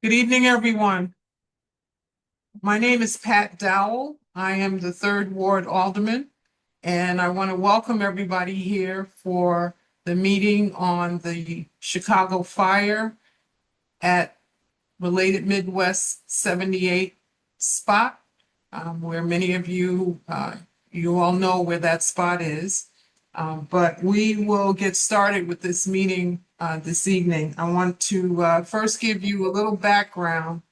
Good evening, everyone. My name is Pat Dowell. I am the Third Ward Alderman, and I want to welcome everybody here for the meeting on the Chicago fire at Related Midwest 78 spot, where many of you, you all know where that spot is. But we will get started with this meeting this evening. I want to first give you a little background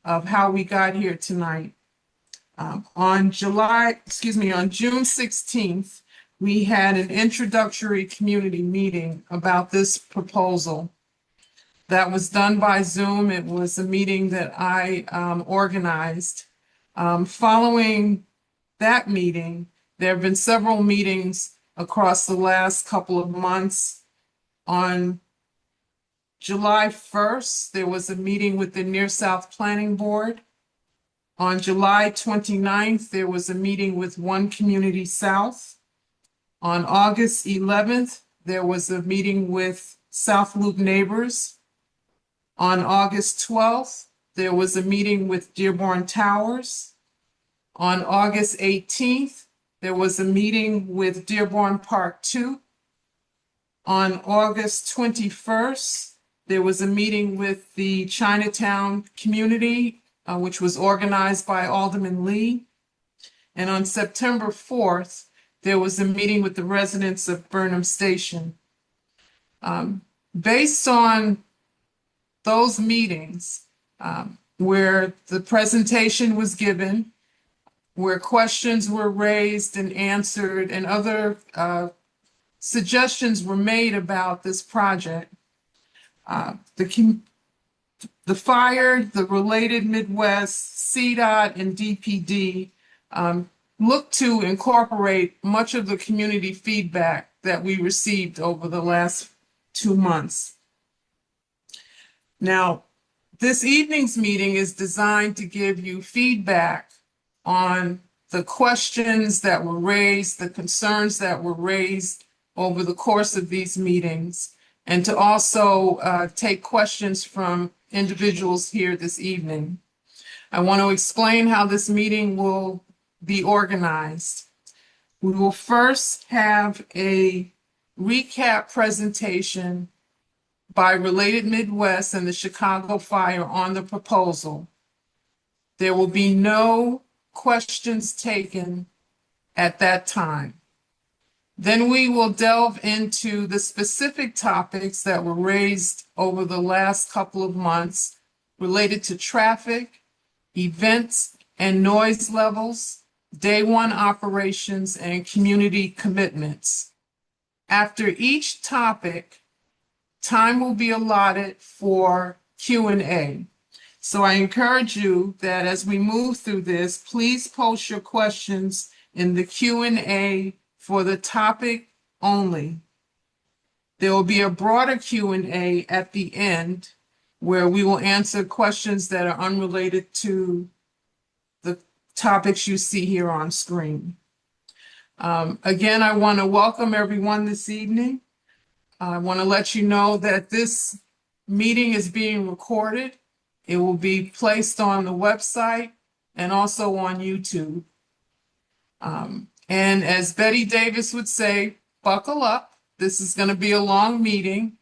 of how we got here tonight. On June 16th, we had an introductory community meeting about this proposal that was done by Zoom. It was a meeting that I organized. Following that meeting, there have been several meetings across the last couple of months. On July 1st, there was a meeting with the Near South Planning Board. On July 29th, there was a meeting with One Community South. On August 11th, there was a meeting with South Loop Neighbors. On August 12th, there was a meeting with Dearborn Towers. On August 18th, there was a meeting with Dearborn Park 2. On August 21st, there was a meeting with the Chinatown community, which was organized by Alderman Lee. And on September 4th, there was a meeting with the residents of Burnham Station. Based on those meetings, where the presentation was given, where questions were raised and answered, and other suggestions were made about this project, the fire, the Related Midwest, CDOT, and DPD looked to incorporate much of the community feedback that we received over the last 2 months. Now, this evening's meeting is designed to give you feedback on the questions that were raised, the concerns that were raised over the course of these meetings, and to also take questions from individuals here this evening. I want to explain how this meeting will be organized. We will first have a recap presentation by Related Midwest and the Chicago fire on the proposal. There will be no questions taken at that time. Then we will delve into the specific topics that were raised over the last couple of months related to traffic, events and noise levels, day one operations, and community commitments. After each topic, time will be allotted for Q&A. So I encourage you that as we move through this, please post your questions in the Q&A for the topic only. There will be a broader Q&A at the end where we will answer questions that are unrelated to the topics you see here on screen. Again, I want to welcome everyone this evening. I want to let you know that this meeting is being recorded. It will be placed on the website and also on YouTube. And as Betty Davis would say, buckle up. This is going to be a long meeting.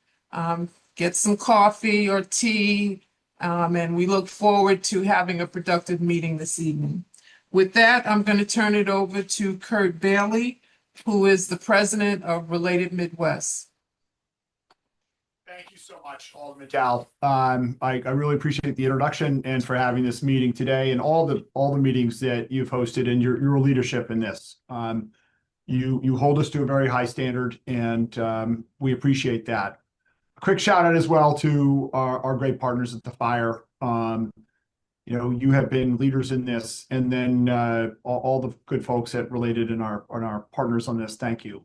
Get some coffee or tea, and we look forward to having a productive meeting this evening. With that, I'm going to turn it over to Kurt Bailey, who is the president of Related Midwest. Thank you so much, Alderman Dowell. I really appreciate the introduction and for having this meeting today and all the meetings that you've hosted and your leadership in this. You hold us to a very high standard, and we appreciate that. A quick shout out as well to our great partners at the fire. You have been leaders in this, and then all the good folks at Related and our partners on this. Thank you.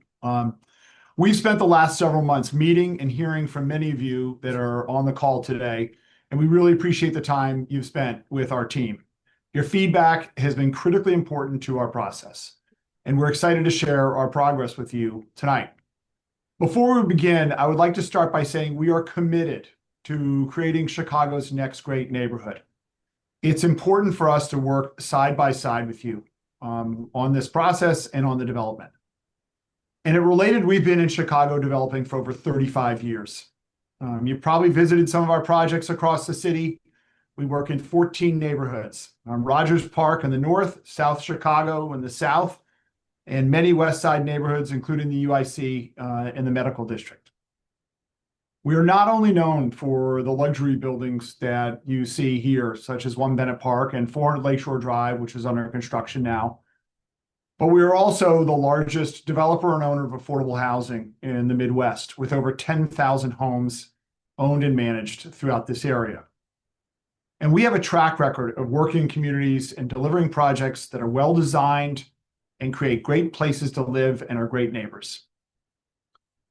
We've spent the last several months meeting and hearing from many of you that are on the call today, and we really appreciate the time you've spent with our team. Your feedback has been critically important to our process, and we're excited to share our progress with you tonight. Before we begin, I would like to start by saying we are committed to creating Chicago's next great neighborhood. It's important for us to work side by side with you on this process and on the development. And it related, we've been in Chicago developing for over 35 years. You've probably visited some of our projects across the city. We work in 14 neighborhoods. Rogers Park in the north, South Chicago in the south, and many West Side neighborhoods, including the UIC and the Medical District. We are not only known for the luxury buildings that you see here, such as One Bennett Park and 400 Lakeshore Drive, which is under construction now, but we are also the largest developer and owner of affordable housing in the Midwest, with over 10,000 homes owned and managed throughout this area. And we have a track record of working in communities and delivering projects that are well designed and create great places to live and are great neighbors.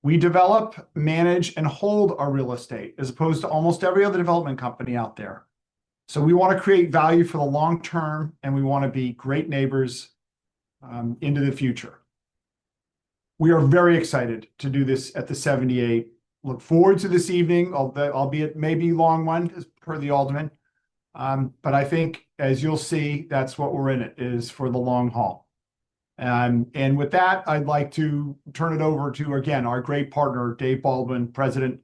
We develop, manage, and hold our real estate as opposed to almost every other development company out there. So we want to create value for the long term, and we want to be great neighbors into the future. We are very excited to do this at the 78. Look forward to this evening, albeit maybe long one as per the Alderman. But I think, as you'll see, that's what we're in it, is for the long haul. And with that, I'd like to turn it over to, again, our great partner, Dave Baldwin, president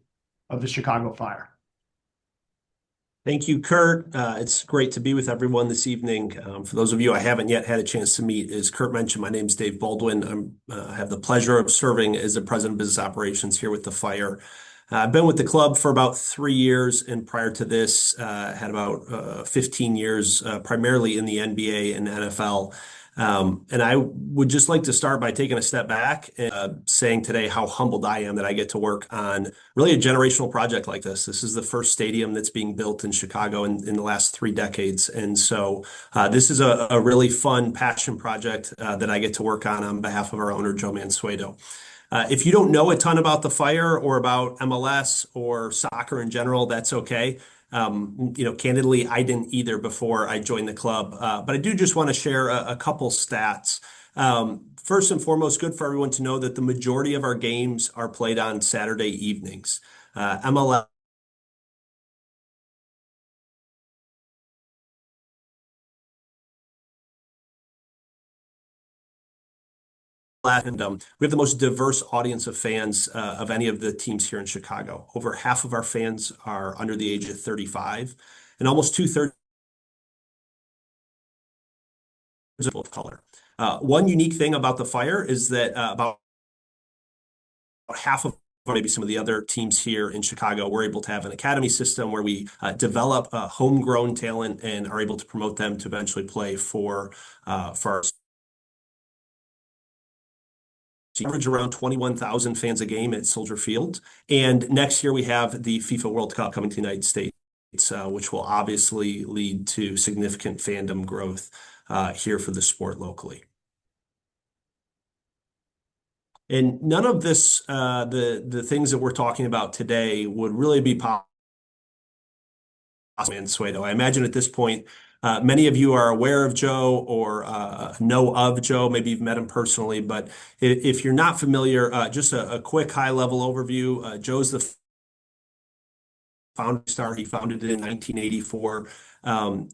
of the Chicago Fire. Thank you, Kurt. It's great to be with everyone this evening. For those of you I haven't yet had a chance to meet, as Kurt mentioned, my name is Dave Baldwin. I have the pleasure of serving as the president of business operations here with the Fire. I've been with the club for about 3 years, and prior to this, had about 15 years, primarily in the NBA and NFL. And I would just like to start by taking a step back and saying today how humbled I am that I get to work on really a generational project like this. This is the first stadium that's being built in Chicago in the last 3 decades. And so this is a really fun passion project that I get to work on behalf of our owner, Joe Mansueto. If you don't know a ton about the Fire or about MLS or soccer in general, that's okay. Candidly, I didn't either before I joined the club, but I do just want to share a couple stats. First and foremost, good for everyone to know that the majority of our games are played on Saturday evenings. MLS and we have the most diverse audience of fans of any of the teams here in Chicago. Over half of our fans are under the age of 35, and almost 2/3 of color. One unique thing about the Fire is that about half of maybe some of the other teams here in Chicago, we're able to have an academy system where we develop homegrown talent and are able to promote them to eventually play for our average around 21,000 fans a game at Soldier Field. And next year we have the FIFA World Cup coming to the United States, which will obviously lead to significant fandom growth here for the sport locally. And none of this, the things that we're talking about today would really be possible. Mansueto. I imagine at this point, many of you are aware of Joe or know of Joe. Maybe you've met him personally, but if you're not familiar, just a quick high-level overview. Joe's the founder star. He founded it in 1984.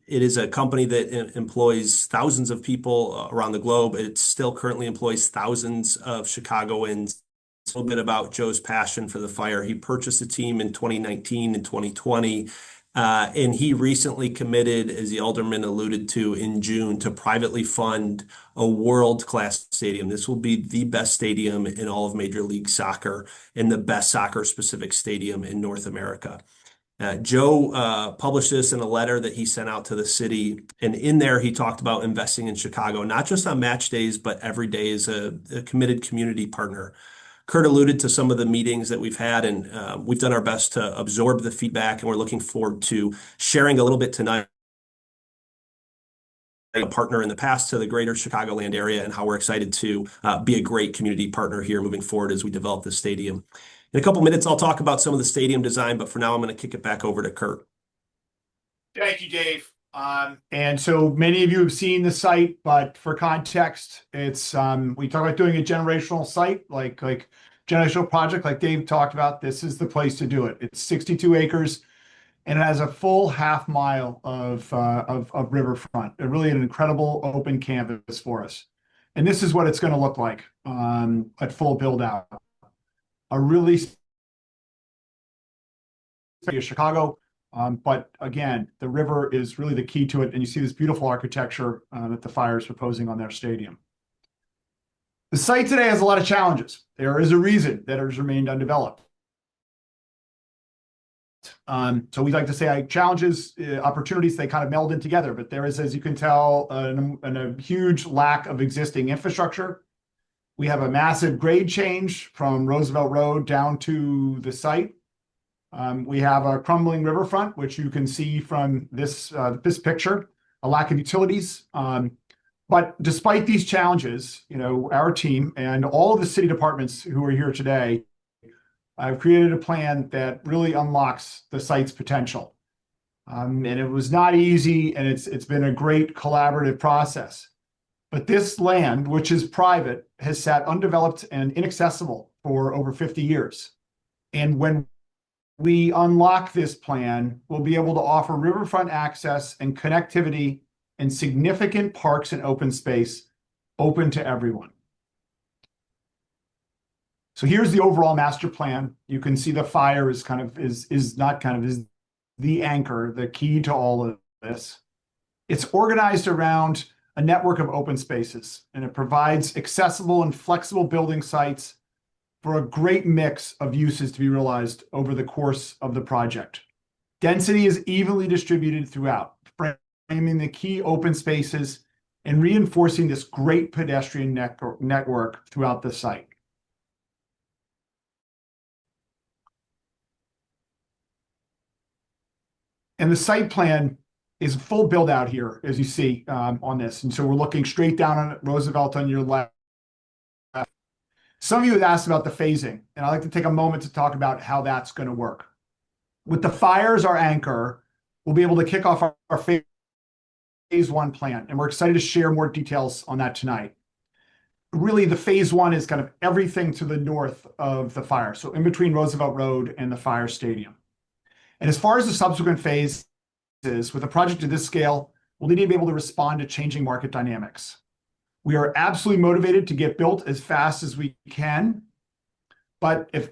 It is a company that employs thousands of people around the globe. It still currently employs thousands of Chicagoans. A little bit about Joe's passion for the Fire. He purchased the team in 2019 and 2020. And he recently committed, as the Alderman alluded to, in June to privately fund a world-class stadium. This will be the best stadium in all of Major League Soccer and the best soccer-specific stadium in North America. Joe published this in a letter that he sent out to the city. And in there, he talked about investing in Chicago, not just on match days, but every day as a committed community partner. Kurt alluded to some of the meetings that we've had, and we've done our best to absorb the feedback, and we're looking forward to sharing a little bit tonight. A partner in the past to the greater Chicagoland area and how we're excited to be a great community partner here moving forward as we develop the stadium. In a couple minutes, I'll talk about some of the stadium design, but for now, I'm going to kick it back over to Kurt. Thank you, Dave. And so many of you have seen the site, but for context, it's we talk about doing a generational site, like generational project, like Dave talked about. This is the place to do it. It's 62 acres. and it has a full half mile of riverfront. Really an incredible open canvas for us. And this is what it's going to look like at full build out. A really of Chicago, but again, the river is really the key to it. And you see this beautiful architecture that the Fire is proposing on their stadium. The site today has a lot of challenges. There is a reason that it has remained undeveloped. So we like to say challenges, opportunities, they kind of meld in together, but there is, as you can tell, a huge lack of existing infrastructure. We have a massive grade change from Roosevelt Road down to the site. We have a crumbling riverfront, which you can see from this picture, a lack of utilities. But despite these challenges, our team and all of the city departments who are here today, I've created a plan that really unlocks the site's potential. And it was not easy, and it's been a great collaborative process. But this land, which is private, has sat undeveloped and inaccessible for over 50 years. And when we unlock this plan, we'll be able to offer riverfront access and connectivity and significant parks and open space open to everyone. So here's the overall master plan. You can see the Fire is the anchor, the key to all of this. It's organized around a network of open spaces, and it provides accessible and flexible building sites for a great mix of uses to be realized over the course of the project. Density is evenly distributed throughout, framing the key open spaces and reinforcing this great pedestrian network throughout the site. And the site plan is full build out here, as you see on this. And so we're looking straight down on Roosevelt on your left. Some of you had asked about the phasing, and I'd like to take a moment to talk about how that's going to work. With the Fire as our anchor, we'll be able to kick off our phase one plan, and we're excited to share more details on that tonight. Really, the phase one is kind of everything to the north of the Fire, so in between Roosevelt Road and the Fire Stadium. And as far as the subsequent phases, with a project of this scale, we'll need to be able to respond to changing market dynamics. We are absolutely motivated to get built as fast as we can, but if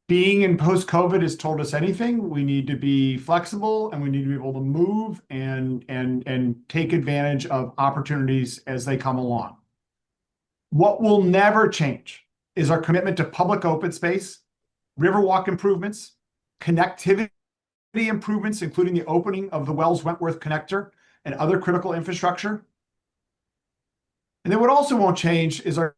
being in post-COVID has told us anything, we need to be flexible and we need to be able to move and take advantage of opportunities as they come along. What will never change is our commitment to public open space, Riverwalk improvements, connectivity improvements, including the opening of the Wells-Wentworth connector and other critical infrastructure. And then what also won't change is our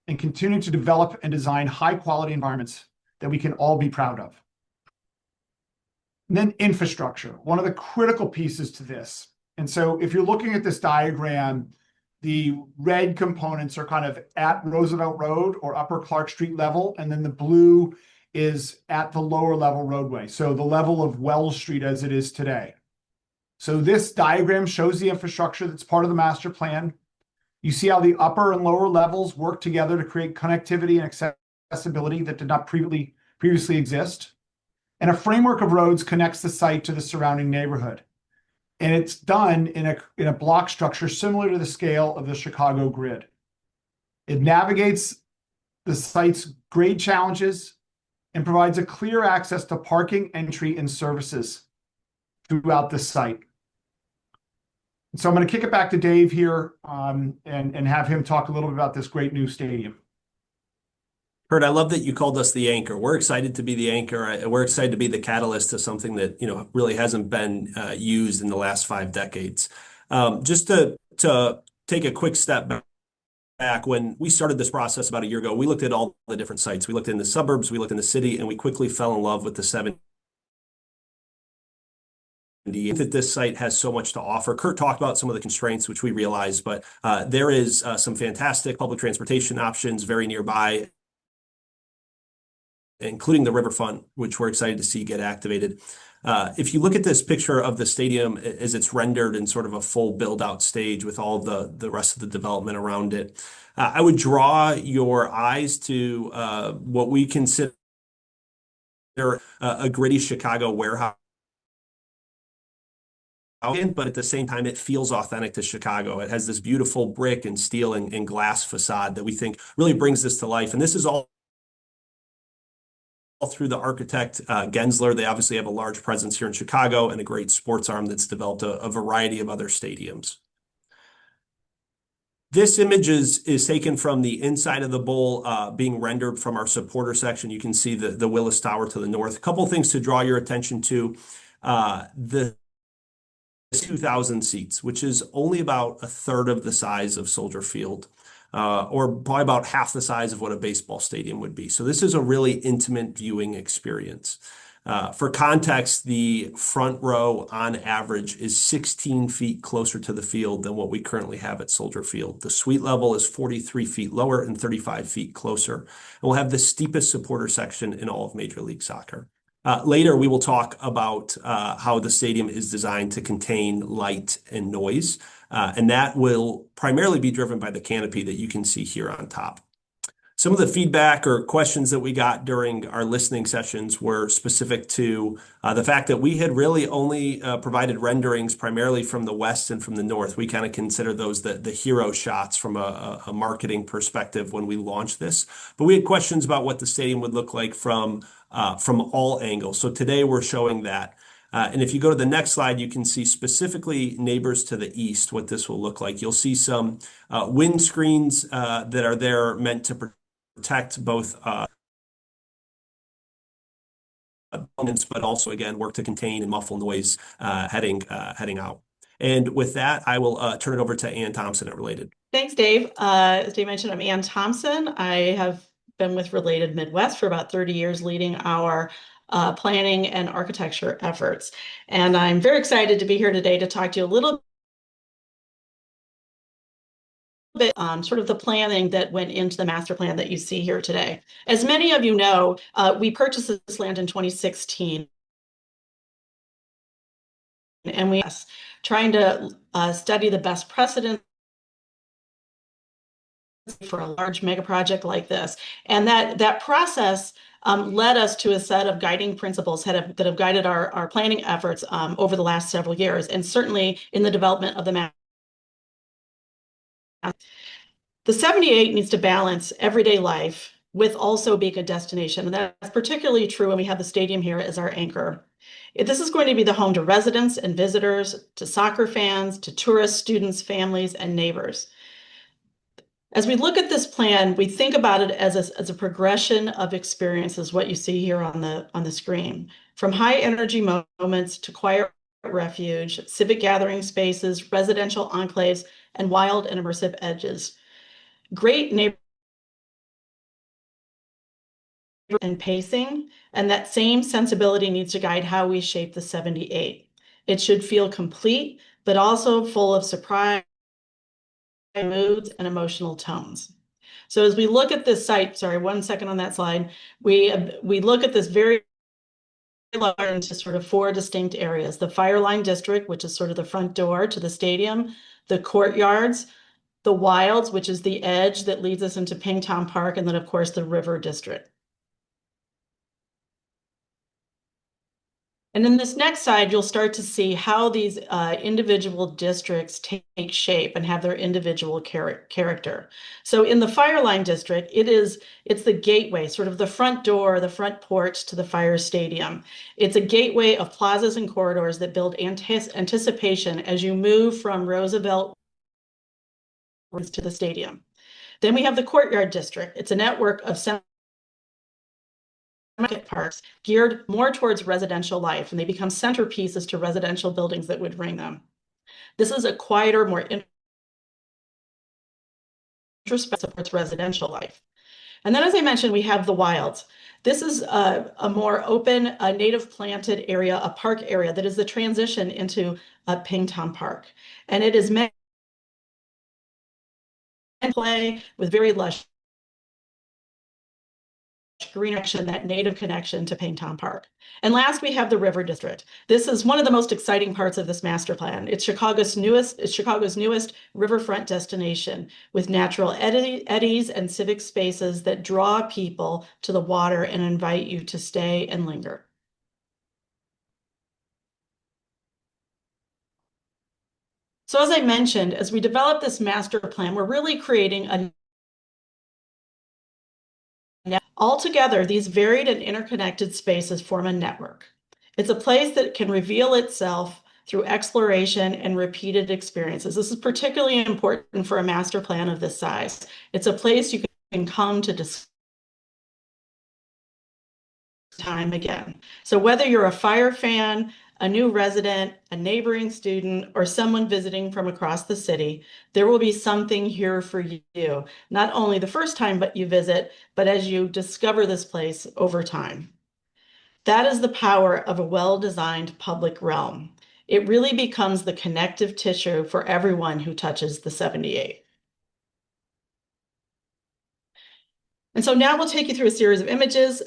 and continue to develop and design high-quality environments that we can all be proud of. And then infrastructure, one of the critical pieces to this. And so if you're looking at this diagram, the red components are kind of at Roosevelt Road or Upper Clark Street level, and then the blue is at the lower level roadway, so the level of Wells Street as it is today. So this diagram shows the infrastructure that's part of the master plan. You see how the upper and lower levels work together to create connectivity and accessibility that did not previously exist. And a framework of roads connects the site to the surrounding neighborhood. And it's done in a block structure similar to the scale of the Chicago grid. It navigates the site's grade challenges and provides a clear access to parking, entry, and services throughout the site. So I'm going to kick it back to Dave here and have him talk a little bit about this great new stadium. Kurt, I love that you called us the anchor. We're excited to be the anchor. We're excited to be the catalyst to something that really hasn't been used in the last 5 decades. Just to take a quick step back, when we started this process about a year ago, we looked at all the different sites. We looked in the suburbs, we looked in the city, and we quickly fell in love with the 70. That this site has so much to offer. Kurt talked about some of the constraints, which we realize, but there is some fantastic public transportation options very nearby, including the riverfront, which we're excited to see get activated. If you look at this picture of the stadium as it's rendered in sort of a full build-out stage with all the rest of the development around it, I would draw your eyes to what we consider a gritty Chicago warehouse, but at the same time, it feels authentic to Chicago. It has this beautiful brick and steel and glass facade that we think really brings this to life. And this is all through the architect, Gensler. They obviously have a large presence here in Chicago and a great sports arm that's developed a variety of other stadiums. This image is taken from the inside of the bowl, being rendered from our supporter section. You can see the Willis Tower to the north. A couple things to draw your attention to. The 2,000 seats, which is only about a third of the size of Soldier Field, or probably about half the size of what a baseball stadium would be. So this is a really intimate viewing experience. For context, the front row on average is 16 feet closer to the field than what we currently have at Soldier Field. The suite level is 43 feet lower and 35 feet closer. And we'll have the steepest supporter section in all of Major League Soccer. Later, we will talk about how the stadium is designed to contain light and noise, and that will primarily be driven by the canopy that you can see here on top. Some of the feedback or questions that we got during our listening sessions were specific to the fact that we had really only provided renderings primarily from the west and from the north. We kind of consider those the hero shots from a marketing perspective when we launched this. But we had questions about what the stadium would look like from all angles. So today we're showing that. And if you go to the next slide, you can see specifically neighbors to the east, what this will look like. You'll see some wind screens that are there meant to protect both opponents, but also again work to contain and muffle noise heading out. And with that, I will turn it over to Ann Thompson at Related. Thanks, Dave. As Dave mentioned, I'm Ann Thompson. I have been with Related Midwest for about 30 years, leading our planning and architecture efforts. And I'm very excited to be here today to talk to you a little bit sort of the planning that went into the master plan that you see here today. As many of you know, we purchased this land in 2016. And we are trying to study the best precedents for a large mega project like this. And that process led us to a set of guiding principles that have guided our planning efforts over the last several years, and certainly in the development of the map. The 78 needs to balance everyday life with also being a destination. And that's particularly true when we have the stadium here as our anchor. This is going to be the home to residents and visitors, to soccer fans, to tourists, students, families, and neighbors. As we look at this plan, we think about it as a progression of experiences, what you see here on the screen. From high energy moments to quiet refuge, civic gathering spaces, residential enclaves, and wild and immersive edges. Great neighborhood and pacing, and that same sensibility needs to guide how we shape the 78. It should feel complete, but also full of surprise, moods, and emotional tones. So as we look at this site, sorry, 1 second on that slide, we look at this very large into sort of 4 distinct areas: the Fireline District, which is sort of the front door to the stadium, the courtyards, the Wilds, which is the edge that leads us into Pingtown Park, and then of course the River District. And in this next slide, you'll start to see how these individual districts take shape and have their individual character. So in the Fireline District, it's the gateway, sort of the front door, the front porch to the Fire Stadium. It's a gateway of plazas and corridors that build anticipation as you move from Roosevelt to the stadium. Then we have the Courtyard District. It's a network of parks geared more towards residential life, and they become centerpieces to residential buildings that would ring them. This is a quieter, more introspective, supports residential life. And then, as I mentioned, we have the Wilds. This is a more open, native planted area, a park area that is the transition into Pingtown Park. And it is meant to play with very lush green connection, that native connection to Pingtown Park. And last, we have the River District. This is one of the most exciting parts of this master plan. It's Chicago's newest riverfront destination with natural eddies and civic spaces that draw people to the water and invite you to stay and linger. So as I mentioned, as we develop this master plan, we're really creating a altogether, these varied and interconnected spaces form a network. It's a place that can reveal itself through exploration and repeated experiences. This is particularly important for a master plan of this size. It's a place you can come to discover time again. So whether you're a fire fan, a new resident, a neighboring student, or someone visiting from across the city, there will be something here for you, not only the first time but you visit, but as you discover this place over time. That is the power of a well-designed public realm. It really becomes the connective tissue for everyone who touches the 78. And so now we'll take you through a series of images.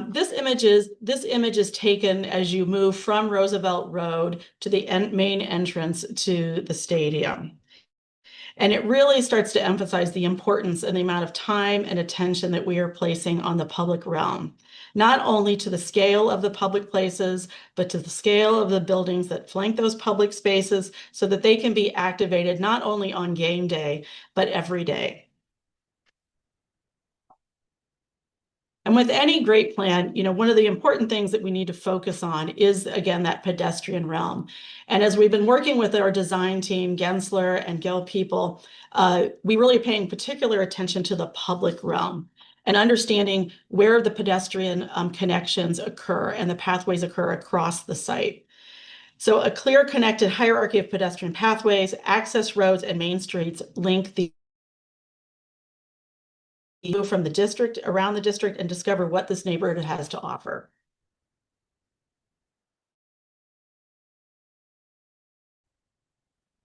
This image is taken as you move from Roosevelt Road to the main entrance to the stadium. And it really starts to emphasize the importance and the amount of time and attention that we are placing on the public realm, not only to the scale of the public places, but to the scale of the buildings that flank those public spaces so that they can be activated not only on game day, but every day. And with any great plan, one of the important things that we need to focus on is, again, that pedestrian realm. And as we've been working with our design team, Gensler and Gil people, we really are paying particular attention to the public realm and understanding where the pedestrian connections occur and the pathways occur across the site. So a clear connected hierarchy of pedestrian pathways, access roads, and main streets link the move from the district, around the district, and discover what this neighborhood has to offer.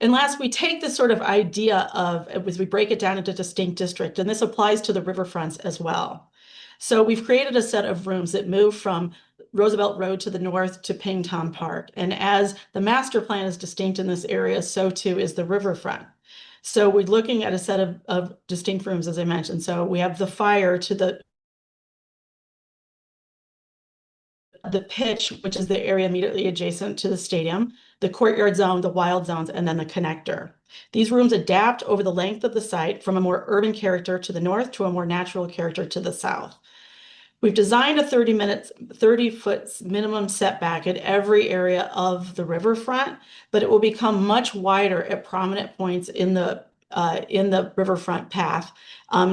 And last, we take this sort of idea of, as we break it down into distinct districts, and this applies to the riverfronts as well. So we've created a set of rooms that move from Roosevelt Road to the north to Pingtown Park. And as the master plan is distinct in this area, so too is the riverfront. So we're looking at a set of distinct rooms, as I mentioned. So we have the fire to the pitch, which is the area immediately adjacent to the stadium, the courtyard zone, the wild zones, and then the connector. These rooms adapt over the length of the site from a more urban character to the north to a more natural character to the south. We've designed a 30-foot minimum setback at every area of the riverfront, but it will become much wider at prominent points in the riverfront path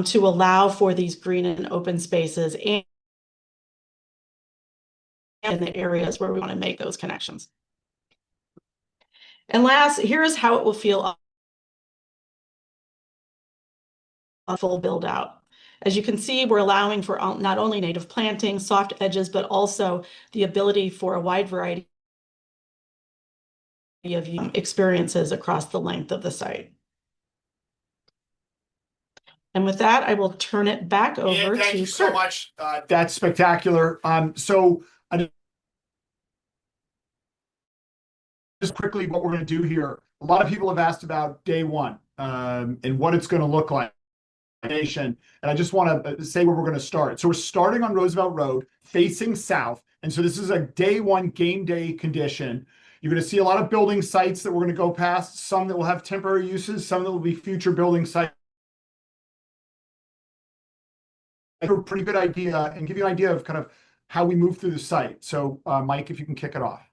to allow for these green and open spaces and in the areas where we want to make those connections. And last, here's how it will feel a full build out. As you can see, we're allowing for not only native planting, soft edges, but also the ability for a wide variety of experiences across the length of the site. And with that, I will turn it back over to Thank you so Kurt. much. That's spectacular. So just quickly, what we're going to do here. A lot of people have asked about day one and what it's going to look like. And I just want to say where we're going to start. So we're starting on Roosevelt Road, facing south. And so this is a day one game day condition. You're going to see a lot of building sites that we're going to go past, some that will have temporary uses, some that will be future building sites. A pretty good idea and give you an idea of kind of how we move through the site. So Mike, if you can kick it off.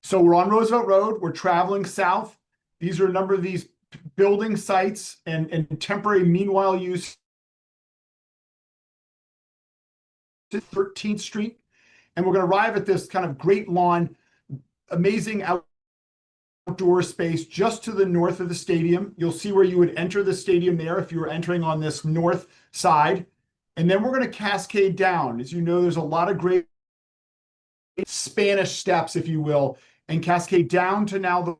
So we're on Roosevelt Road. We're traveling south. These are a number of these building sites and temporary meanwhile use. 13th Street. And we're going to arrive at this kind of great lawn, amazing outdoor space just to the north of the stadium. You'll see where you would enter the stadium there if you were entering on this north side. And then we're going to cascade down. As you know, there's a lot of great Spanish steps, if you will, and cascade down to now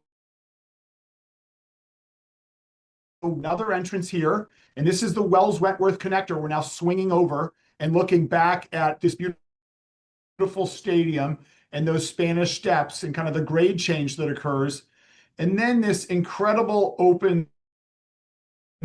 another entrance here. And this is the Wells Wentworth connector. We're now swinging over. and looking back at this beautiful stadium and those Spanish steps and kind of the grade change that occurs. And then this incredible open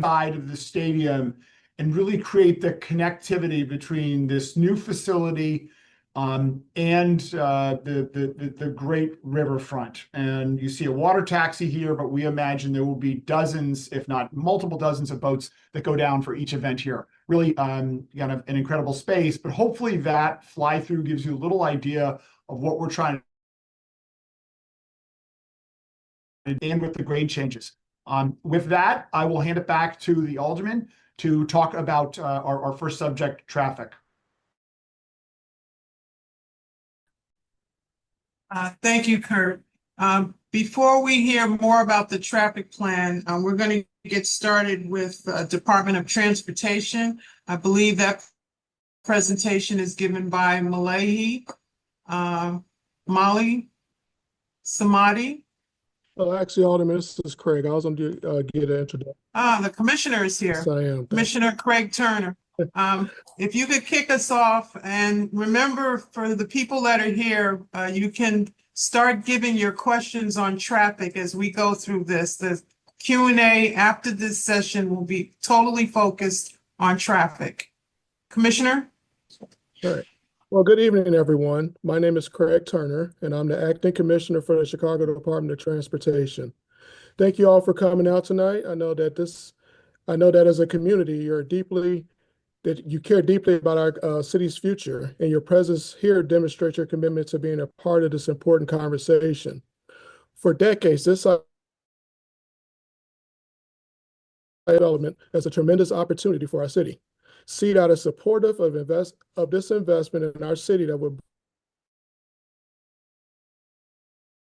side of the stadium and really create the connectivity between this new facility and the great riverfront. And you see a water taxi here, but we imagine there will be dozens, if not multiple dozens of boats that go down for each event here. Really kind of an incredible space, but hopefully that fly through gives you a little idea of what we're trying to do and with the grade changes. With that, I will hand it back to the Alderman to talk about our first subject, traffic. Thank you, Kurt. Before we hear more about the traffic plan, we're going to get started with Department of Transportation. I believe that presentation is given by Malahi, Molly Samadi. Well, actually, Alderman, this is Craig. I was going to get an introduction. The commissioner is here. Yes, I am. Commissioner Craig Turner. If you could kick us off, and remember for the people that are here, you can start giving your questions on traffic as we go through this. The Q&A after this session will be totally focused on traffic. Commissioner? All right. Well, good evening, everyone. My name is Craig Turner, and I'm the Acting Commissioner for the Chicago Department of Transportation. Thank you all for coming out tonight. I know that as a community, you care deeply about our city's future, and your presence here demonstrates your commitment to being a part of this important conversation. For decades, this development is a tremendous opportunity for our city. CDOT is supportive of this investment in our city that will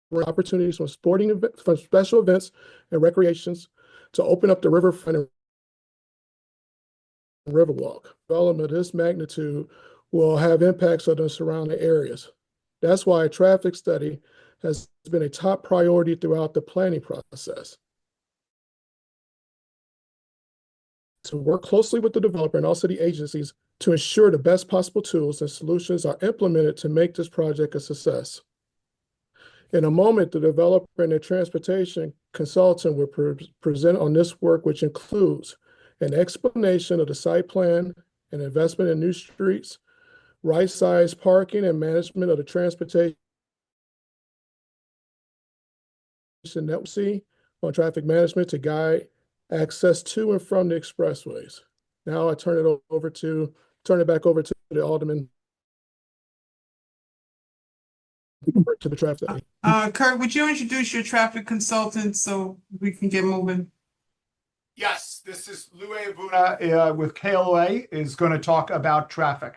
bring opportunities from from special events and recreations to open up the riverfront and Riverwalk. Development of this magnitude will have impacts on the surrounding areas. That's why a traffic study has been a top priority throughout the planning process. To work closely with the developer and all city agencies to ensure the best possible tools and solutions are implemented to make this project a success. In a moment, the developer and the transportation consultant will present on this work, which includes an explanation of the site plan and investment in new streets, right-sized parking and management of the transportation network on traffic management to guide access to and from the expressways. Now I turn it back over to the Alderman to the traffic study. Kurt, would you introduce your traffic consultant so we can get moving? Yes, this is Lue Abuna with KLOA is going to talk about traffic.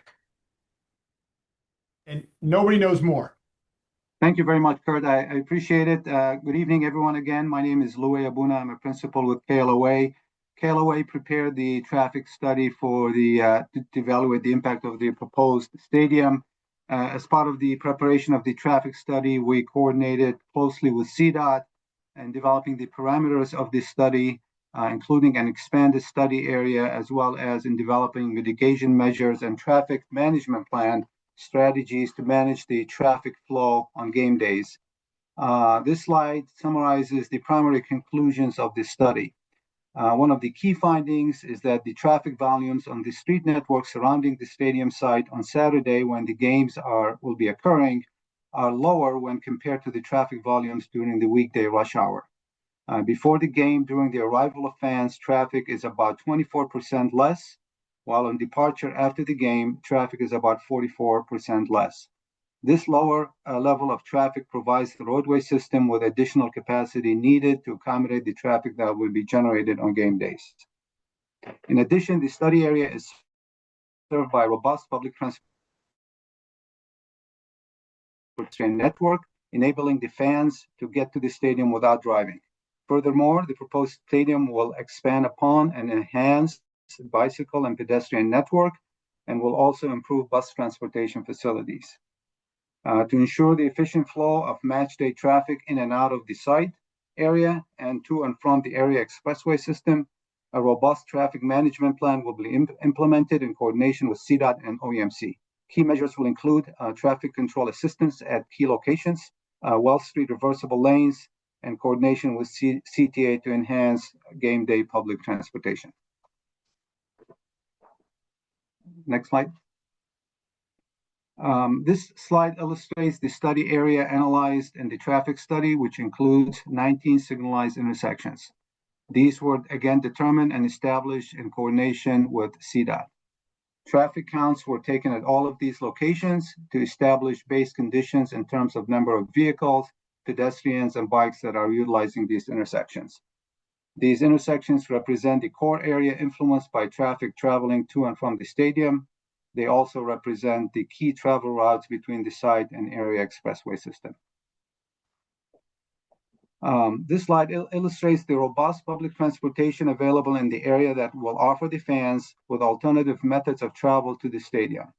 And nobody knows more. Thank you very much, Kurt. I appreciate it. Good evening, everyone. Again, my name is Lue Abuna. I'm a principal with KLOA. KLOA prepared the traffic study for to evaluate the impact of the proposed stadium. As part of the preparation of the traffic study, we coordinated closely with CDOT and developing the parameters of this study, including an expanded study area, as well as in developing mitigation measures and traffic management plan strategies to manage the traffic flow on game days. This slide summarizes the primary conclusions of this study. One of the key findings is that the traffic volumes on the street network surrounding the stadium site on Saturday, when the games will be occurring, are lower when compared to the traffic volumes during the weekday rush hour. Before the game, during the arrival of fans, traffic is about 24% less, while on departure after the game, traffic is about 44% less. This lower level of traffic provides the roadway system with additional capacity needed to accommodate the traffic that will be generated on game days. In addition, the study area is served by a robust public transportation network, enabling the fans to get to the stadium without driving. Furthermore, the proposed stadium will expand upon and enhance the bicycle and pedestrian network and will also improve bus transportation facilities. To ensure the efficient flow of match day traffic in and out of the site area and to and from the area expressway system, A robust traffic management plan will be implemented in coordination with CDOT and OEMC. Key measures will include traffic control assistance at key locations, Wells Street reversible lanes, and coordination with CTA to enhance game day public transportation. Next slide. This slide illustrates the study area analyzed in the traffic study, which includes 19 signalized intersections. These were again determined and established in coordination with CDOT. Traffic counts were taken at all of these locations to establish base conditions in terms of number of vehicles, pedestrians, and bikes that are utilizing these intersections. These intersections represent the core area influenced by traffic traveling to and from the stadium. They also represent the key travel routes between the site and area expressway system. This slide illustrates the robust public transportation available in the area that will offer the fans with alternative methods of travel to the stadium.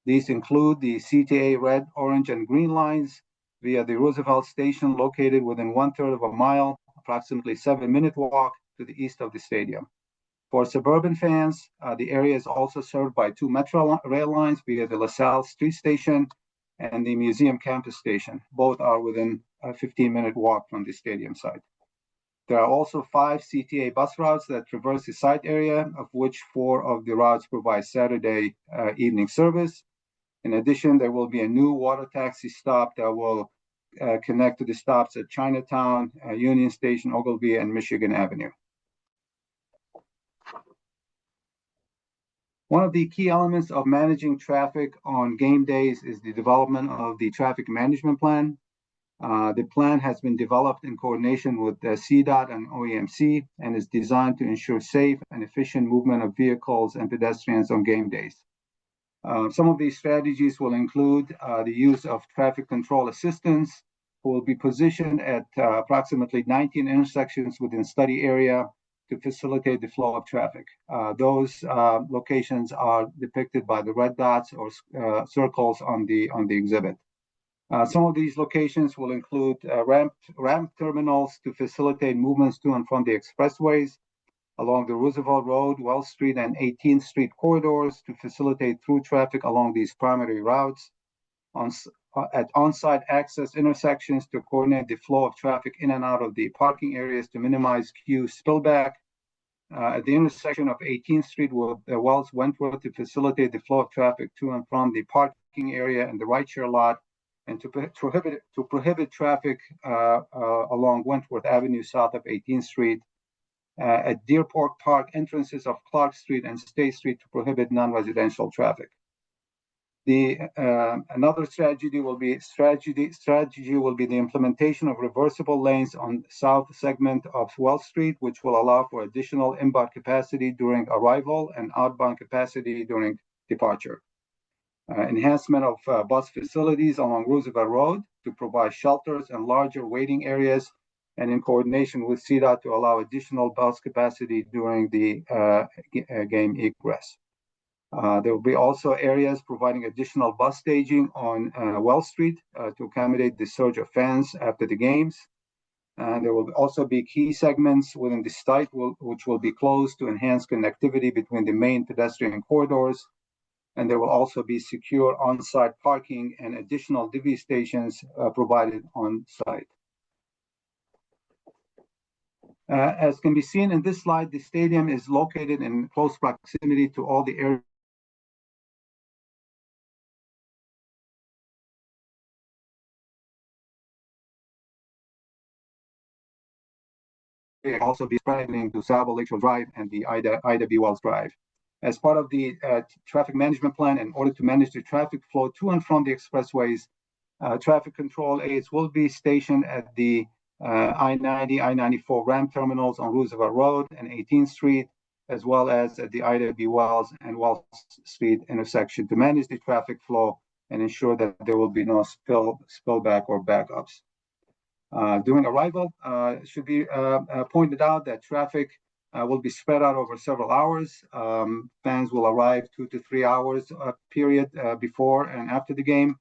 These include the CTA red, orange, and green lines via the Roosevelt Station located within 1/3 of a mile, approximately 7-minute walk to the east of the stadium. For suburban fans, the area is also served by 2 Metro rail lines via the LaSalle Street Station and the Museum Campus Station. Both are within a 15-minute walk from the stadium site. There are also 5 CTA bus routes that traverse the site area, of which 4 of the routes provide Saturday evening service. In addition, there will be a new water taxi stop that will connect to the stops at Chinatown, Union Station, Ogilvie, and Michigan Avenue. One of the key elements of managing traffic on game days is the development of the traffic management plan. The plan has been developed in coordination with the CDOT and OEMC and is designed to ensure safe and efficient movement of vehicles and pedestrians on game days. Some of these strategies will include the use of traffic control assistance, who will be positioned at approximately 19 intersections within study area to facilitate the flow of traffic. Those locations are depicted by the red dots or circles on the exhibit. Some of these locations will include ramp terminals to facilitate movements to and from the expressways, along the Roosevelt Road, Wells Street, and 18th Street corridors to facilitate through traffic along these primary routes, at on-site access intersections to coordinate the flow of traffic in and out of the parking areas to minimize queue spillback, at the intersection of 18th Street with Wells Wentworth to facilitate the flow of traffic to and from the parking area and the rideshare lot, and to prohibit traffic along Wentworth Avenue south of 18th Street, at Deer Park entrances of Clark Street and State Street to prohibit non-residential traffic. Another strategy will be the implementation of reversible lanes on south segment of Wells Street, which will allow for additional inbound capacity during arrival and outbound capacity during departure. Enhancement of bus facilities along Roosevelt Road to provide shelters and larger waiting areas, and in coordination with CDOT to allow additional bus capacity during the game egress. There will be also areas providing additional bus staging on Wells Street to accommodate the surge of fans after the games. There will also be key segments within the site which will be closed to enhance connectivity between the main pedestrian corridors. And there will also be secure on-site parking and additional divvy stations provided on site. As can be seen in this slide, the stadium is located in close proximity to all the areas also be spreading to Sabo Lakeshore Drive and the Ida B. Wells Drive. As part of the traffic management plan, in order to manage the traffic flow to and from the expressways, traffic control aids will be stationed at the I-90, I-94 ramp terminals on Roosevelt Road and 18th Street, as well as at the Ida B. Wells and Wells Street intersection to manage the traffic flow and ensure that there will be no spillback or backups. During arrival, it should be pointed out that traffic will be spread out over several hours. Fans will arrive 2 to 3 hours period before and after the game,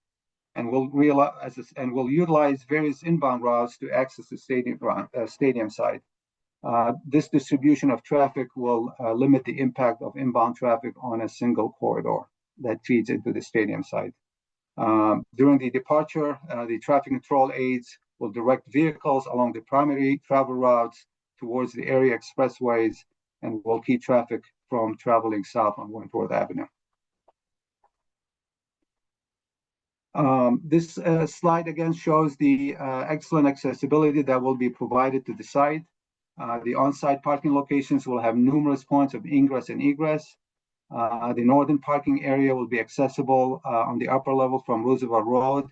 and will utilize various inbound routes to access the stadium site. This distribution of traffic will limit the impact of inbound traffic on a single corridor that feeds into the stadium site. During the departure, the traffic control aids will direct vehicles along the primary travel routes towards the area expressways and will keep traffic from traveling south on Wentworth Avenue. This slide again shows the excellent accessibility that will be provided to the site. The on-site parking locations will have numerous points of ingress and egress. The northern parking area will be accessible on the upper level from Roosevelt Road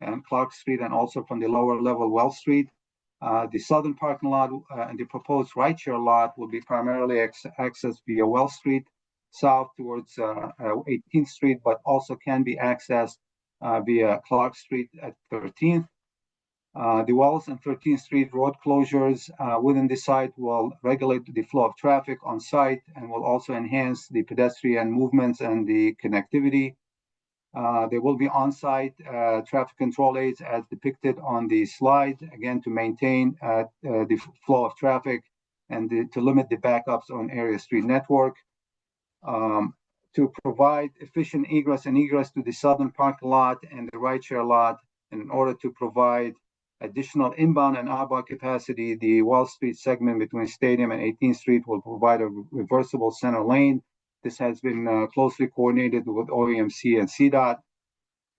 and Clark Street, and also from the lower level, Wells Street. The southern parking lot and the proposed rideshare lot will be primarily accessed via Wells Street south towards 18th Street, but also can be accessed via Clark Street at 13th. The Wells and 13th Street road closures within the site will regulate the flow of traffic on site and will also enhance the pedestrian movements and the connectivity. There will be on-site traffic control aids as depicted on the slide, again, to maintain the flow of traffic and to limit the backups on area street network. To provide efficient egress and egress to the southern parking lot and the rideshare lot, and in order to provide additional inbound and outbound capacity, the Wall Street segment between Stadium and 18th Street will provide a reversible center lane. This has been closely coordinated with OEMC and CDOT.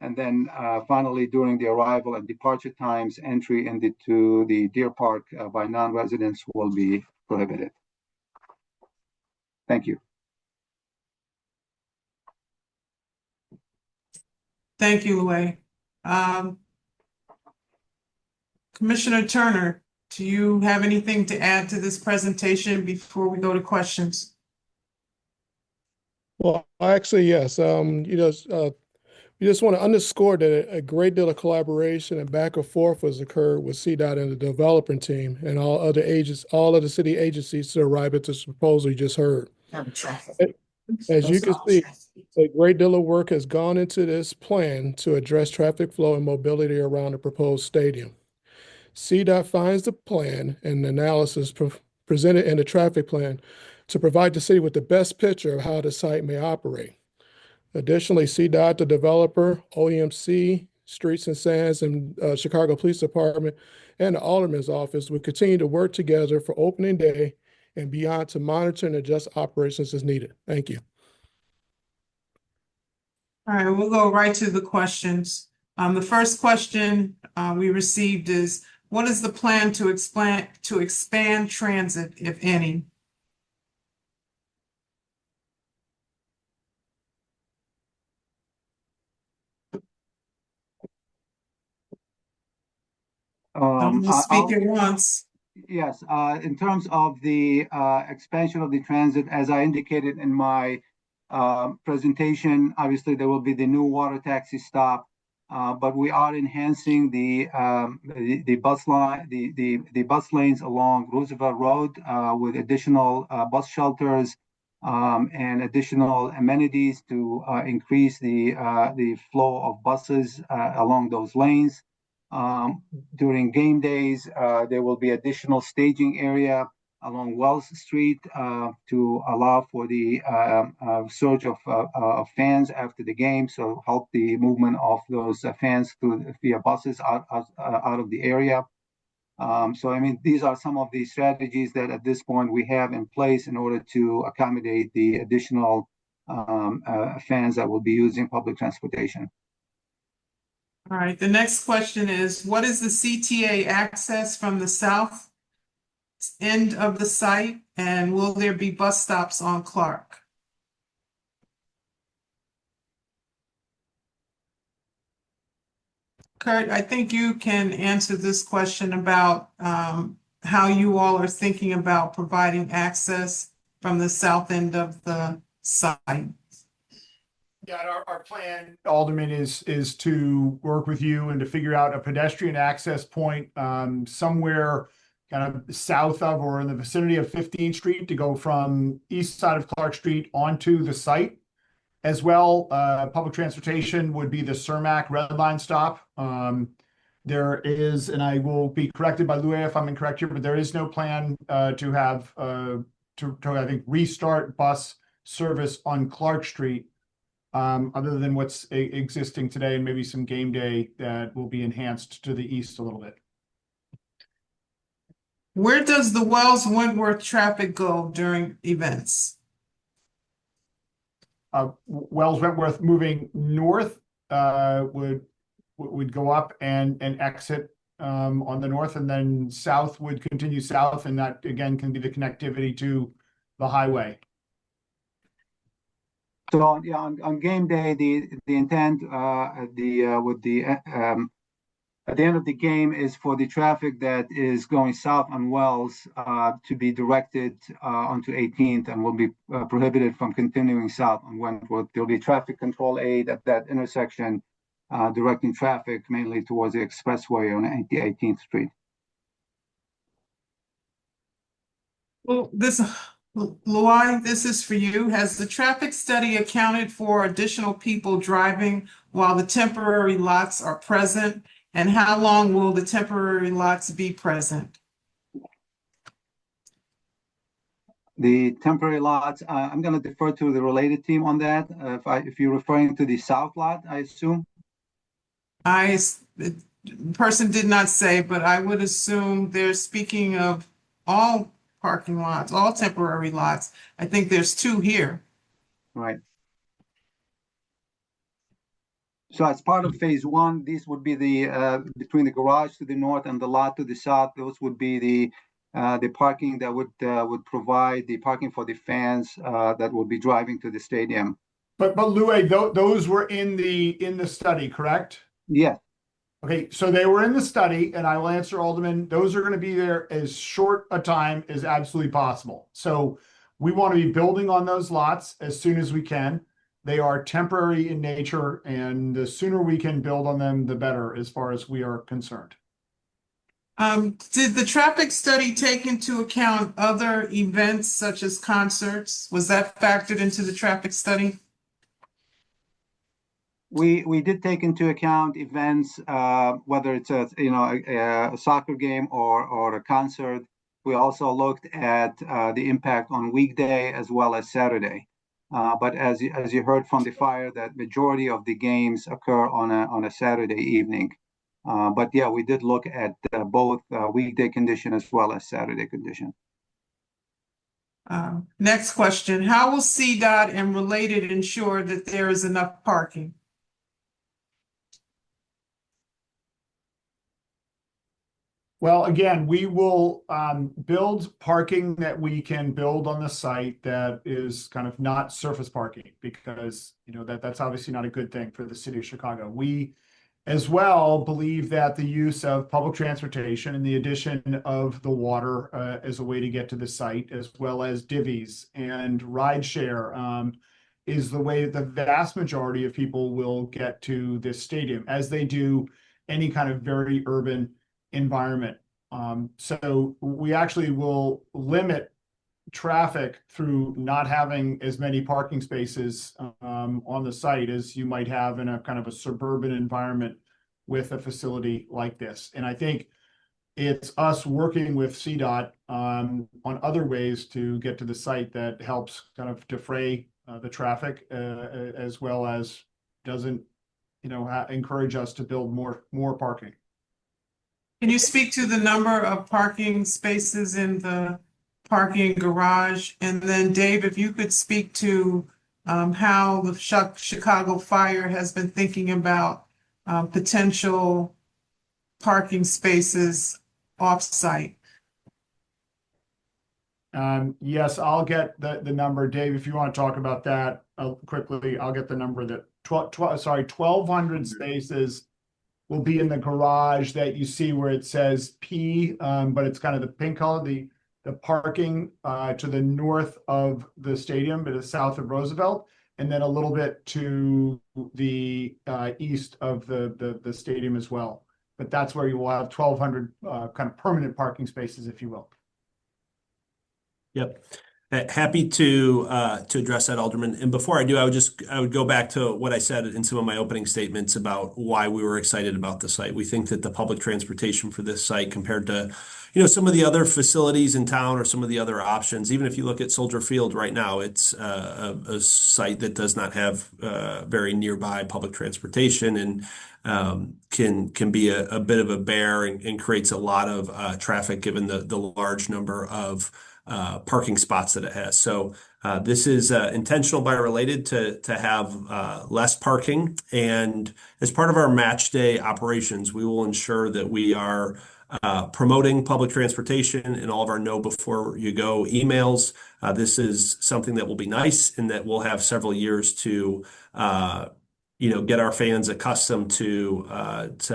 And then finally, during the arrival and departure times, entry into the Deer Park by non-residents will be prohibited. Thank you. Thank you, Louie. Commissioner Turner, do you have anything to add to this presentation before we go to questions? Well, actually, yes. We just want to underscore that a great deal of collaboration and back and forth has occurred with CDOT and the development team and all other city agencies to arrive at this proposal you just heard. As you can see, a great deal of work has gone into this plan to address traffic flow and mobility around the proposed stadium. CDOT finds the plan and analysis presented in the traffic plan to provide the city with the best picture of how the site may operate. Additionally, CDOT, the developer, OEMC, Streets and Sands, and Chicago Police Department, and the Alderman's office will continue to work together for opening day and beyond to monitor and adjust operations as needed. Thank you. All right, we'll go right to the questions. The first question we received is, what is the plan to expand transit, if any? Don't just speak at once. Yes, in terms of the expansion of the transit, as I indicated in my presentation, obviously there will be the new water taxi stop, but we are enhancing the bus line, the bus lanes along Roosevelt Road with additional bus shelters and additional amenities to increase the flow of buses along those lanes. During game days, there will be additional staging area along Wells Street to allow for the surge of fans after the game, so help the movement of those fans via buses out of the area. So, I mean, these are some of the strategies that at this point we have in place in order to accommodate the additional fans that will be using public transportation. All right, the next question is, what is the CTA access from the south end of the site, and will there be bus stops on Clark? Kurt, I think you can answer this question about how you all are thinking about providing access from the south end of the site. Yeah, our plan, Alderman, is to work with you and to figure out a pedestrian access point somewhere kind of south of or in the vicinity of 15th Street to go from east side of Clark Street onto the site. As well, public transportation would be the Cermak Red Line stop. there is, and I will be corrected by Louis if I'm incorrect here, but there is no plan to have to I think restart bus service on Clark Street, other than what's existing today, and maybe some game day that will be enhanced to the east a little bit. Where does the Wells Wentworth traffic go during events? Wells Wentworth moving north would go up and exit on the north, and then south would continue south, and that again can be the connectivity to the highway. So yeah, on game day, the intent at the end of the game is for the traffic that is going south on Wells to be directed onto 18th and will be prohibited from continuing south on Wentworth. There'll be traffic control aid at that intersection directing traffic mainly towards the expressway on 18th Street. Well, Louis, this is for you. Has the traffic study accounted for additional people driving while the temporary lots are present? And how long will the temporary lots be present? The temporary lots, I'm going to defer to the related team on that. If you're referring to the south lot, I assume. The person did not say, but I would assume they're speaking of all parking lots, all temporary lots. I think there's two here. Right. So as part of phase one, these would be the between the garage to the north and the lot to the south. Those would be the parking that would provide the parking for the fans that will be driving to the stadium. But Louis, those were in the study, correct? Yes. Okay, so they were in the study, and I will answer Alderman. Those are going to be there as short a time as absolutely possible. So we want to be building on those lots as soon as we can. They are temporary in nature, and the sooner we can build on them, the better, as far as we are concerned. Did the traffic study take into account other events such as concerts? Was that factored into the traffic study? We did take into account events, whether it's a soccer game or a concert. We also looked at the impact on weekday as well as Saturday. But as you heard from the fire, that majority of the games occur on a Saturday evening. But yeah, we did look at both weekday condition as well as Saturday condition. Next question. How will CDOT and related ensure that there is enough parking? Well, again, we will build parking that we can build on the site that is kind of not surface parking, because that's obviously not a good thing for the city of Chicago. We as well believe that the use of public transportation and the addition of the water as a way to get to the site, as well as divvies and rideshare, is the way that the vast majority of people will get to this stadium, as they do any kind of very urban environment. So we actually will limit traffic through not having as many parking spaces on the site as you might have in a kind of a suburban environment with a facility like this. And I think it's us working with CDOT on other ways to get to the site that helps kind of defray the traffic as well as doesn't encourage us to build more parking. Can you speak to the number of parking spaces in the parking garage? And then Dave, if you could speak to how the Chicago Fire has been thinking about potential parking spaces off-site. Yes, I'll get the number. Dave, if you want to talk about that quickly, I'll get the number. That 1,200 spaces will be in the garage that you see where it says P, but it's kind of the pink color, the parking to the north of the stadium, but it's south of Roosevelt, and then a little bit to the east of the stadium as well. But that's where you will have 1,200 kind of permanent parking spaces, if you will. Yep. Happy to address that, Alderman. And before I do, I would go back to what I said in some of my opening statements about why we were excited about the site. We think that the public transportation for this site compared to, some of the other facilities in town or some of the other options, even if you look at Soldier Field right now, it's a site that does not have very nearby public transportation and can be a bit of a bear and creates a lot of traffic given the large number of parking spots that it has. So this is intentional by related to have less parking. And as part of our match day operations, we will ensure that we are promoting public transportation in all of our know before you go emails. This is something that will be nice and that we'll have several years to get our fans accustomed to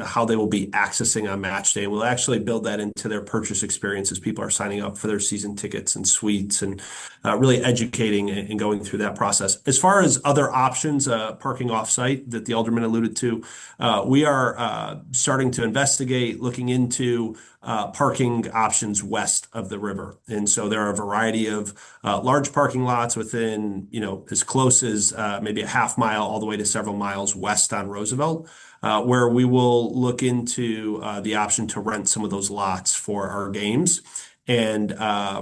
how they will be accessing on match day. We'll actually build that into their purchase experience as people are signing up for their season tickets and suites and really educating and going through that process. As far as other options, parking off-site that the Alderman alluded to, we are starting to investigate, looking into parking options west of the river. And so there are a variety of large parking lots within, as close as maybe a half mile all the way to several miles west on Roosevelt, where we will look into the option to rent some of those lots for our games and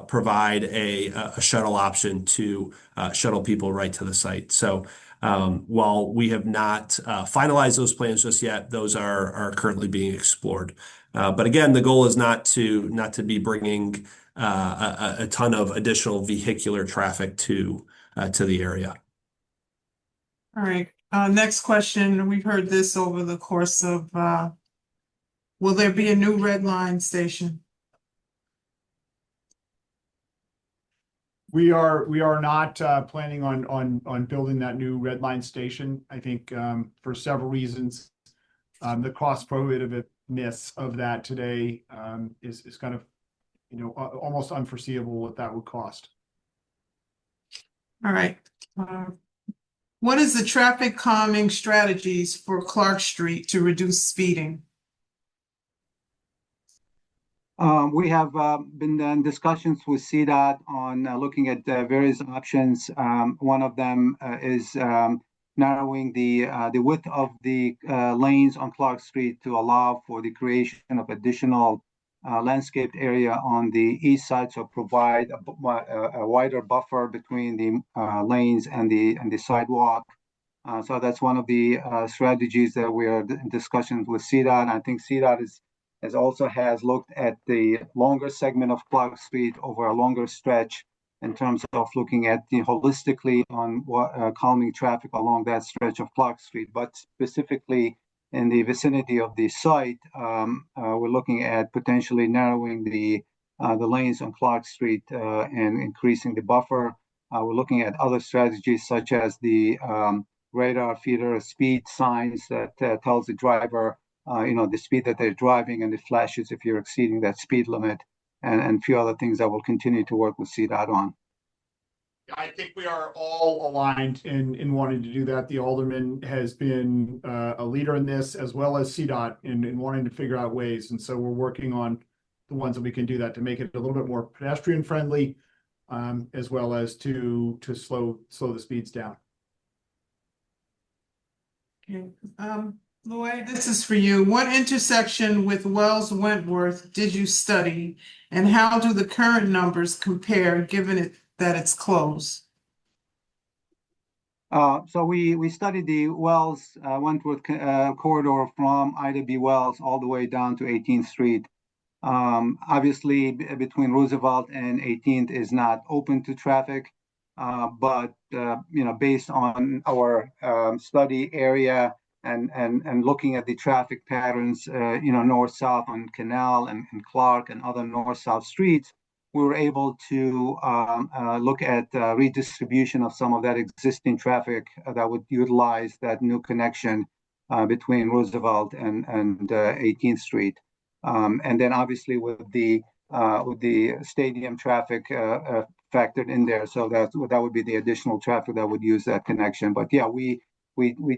provide a shuttle option to shuttle people right to the site. So while we have not finalized those plans just yet, those are currently being explored. But again, the goal is not to be bringing a ton of additional vehicular traffic to the area. All right, next question. We've heard this over the course of, will there be a new red line station? We are not planning on building that new red line station. I think for several reasons. The cost prohibitiveness of that today is kind of almost unforeseeable what that would cost. All right. What is the traffic calming strategies for Clark Street to reduce speeding? We have been in discussions with CDOT on looking at various options. One of them is narrowing the width of the lanes on Clark Street to allow for the creation of additional landscaped area on the east side, so provide a wider buffer between the lanes and the sidewalk. So that's one of the strategies that we are in discussions with CDOT. I think CDOT has looked at the longer segment of Clark Street over a longer stretch in terms of looking at holistically on calming traffic along that stretch of Clark Street, but specifically in the vicinity of the site, we're looking at potentially narrowing the lanes on Clark Street and increasing the buffer. We're looking at other strategies such as the radar feeder speed signs that tells the driver the speed that they're driving, and it flashes if you're exceeding that speed limit, and a few other things that we'll continue to work with CDOT on. I think we are all aligned in wanting to do that. The Alderman has been a leader in this, as well as CDOT, in wanting to figure out ways. And so we're working on the ones that we can do that to make it a little bit more pedestrian friendly, as well as to slow the speeds down. Okay. Lloyd, this is for you. What intersection with Wells Wentworth did you study, and how do the current numbers compare given that it's closed? So we studied the Wells Wentworth corridor from Ida B. Wells all the way down to 18th Street. Obviously, between Roosevelt and 18th is not open to traffic, but based on our study area and looking at the traffic patterns, north-south on Canal and Clark and other north-south streets, we were able to look at redistribution of some of that existing traffic that would utilize that new connection between Roosevelt and 18th Street. And then obviously with the stadium traffic factored in there, so that would be the additional traffic that would use that connection. But yeah, we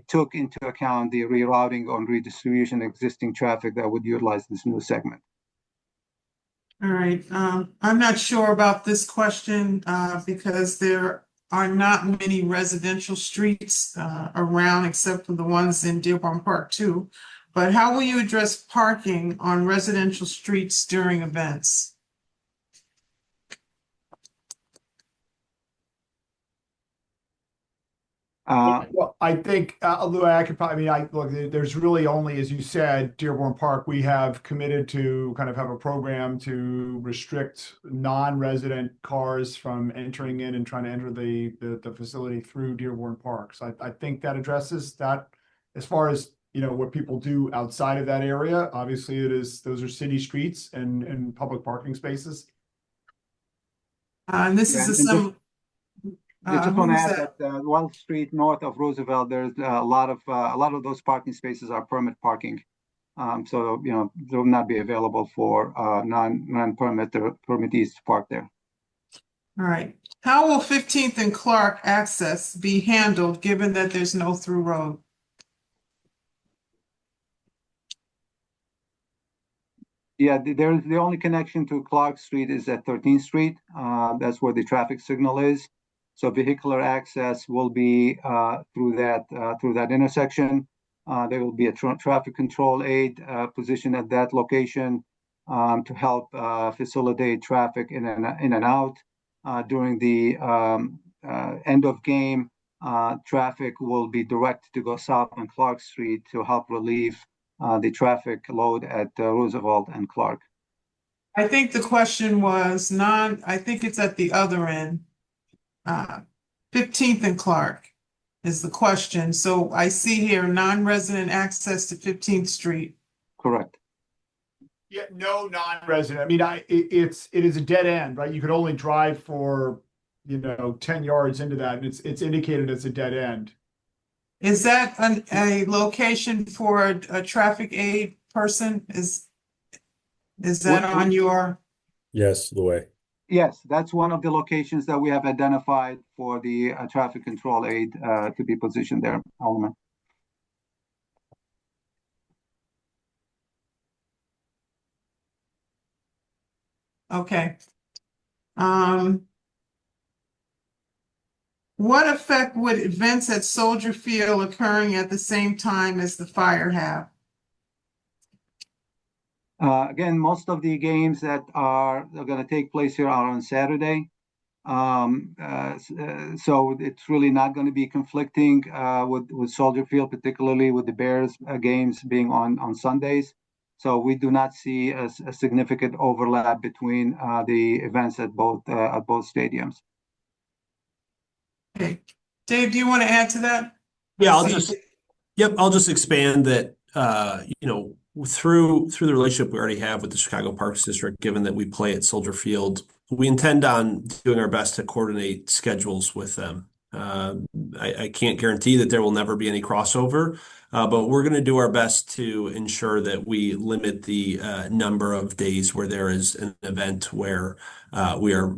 took into account the rerouting on redistribution existing traffic that would utilize this new segment. All right, I'm not sure about this question, because there are not many residential streets, around except for the ones in Dearborn Park too. But how will you address parking on residential streets during events? Well, I think, Lou, I could probably, look, there's really only, as you said, Dearborn Park, we have committed to kind of have a program to restrict non-resident cars from entering in and trying to enter the facility through Dearborn Park. So I think that addresses that. As far as, what people do outside of that area, obviously those are city streets and public parking spaces. And this Yeah, is a and just- sim. I just want to who's add that Wells Street north of Roosevelt, there's a lot of those parking spaces are permit parking. So they will not be available for permittees to park there. All right. How will 15th and Clark access be handled, given that there's no through road? Yeah, there's the only connection to Clark Street is at 13th Street. That's where the traffic signal is. So vehicular access will be through that intersection. There will be a traffic control aid positioned at that location to help facilitate traffic in and out. During the end of game, traffic will be directed to go south on Clark Street to help relieve the traffic load at Roosevelt and Clark. I think the question was I think it's at the other end. 15th and Clark is the question. So I see here non-resident access to 15th Street. Correct. Yeah, no non-resident. I mean, it is a dead end, right? You could only drive for, 10 yards into that, and it's indicated as a dead end. Is that a location for a traffic aid person? Is that on your? Yes, Louis. Yes, that's one of the locations that we have identified for the traffic control aid to be positioned there, Alderman. Okay. What effect would events at Soldier Field occurring at the same time as the fire have? Again, most of the games that are going to take place here are on Saturday. So it's really not going to be conflicting with Soldier Field, particularly with the Bears games being on Sundays. So we do not see a significant overlap between the events at both stadiums. Okay. Dave, do you want to add to that? Yeah, I'll just expand that, through the relationship we already have with the Chicago Parks District, given that we play at Soldier Field, we intend on doing our best to coordinate schedules with them. I can't guarantee that there will never be any crossover, but we're going to do our best to ensure that we limit the number of days where there is an event where we're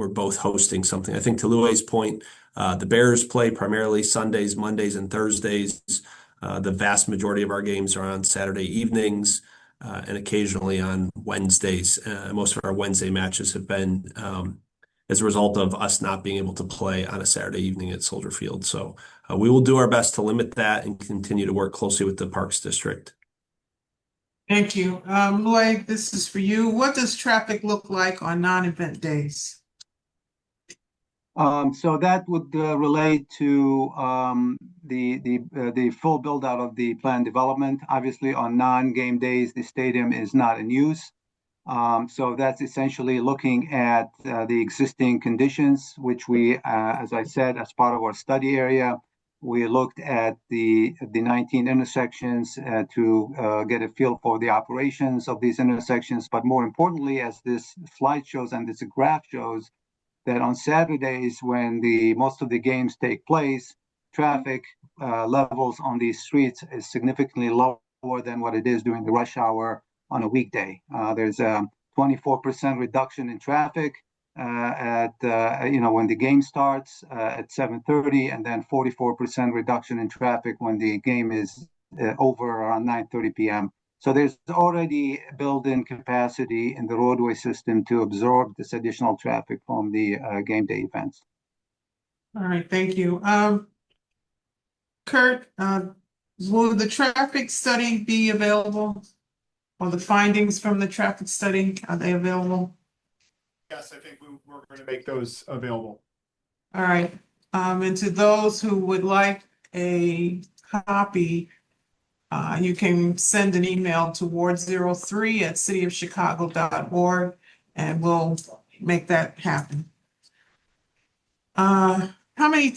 both hosting something. I think to Louis's point, the Bears play primarily Sundays, Mondays, and Thursdays. The vast majority of our games are on Saturday evenings and occasionally on Wednesdays. Most of our Wednesday matches have been as a result of us not being able to play on a Saturday evening at Soldier Field. So we will do our best to limit that and continue to work closely with the Parks District. Thank you. Lloyd, this is for you. What does traffic look like on non-event days? So that would relate to the full build out of the plan development. Obviously, on non-game days, the stadium is not in use. So that's essentially looking at the existing conditions, which we, as I said, as part of our study area, we looked at the 19 intersections to get a feel for the operations of these intersections. But more importantly, as this slide shows and this graph shows, that on Saturdays, when most of the games take place, traffic levels on these streets is significantly lower than what it is during the rush hour on a weekday. There's a 24% reduction in traffic when the game starts at 7:30, and then 44% reduction in traffic when the game is over around 9:30 p.m. So there's already built-in capacity in the roadway system to absorb this additional traffic from the game day events. All right, thank you. Kurt, will the traffic study be available? Or the findings from the traffic study, are they available? Yes, I think we're going to make those available. All right, and to those who would like a copy, you can send an email to ward03@cityofchicago.org and we'll make that happen. How many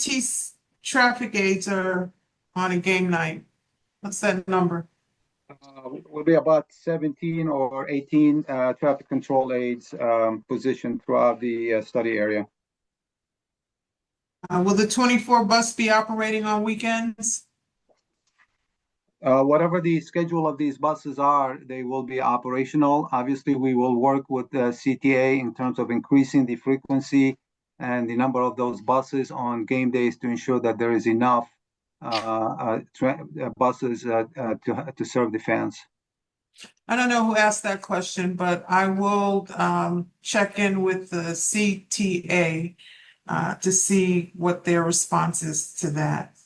traffic aids are on a game night? What's that number? Will be about 17 or 18 traffic control aids positioned throughout the study area. Will the 24 bus be operating on weekends? Whatever the schedule of these buses are, they will be operational. Obviously, we will work with the CTA in terms of increasing the frequency and the number of those buses on game days to ensure that there is enough buses to serve the fans. I don't know who asked that question, but I will check in with the CTA to see what their response is to that.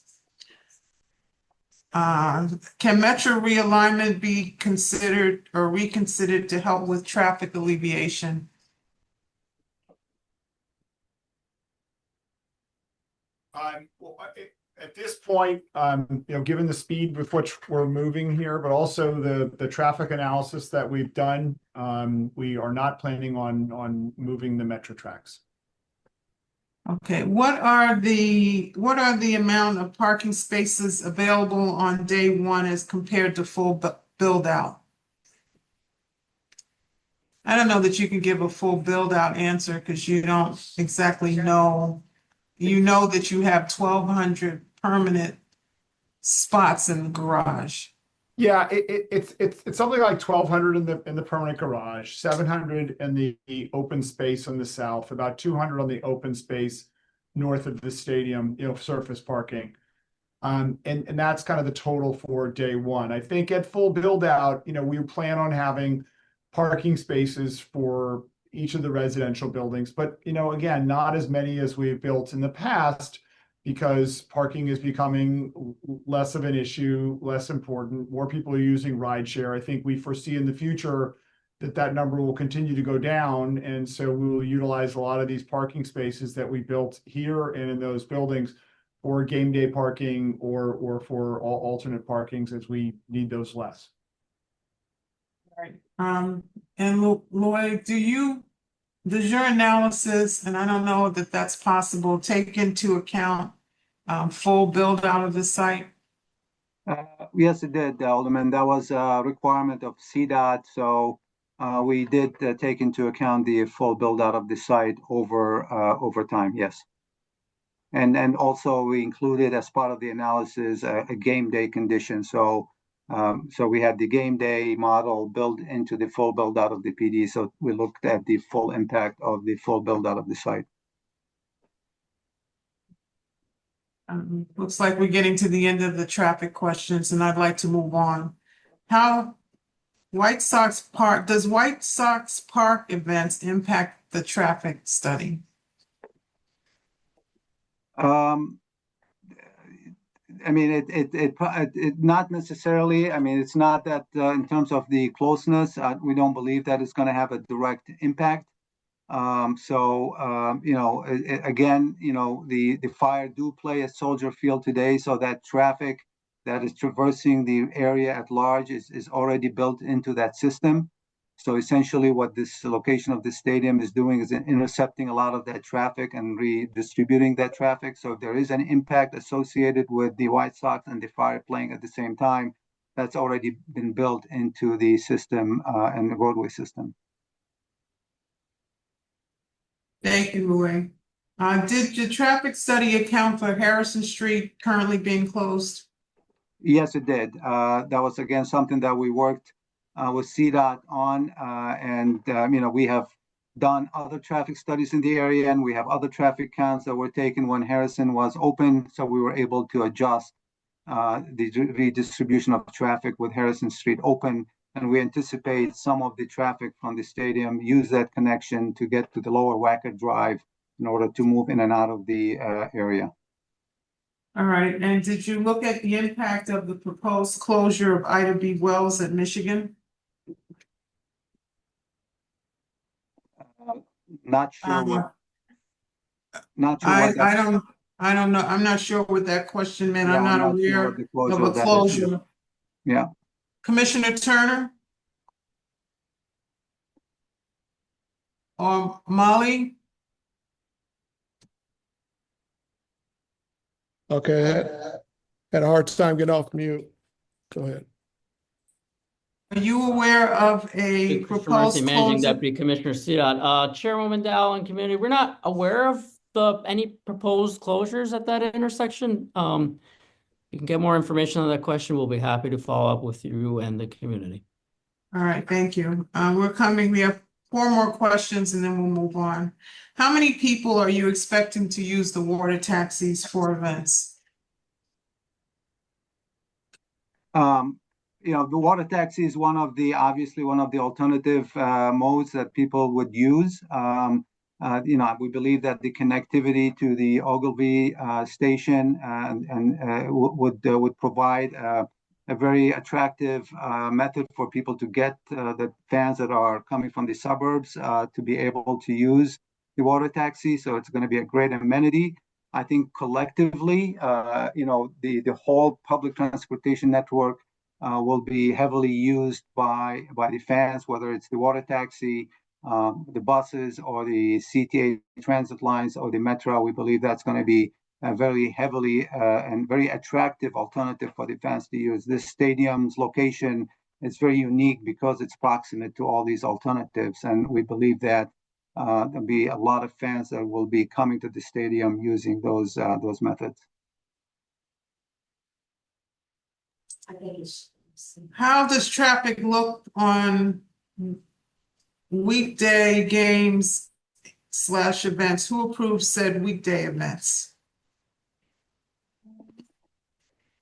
Can Metro realignment be considered or reconsidered to help with traffic alleviation? Well, at this point, given the speed with which we're moving here, but also the traffic analysis that we've done, we are not planning on moving the Metro tracks. Okay, what are the amount of parking spaces available on day one as compared to full build out? I don't know that you can give a full build out answer because you don't exactly know. You know that you have 1,200 permanent spots in the garage. Yeah, it's something like 1,200 in the permanent garage, 700 in the open space on the south, about 200 on the open space north of the stadium, surface parking. And that's kind of the total for day one. I think at full build out, we plan on having parking spaces for each of the residential buildings, but again, not as many as we've built in the past, because parking is becoming less of an issue, less important. More people are using rideshare. I think we foresee in the future that number will continue to go down. And so we will utilize a lot of these parking spaces that we built here and in those buildings for game day parking or for all alternate parkings as we need those less. Right. And Lloyd, does your analysis, and I don't know that that's possible, take into account full build out of the site? Yes, it did, Alderman. That was a requirement of CDOT. So we did take into account the full build out of the site over time. Yes. And also we included as part of the analysis a game day condition. So we had the game day model built into the full build out of the PD. So we looked at the full impact of the full build out of the site. Looks like we're getting to the end of the traffic questions, and I'd like to move on. Does White Sox Park events impact the traffic study? I mean, it not necessarily. I mean, it's not that in terms of the closeness, we don't believe that it's going to have a direct impact. Again, the fire do play at Soldier Field today, so that traffic that is traversing the area at large is already built into that system. So essentially what this location of the stadium is doing is intercepting a lot of that traffic and redistributing that traffic. So if there is an impact associated with the White Sox and the fire playing at the same time, that's already been built into the system and the roadway system. Thank you, Louis. Did the traffic study account for Harrison Street currently being closed? Yes, it did. That was, again, something that we worked with CDOT on, we have done other traffic studies in the area, and we have other traffic counts that were taken when Harrison was open, so we were able to adjust the redistribution of traffic with Harrison Street open. And we anticipate some of the traffic from the stadium use that connection to get to the lower Wacker Drive in order to move in and out of the area. All right, and did you look at the impact of the proposed closure of Ida B. Wells at Michigan? Not sure what, I don't know. I'm not sure what that question meant. Yeah, I'm I'm not not sure aware what the closure of a of that is. closure. Yeah. Commissioner Turner? Or Molly? Okay, had a hard time getting off mute. Go ahead. Are you aware of a Christopher proposed Murphy, Managing closure? Deputy Commissioner CDOT. Chairwoman Dowell and community, we're not aware of any proposed closures at that intersection. You can get more information on that question. We'll be happy to follow up with you and the community. All right, thank you. We have 4 more questions and then we'll move on. How many people are you expecting to use the water taxis for events? The water taxi is obviously one of the alternative modes that people would use. We believe that the connectivity to the Ogilvy station would provide a very attractive method for people to get the fans that are coming from the suburbs to be able to use the water taxi. So it's going to be a great amenity. I think collectively, the whole public transportation network will be heavily used by the fans, whether it's the water taxi, the buses, or the CTA transit lines, or the metro. We believe that's going to be a very heavily and very attractive alternative for the fans to use. This stadium's location is very unique because it's proximate to all these alternatives, and we believe that there'll be a lot of fans that will be coming to the stadium using those methods. How does traffic look on weekday games / events? Who approves said weekday events?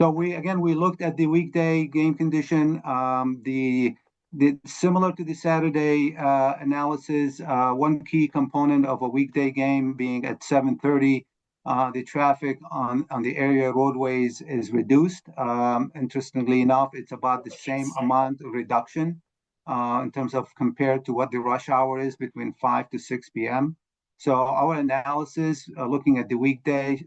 So we looked at the weekday game condition. Similar to the Saturday analysis, one key component of a weekday game being at 7:30, the traffic on the area roadways is reduced. Interestingly enough, it's about the same amount of reduction in terms of compared to what the rush hour is between 5 to 6 p.m. So our analysis looking at the weekday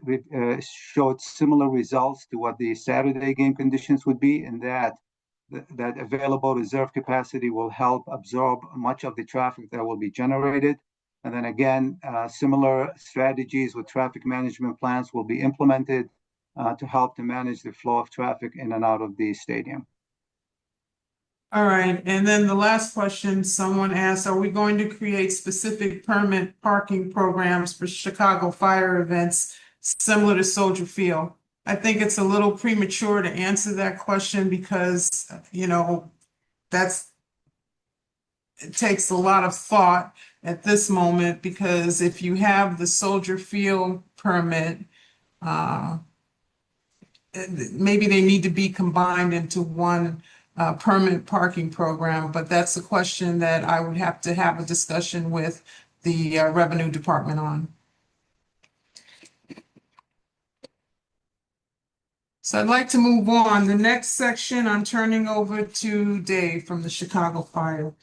showed similar results to what the Saturday game conditions would be, in that available reserve capacity will help absorb much of the traffic that will be generated. And then again, similar strategies with traffic management plans will be implemented to help to manage the flow of traffic in and out of the stadium. All right, and then the last question someone asked, are we going to create specific permit parking programs for Chicago fire events similar to Soldier Field? I think it's a little premature to answer that question because, it takes a lot of thought at this moment, because if you have the Soldier Field permit, maybe they need to be combined into one permanent parking program, but that's a question that I would have to have a discussion with the Revenue Department on. So I'd like to move on. The next section, I'm turning over to Dave from the Chicago Fire.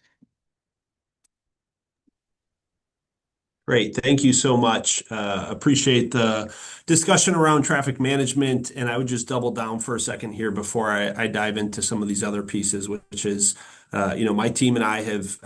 Great. Thank you so much. Appreciate the discussion around traffic management. And I would just double down for a second here before I dive into some of these other pieces, which is, my team and I have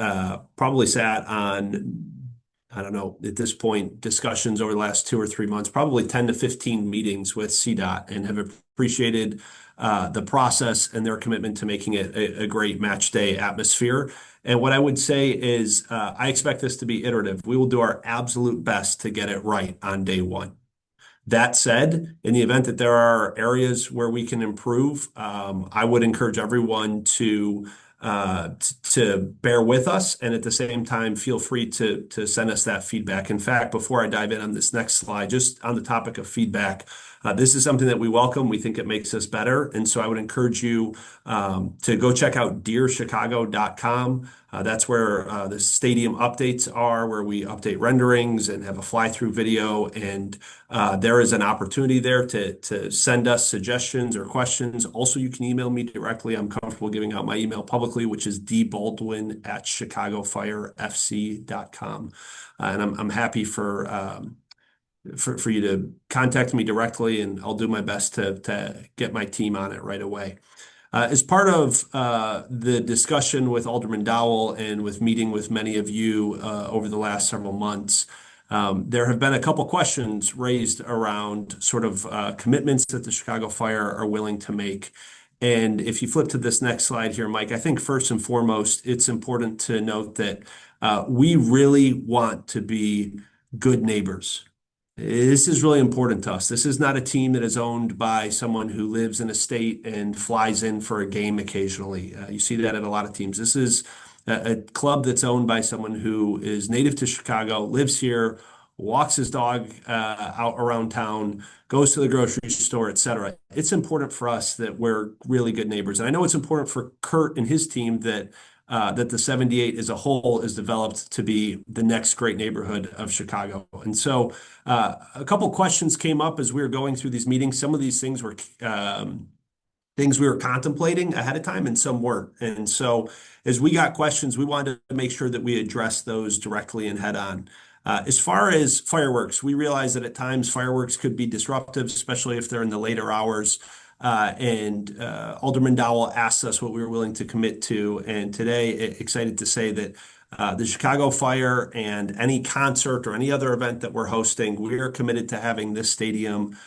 probably sat on, I don't know, at this point, discussions over the last 2 or 3 months, probably 10 to 15 meetings with CDOT, and have appreciated the process and their commitment to making it a great match day atmosphere. And what I would say is I expect this to be iterative. We will do our absolute best to get it right on day one. That said, in the event that there are areas where we can improve, I would encourage everyone to to bear with us, and at the same time, feel free to send us that feedback. In fact, before I dive in on this next slide, just on the topic of feedback, this is something that we welcome. We think it makes us better. And so I would encourage you to go check out dearchicago.com. That's where the stadium updates are, where we update renderings and have a fly-through video. And there is an opportunity there to send us suggestions or questions. Also, you can email me directly. I'm comfortable giving out my email publicly, which is dbaldwin@chicagofirefc.com. And I'm happy for you to contact me directly, and I'll do my best to get my team on it right away. As part of the discussion with Alderman Dowell and with meeting with many of you over the last several months, there have been a couple questions raised around sort of commitments that the Chicago Fire are willing to make. And if you flip to this next slide here, Mike, I think first and foremost, it's important to note that we really want to be good neighbors. This is really important to us. This is not a team that is owned by someone who lives in a state and flies in for a game occasionally. You see that at a lot of teams. This is a club that's owned by someone who is native to Chicago, lives here, walks his dog out around town, goes to the grocery store, etc. It's important for us that we're really good neighbors. And I know it's important for Kurt and his team that the 78 as a whole is developed to be the next great neighborhood of Chicago. And so a couple questions came up as we were going through these meetings. Some of these things were things we were contemplating ahead of time, and some weren't. And so as we got questions, we wanted to make sure that we addressed those directly and head on. As far as fireworks, we realize that at times fireworks could be disruptive, especially if they're in the later hours. Alderman Dowell asked us what we were willing to commit to. And today, excited to say that the Chicago Fire and any concert or any other event that we're hosting, we are committed to having this stadium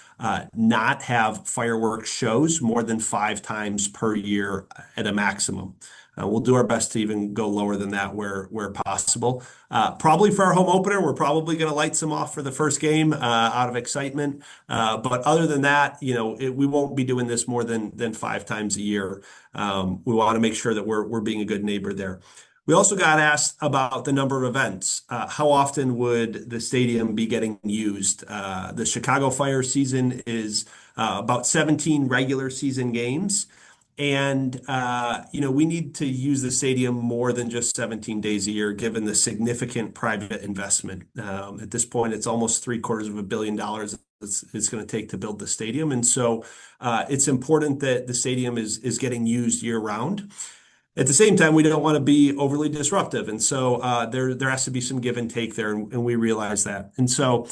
not have fireworks shows more than 5 times per year at a maximum. We'll do our best to even go lower than that where possible. Probably for our home opener, we're probably going to light some off for the first game out of excitement. But other than that, we won't be doing this more than 5 times a year. We want to make sure that we're being a good neighbor there. We also got asked about the number of events. How often would the stadium be getting used? The Chicago Fire season is about 17 regular season games. And, we need to use the stadium more than just 17 days a year, given the significant private investment. At this point, it's almost $750 million it's going to take to build the stadium. And so it's important that the stadium is getting used year round. At the same time, we don't want to be overly disruptive. And so there has to be some give and take there, and we realize that. And so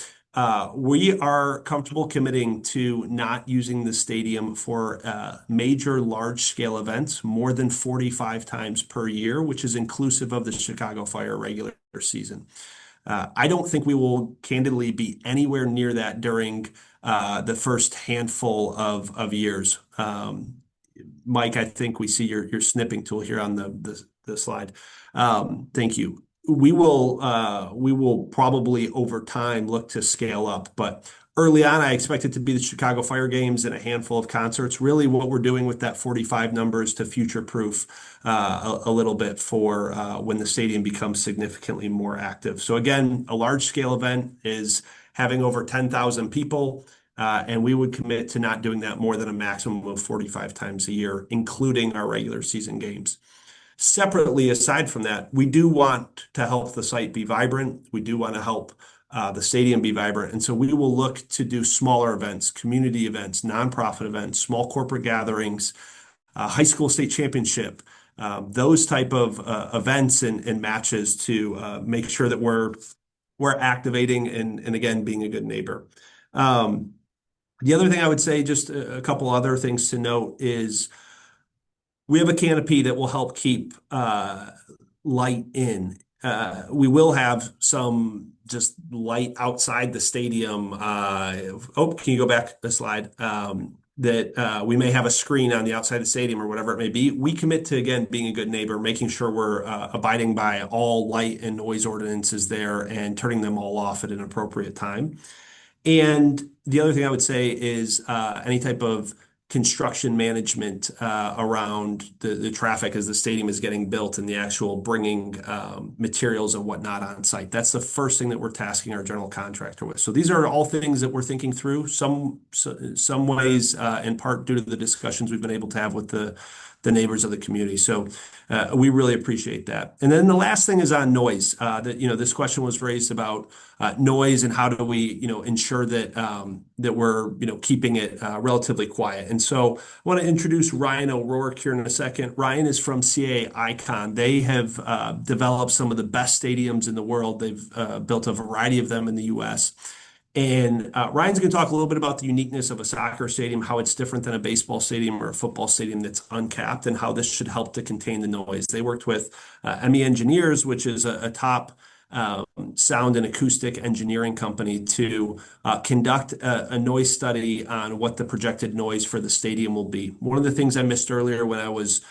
we are comfortable committing to not using the stadium for major large-scale events more than 45 times per year, which is inclusive of the Chicago Fire regular season. I don't think we will candidly be anywhere near that during the first handful of years. Mike, I think we see your snipping tool here on the slide. Thank you. We will probably over time look to scale up, but early on, I expect it to be the Chicago Fire games and a handful of concerts. Really, what we're doing with that 45 number is to future-proof a little bit for when the stadium becomes significantly more active. So again, a large-scale event is having over 10,000 people. And we would commit to not doing that more than a maximum of 45 times a year, including our regular season games. Separately, aside from that, we do want to help the site be vibrant. We do want to help the stadium be vibrant. And so we will look to do smaller events, community events, nonprofit events, small corporate gatherings, high school state championship, those type of events and matches to make sure that we're activating and again, being a good neighbor. The other thing I would say, just a couple other things to note, is we have a canopy that will help keep light in. We will have some just light outside the stadium. Can you go back a slide? That we may have a screen on the outside of the stadium or whatever it may be. We commit to, again, being a good neighbor, making sure we're abiding by all light and noise ordinances there and turning them all off at an appropriate time. And the other thing I would say is any type of construction management around the traffic as the stadium is getting built and the actual bringing materials and whatnot on site. That's the first thing that we're tasking our general contractor with. So these are all things that we're thinking through, some ways in part due to the discussions we've been able to have with the neighbors of the community. So we really appreciate that. And then the last thing is on noise. This question was raised about noise and how do we, ensure that that we're, keeping it relatively quiet. And so I want to introduce Ryan O'Rourke here in a second. Ryan is from CAA Icon. They have developed some of the best stadiums in the world. They've built a variety of them in the U.S. And Ryan's going to talk a little bit about the uniqueness of a soccer stadium, how it's different than a baseball stadium or a football stadium that's uncapped, and how this should help to contain the noise. They worked with ME Engineers, which is a top sound and acoustic engineering company, to conduct a noise study on what the projected noise for the stadium will be. One of the things I missed earlier when I was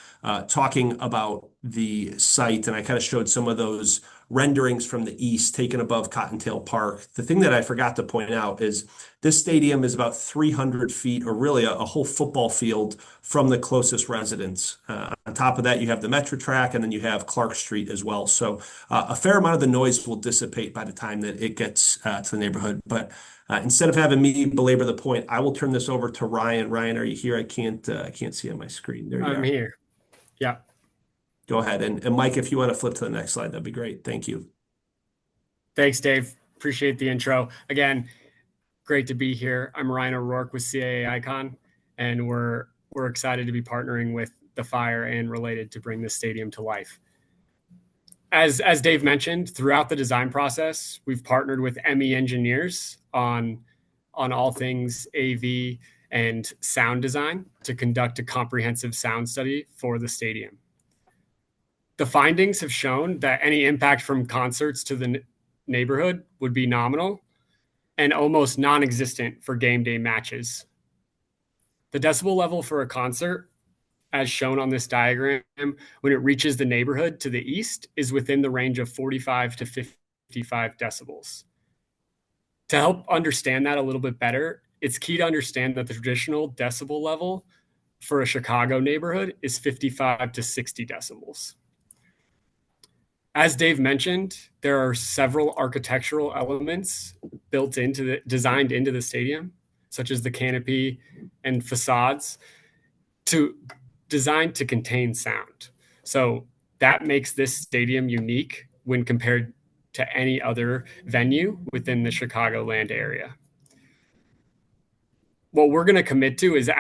talking about the site, and I kind of showed some of those renderings from the east taken above Cottontail Park. The thing that I forgot to point out is this stadium is about 300 feet, or really a whole football field, from the closest residence. On top of that, you have the Metro track, and then you have Clark Street as well. So a fair amount of the noise will dissipate by the time that it gets to the neighborhood. But instead of having me belabor the point, I will turn this over to Ryan. Ryan, are you here? I can't see on my screen. There you are. I'm here. Yeah. Go ahead. And Mike, if you want to flip to the next slide, that'd be great. Thank you. Thanks, Dave. Appreciate the intro. Again, great to be here. I'm Ryan O'Rourke with CAA Icon, and we're excited to be partnering with the Fire and Related to bring this stadium to life. As Dave mentioned, throughout the design process, we've partnered with ME Engineers on all things AV and sound design to conduct a comprehensive sound study for the stadium. The findings have shown that any impact from concerts to the neighborhood would be nominal and almost non-existent for game day matches. The decibel level for a concert, as shown on this diagram, when it reaches the neighborhood to the east, is within the range of 45 to 55 decibels. To help understand that a little bit better, it's key to understand that the traditional decibel level for a Chicago neighborhood is 55 to 60 decibels. As Dave mentioned, there are several architectural elements designed into the stadium, such as the canopy and facades, designed to contain sound. So that makes this stadium unique when compared to any other venue within the Chicagoland area. What we're going to commit to is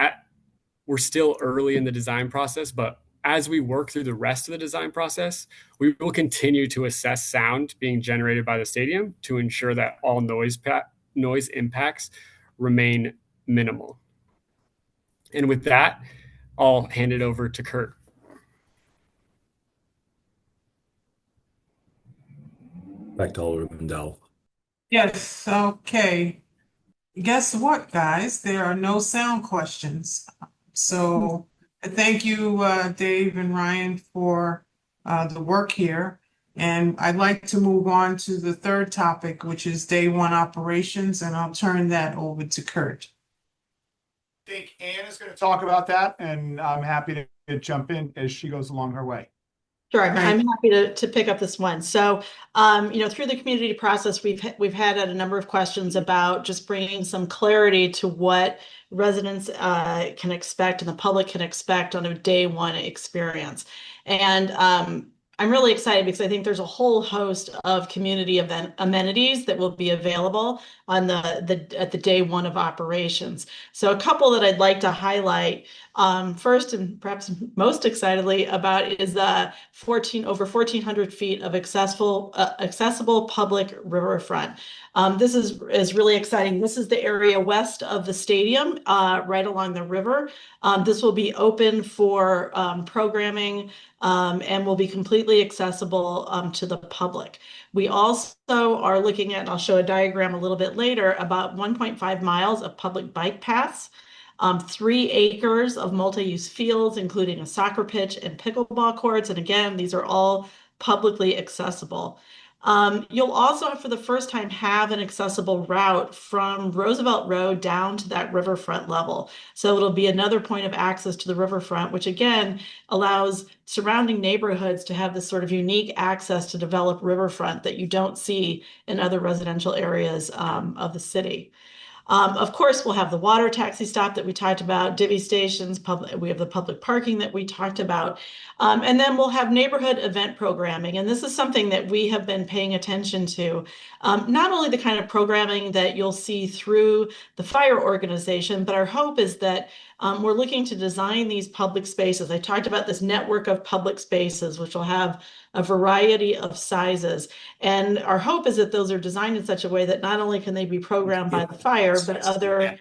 we're still early in the design process, but as we work through the rest of the design process, we will continue to assess sound being generated by the stadium to ensure that all noise impacts remain minimal. And with that, I'll hand it over to Kurt. Back to Alderman Dowell. Yes, okay. Guess what, guys? There are no sound questions. So thank you, Dave and Ryan, for the work here. And I'd like to move on to the third topic, which is day one operations, and I'll turn that over to Kurt. I think Ann is going to talk about that, and I'm happy to jump in as she goes along her way. Sure, I'm happy to pick up this one. So, through the community process, we've had a number of questions about just bringing some clarity to what residents can expect and the public can expect on a day one experience. And I'm really excited because I think there's a whole host of community event amenities that will be available on at the day one of operations. So a couple that I'd like to highlight. First, and perhaps most excitedly about, is the over 1,400 feet of accessible public riverfront. This is really exciting. This is the area west of the stadium, right along the river. This will be open for programming and will be completely accessible to the public. We also are looking at, and I'll show a diagram a little bit later, about 1.5 miles of public bike paths, 3 acres of multi-use fields, including a soccer pitch and pickleball courts. And again, these are all publicly accessible. You'll also, for the first time, have an accessible route from Roosevelt Road down to that riverfront level. So it'll be another point of access to the riverfront, which again allows surrounding neighborhoods to have this sort of unique access to develop riverfront that you don't see in other residential areas of the city. Of course, we'll have the water taxi stop that we talked about, divvy stations, we have the public parking that we talked about. And then we'll have neighborhood event programming. And this is something that we have been paying attention to. Not only the kind of programming that you'll see through the fire organization, but our hope is that we're looking to design these public spaces. I talked about this network of public spaces, which will have a variety of sizes. And our hope is that those are designed in such a way that not only can they be programmed by the fire, but other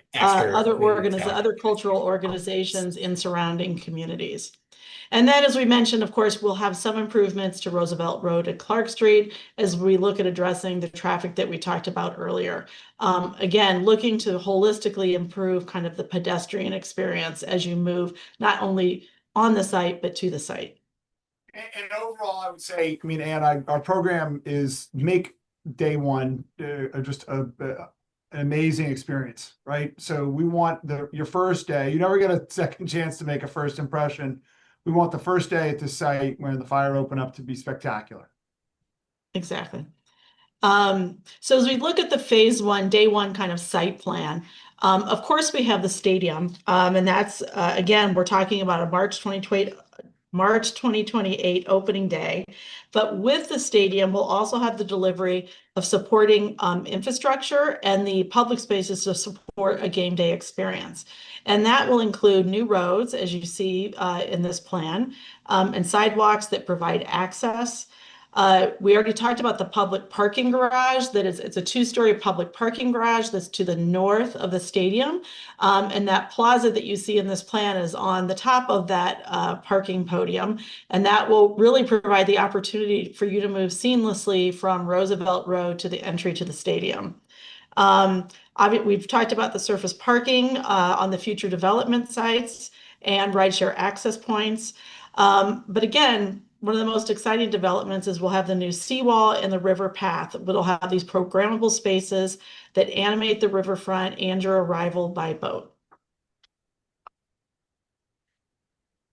cultural organizations in surrounding communities. And then, as we mentioned, of course, we'll have some improvements to Roosevelt Road and Clark Street as we look at addressing the traffic that we talked about earlier. Again, looking to holistically improve kind of the pedestrian experience as you move not only on the site, but to the site. And overall, I would say, I mean, Anne, our program is make day one just an amazing experience, right? So we want your first day. You never get a second chance to make a first impression. We want the first day at the site when the fire open up to be spectacular. Exactly. So as we look at the phase one, day one kind of site plan, of course we have the stadium, and that's again we're talking about a March 2028 opening day. But with the stadium, we'll also have the delivery of supporting infrastructure and the public spaces to support a game day experience. And that will include new roads, as you see in this plan, and sidewalks that provide access. We already talked about the public parking garage. It's a two-story public parking garage that's to the north of the stadium. And that plaza that you see in this plan is on the top of that parking podium. And that will really provide the opportunity for you to move seamlessly from Roosevelt Road to the entry to the stadium. We've talked about the surface parking on the future development sites and rideshare access points. But again, one of the most exciting developments is we'll have the new seawall and the river path. It'll have these programmable spaces that animate the riverfront and your arrival by boat.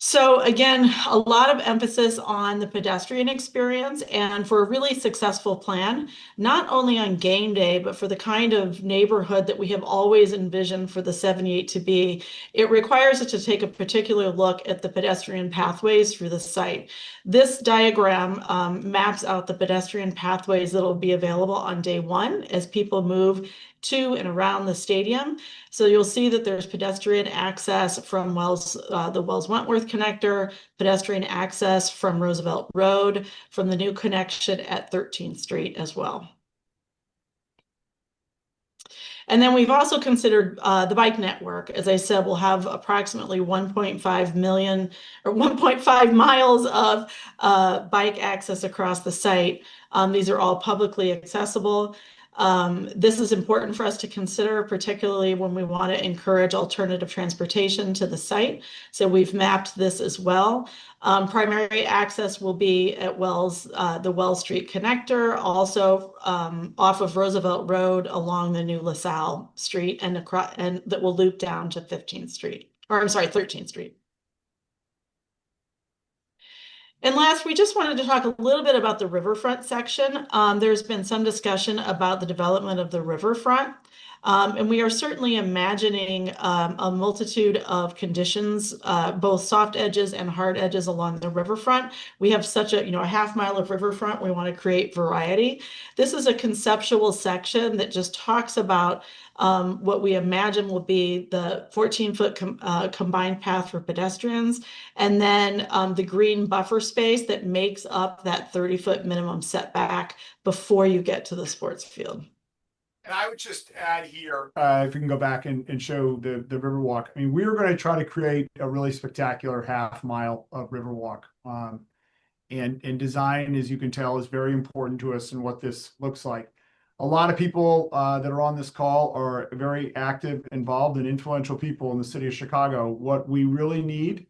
So again, a lot of emphasis on the pedestrian experience, and for a really successful plan, not only on game day, but for the kind of neighborhood that we have always envisioned for the 78 to be, it requires us to take a particular look at the pedestrian pathways through the site. This diagram maps out the pedestrian pathways that will be available on day one as people move to and around the stadium. So you'll see that there's pedestrian access from the Wells-Wentworth connector, pedestrian access from Roosevelt Road, from the new connection at 13th Street as well. And then we've also considered the bike network. As I said, we'll have approximately 1.5 million or 1.5 miles of bike access across the site. These are all publicly accessible. This is important for us to consider, particularly when we want to encourage alternative transportation to the site. So we've mapped this as well. Primary access will be at the Wells Street connector, also off of Roosevelt Road along the new LaSalle Street and that will loop down to 13th Street. And last, we just wanted to talk a little bit about the riverfront section. There's been some discussion about the development of the riverfront. And we are certainly imagining a multitude of conditions, both soft edges and hard edges along the riverfront. We have such a half mile of riverfront. We want to create variety. This is a conceptual section that just talks about what we imagine will be the 14-foot combined path for pedestrians, and then the green buffer space that makes up that 30-foot minimum setback before you get to the sports field. And I would just add here, if we can go back and show the Riverwalk. I mean, we were going to try to create a really spectacular half mile of Riverwalk. And design, as you can tell, is very important to us and what this looks like. A lot of people that are on this call are very active, involved, and influential people in the city of Chicago. What we really need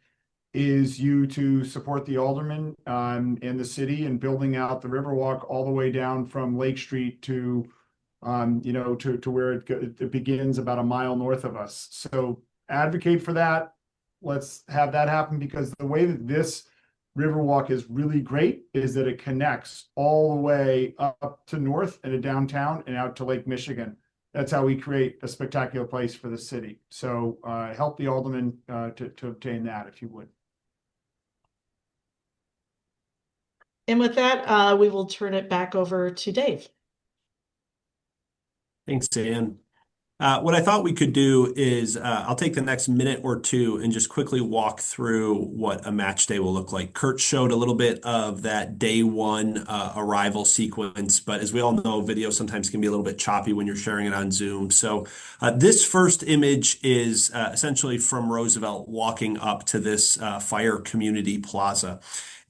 is you to support the alderman and the city in building out the Riverwalk all the way down from Lake Street to to where it begins about a mile north of us. So advocate for that. Let's have that happen, because the way that this Riverwalk is really great is that it connects all the way up to north and to downtown and out to Lake Michigan. That's how we create a spectacular place for the city. So help the alderman to obtain that, if you would. And with that, we will turn it back over to Dave. Thanks, Dan. What I thought we could do is I'll take the next minute or two and just quickly walk through what a match day will look like. Kurt showed a little bit of that day one arrival sequence, but as we all know, video sometimes can be a little bit choppy when you're sharing it on Zoom. So this first image is essentially from Roosevelt walking up to this fire community plaza.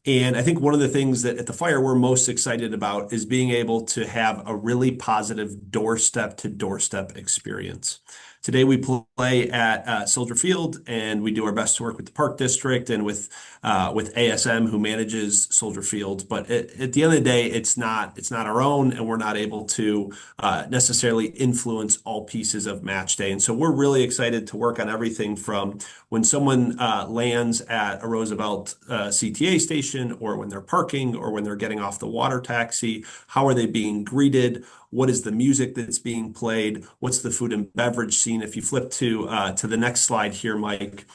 And I think one of the things that at the fire we're most excited about is being able to have a really positive doorstep to doorstep experience. Today we play at Soldier Field, and we do our best to work with the Park District and with ASM, who manages Soldier Field. But at the end of the day, it's not our own, and we're not able to necessarily influence all pieces of match day. And so we're really excited to work on everything from when someone lands at a Roosevelt CTA station, or when they're parking, or when they're getting off the water taxi. How are they being greeted? What is the music that's being played? What's the food and beverage scene? If you flip to the next slide here, Mike,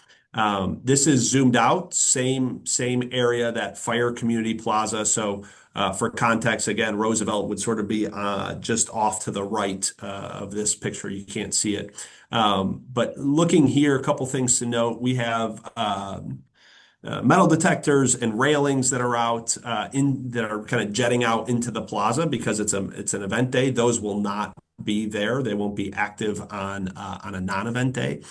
this is zoomed out, same area, that fire community plaza. So for context, again, Roosevelt would sort of be just off to the right of this picture. You can't see it. But looking here, a couple things to note. We have metal detectors and railings that are out that are kind of jetting out into the plaza because it's an event day. Those will not be there. They won't be active on a non-event day.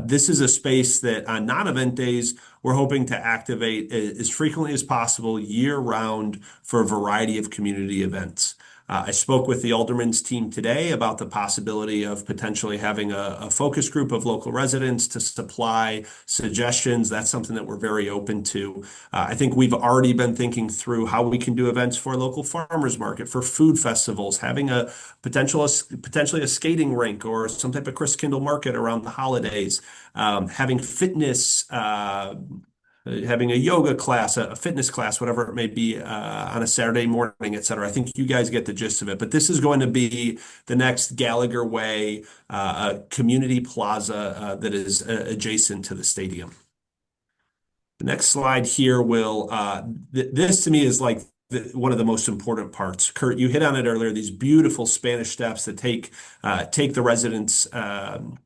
This is a space that on non-event days we're hoping to activate as frequently as possible year round for a variety of community events. I spoke with the Alderman's team today about the possibility of potentially having a focus group of local residents to supply suggestions. That's something that we're very open to. I think we've already been thinking through how we can do events for a local farmers market, for food festivals, having potentially a skating rink or some type of Chris Kindle market around the holidays, having fitness, having a yoga class, a fitness class, whatever it may be, on a Saturday morning, et cetera. I think you guys get the gist of it. But this is going to be the next Gallagher Way, a community plaza that is adjacent to the stadium. The next slide here this to me is like one of the most important parts. Kurt, you hit on it earlier, these beautiful Spanish steps that take the residents,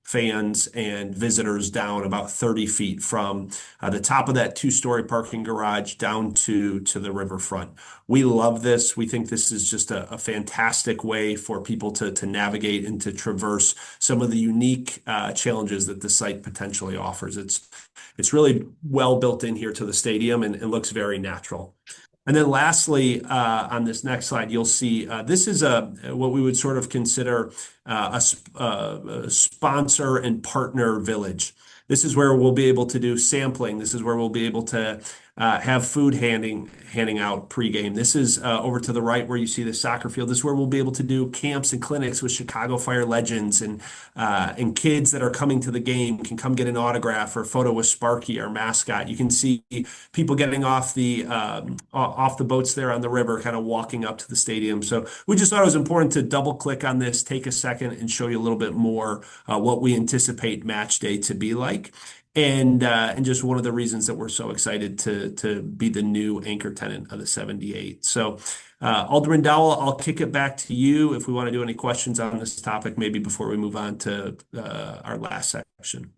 fans, and visitors down about 30 feet from the top of that two-story parking garage down to the riverfront. We love this. We think this is just a fantastic way for people to navigate and to traverse some of the unique challenges that the site potentially offers. It's really well built in here to the stadium and looks very natural. And then lastly, on this next slide, you'll see this is what we would sort of consider a sponsor and partner village. This is where we'll be able to do sampling. This is where we'll be able to have food handing out pregame. This is over to the right where you see the soccer field. This is where we'll be able to do camps and clinics with Chicago Fire legends, and kids that are coming to the game can come get an autograph or photo with Sparky, our mascot. You can see people getting off the boats there on the river, kind of walking up to the stadium. So we just thought it was important to double click on this, take a second, and show you a little bit more what we anticipate match day to be like. And just one of the reasons that we're so excited to be the new anchor tenant of the 78. So Alderman Dowell, I'll kick it back to you if we want to do any questions on this topic, maybe before we move on to our last section.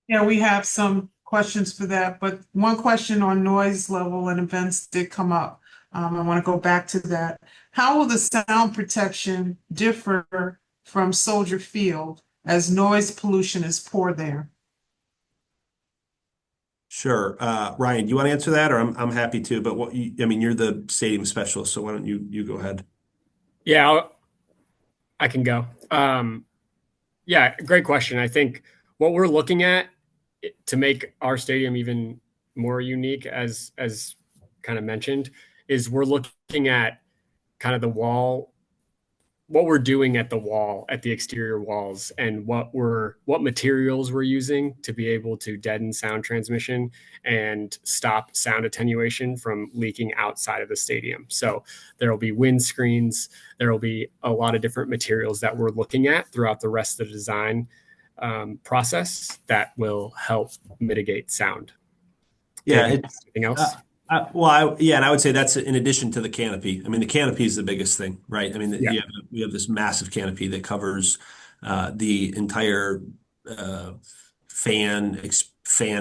Yeah, we have some questions for that, but one question on noise level and events did come up. I want to go back to that. How will the sound protection differ from Soldier Field as noise pollution is poor there? Sure. Ryan, do you want to answer that, or I'm happy to, but you're the stadium specialist, so why don't you go ahead? Yeah, I can go. Yeah, great question. I think what we're looking at to make our stadium even more unique, as kind of mentioned, is we're looking at kind of the wall, what we're doing at the wall, at the exterior walls, and what materials we're using to be able to deaden sound transmission and stop sound attenuation from leaking outside of the stadium. So there will be wind screens, there will be a lot of different materials that we're looking at throughout the rest of the design process that will help mitigate sound. Yeah, Dave, it's anything else? and I would say that's in addition to the canopy. I mean, the canopy is the biggest thing, right? I mean, Yeah. we have this massive canopy that covers the entire uh, fan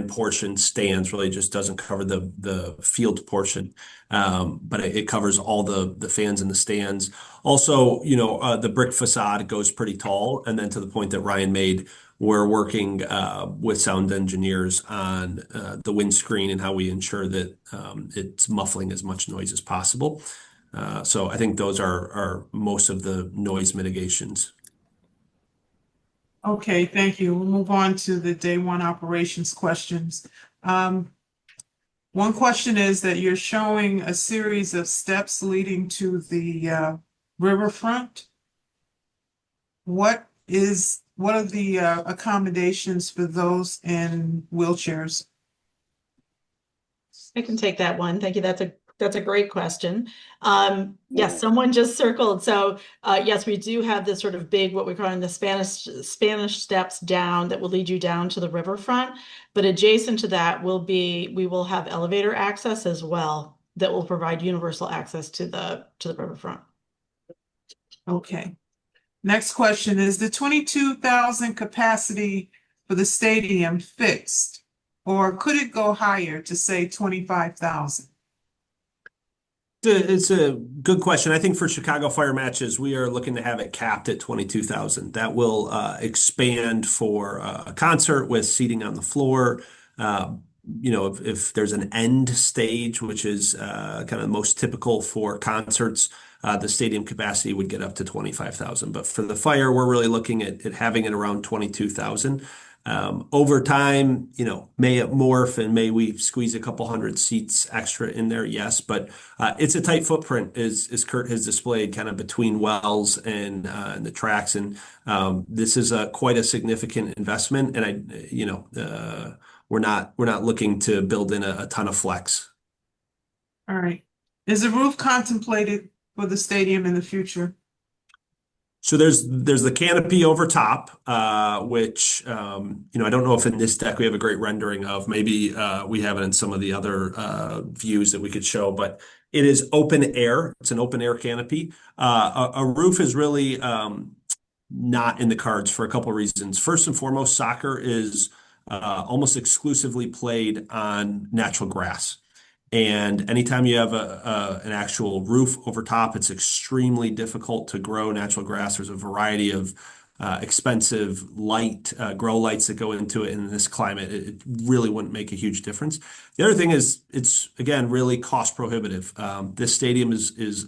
portion. Stands really just doesn't cover the field portion, but it covers all the fans in the stands. Also, the brick facade goes pretty tall, and then to the point that Ryan made, we're working with sound engineers on the windscreen and how we ensure that it's muffling as much noise as possible. So I think those are most of the noise mitigations. Okay, thank you. We'll move on to the day one operations questions. One question is that you're showing a series of steps leading to the riverfront. What are the accommodations for those in wheelchairs? I can take that one. Thank you. That's a great question. Yes, someone just circled. So yes, we do have this sort of big, what we're calling the Spanish steps down that will lead you down to the riverfront. But adjacent to that we will have elevator access as well that will provide universal access to the riverfront. Okay. Next question is the 22,000 capacity for the stadium fixed, or could it go higher to say 25,000? It's a good question. I think for Chicago Fire matches, we are looking to have it capped at 22,000. That will expand for a concert with seating on the floor. If there's an end stage, which is kind of most typical for concerts, the stadium capacity would get up to 25,000. But for the fire, we're really looking at having it around 22,000. Over time, may it morph and may we squeeze a couple hundred seats extra in there? Yes, but it's a tight footprint, as Kurt has displayed, kind of between wells and the tracks, and this is quite a significant investment. And we're not looking to build in a ton of flex. All right. Is a roof contemplated for the stadium in the future? So there's the canopy over top, which I don't know if in this deck we have a great rendering of. Maybe we have it in some of the other views that we could show, but it is open air. It's an open air canopy. A roof is really not in the cards for a couple of reasons. First and foremost, soccer is almost exclusively played on natural grass. And anytime you have an actual roof over top, it's extremely difficult to grow natural grass. There's a variety of expensive grow lights that go into it. In this climate, it really wouldn't make a huge difference. The other thing is it's, again, really cost prohibitive. This stadium is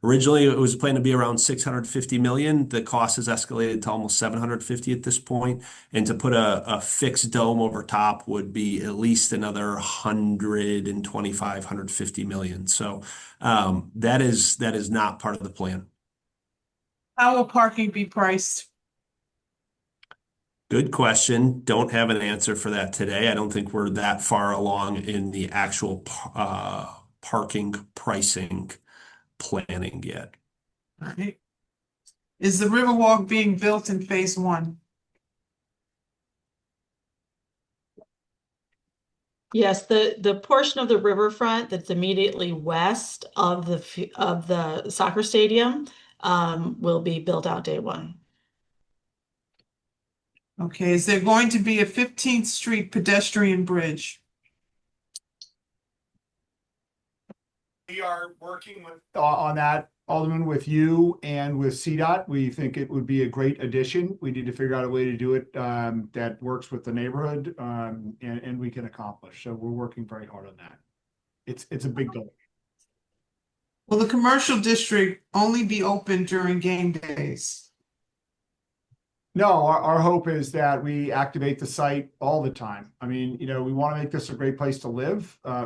originally it was planned to be around 650 million. The cost has escalated to almost 750 at this point. And to put a fixed dome over top would be at least another 125, 150 million. So that is not part of the plan. How will parking be priced? Good question. Don't have an answer for that today. I don't think we're that far along in the actual parking pricing planning yet. All right. Is the Riverwalk being built in phase one? Yes, the portion of the riverfront that's immediately west of the soccer stadium will be built out day one. Okay, is there going to be a 15th Street pedestrian bridge? We are working on that, Alderman, with you and with CDOT. We think it would be a great addition. We need to figure out a way to do it that works with the neighborhood and we can accomplish. So we're working very hard on that. It's a big goal. Will the commercial district only be open during game days? No, our hope is that we activate the site all the time. I mean, we want to make this a great place to live, a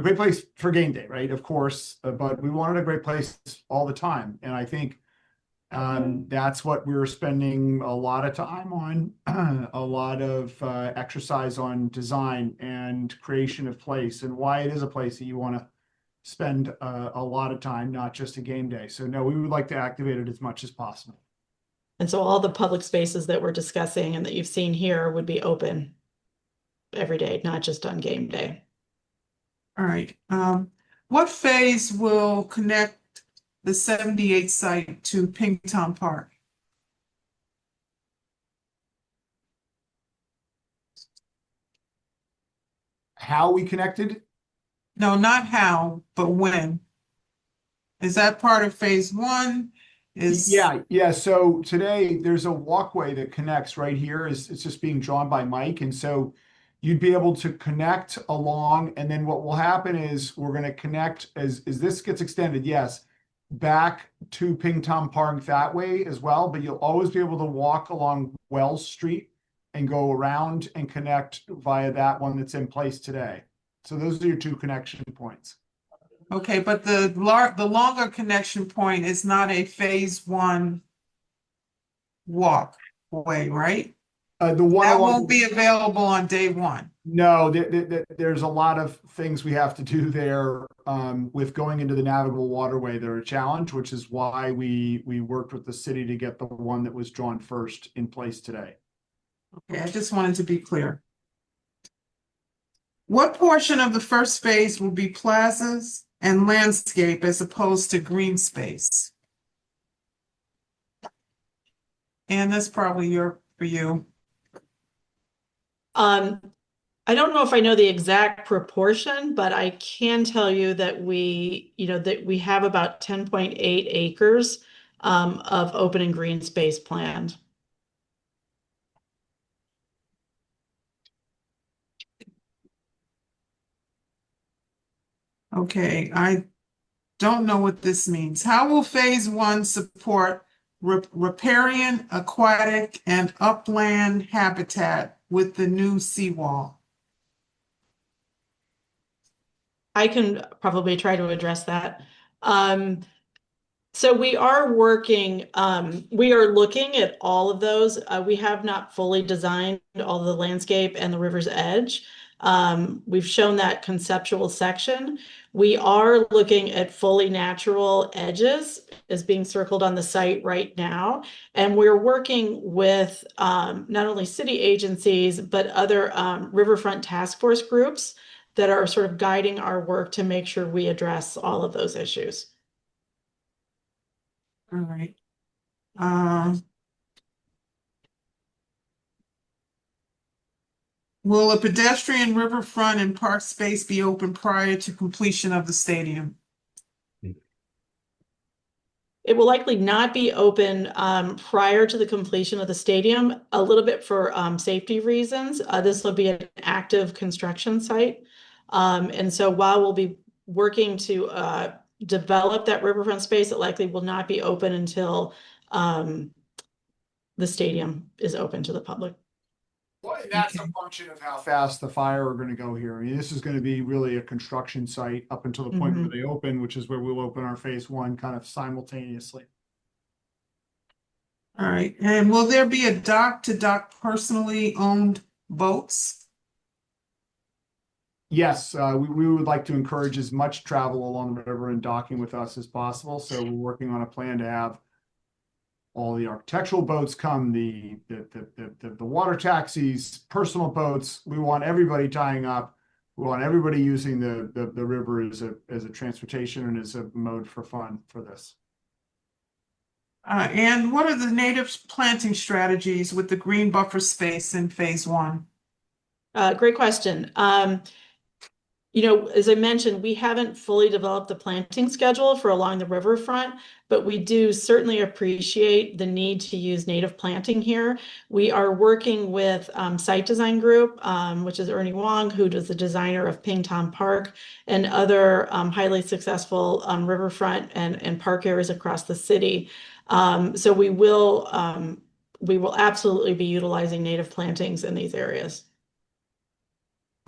great place for game day, right? Of course, but we want it a great place all the time. And I think that's what we're spending a lot of time on, a lot of exercise on design and creation of place and why it is a place that you want to spend a lot of time, not just a game day. So no, we would like to activate it as much as possible. And so all the public spaces that we're discussing and that you've seen here would be open every day, not just on game day. All right. What phase will connect the 78 site to Pingtown Park? How we connected? No, not how, but when. Is that part of phase one? Yeah. So today there's a walkway that connects right here. It's just being drawn by Mike. And so you'd be able to connect along. And then what will happen is we're going to connect as this gets extended, yes, back to Pingtown Park that way as well. But you'll always be able to walk along Wells Street and go around and connect via that one that's in place today. So those are your two connection points. Okay, but the longer connection point is not a phase one walkway, right? The one That along won't be available on day one. No, there's a lot of things we have to do there with going into the navigable waterway. They're a challenge, which is why we worked with the city to get the one that was drawn first in place today. Okay, I just wanted to be clear. What portion of the first phase will be plazas and landscape as opposed to green space? And that's probably for you. I don't know if I know the exact proportion, but I can tell you that we have about 10.8 acres of open and green space planned. Okay, I don't know what this means. How will phase one support riparian, aquatic, and upland habitat with the new seawall? I can probably try to address that. So we are working, we are looking at all of those. We have not fully designed all the landscape and the river's edge. We've shown that conceptual section. We are looking at fully natural edges as being circled on the site right now. And we're working with not only city agencies, but other riverfront task force groups that are sort of guiding our work to make sure we address all of those issues. All right. Will a pedestrian riverfront and park space be open prior to completion of the stadium? It will likely not be open prior to the completion of the stadium, a little bit for safety reasons. This will be an active construction site. And so while we'll be working to develop that riverfront space, it likely will not be open until the stadium is open to the public. Well, and that's a function of how fast the fire are going to go here. I mean, this is going to be really a construction site up until the point where they open, which is where we'll open our phase one kind of simultaneously. All right. And will there be a dock-to-dock personally owned boats? Yes, we would like to encourage as much travel along the river and docking with us as possible. So we're working on a plan to have all the architectural boats come, the water taxis, personal boats. We want everybody tying up. We want everybody using the river as a transportation and as a mode for fun for this. And what are the native planting strategies with the green buffer space in phase one? Great question. As I mentioned, we haven't fully developed the planting schedule for along the riverfront, but we do certainly appreciate the need to use native planting here. We are working with Site Design Group, which is Ernie Wong, who is the designer of Pingtown Park and other highly successful riverfront and park areas across the city. So we will we will absolutely be utilizing native plantings in these areas.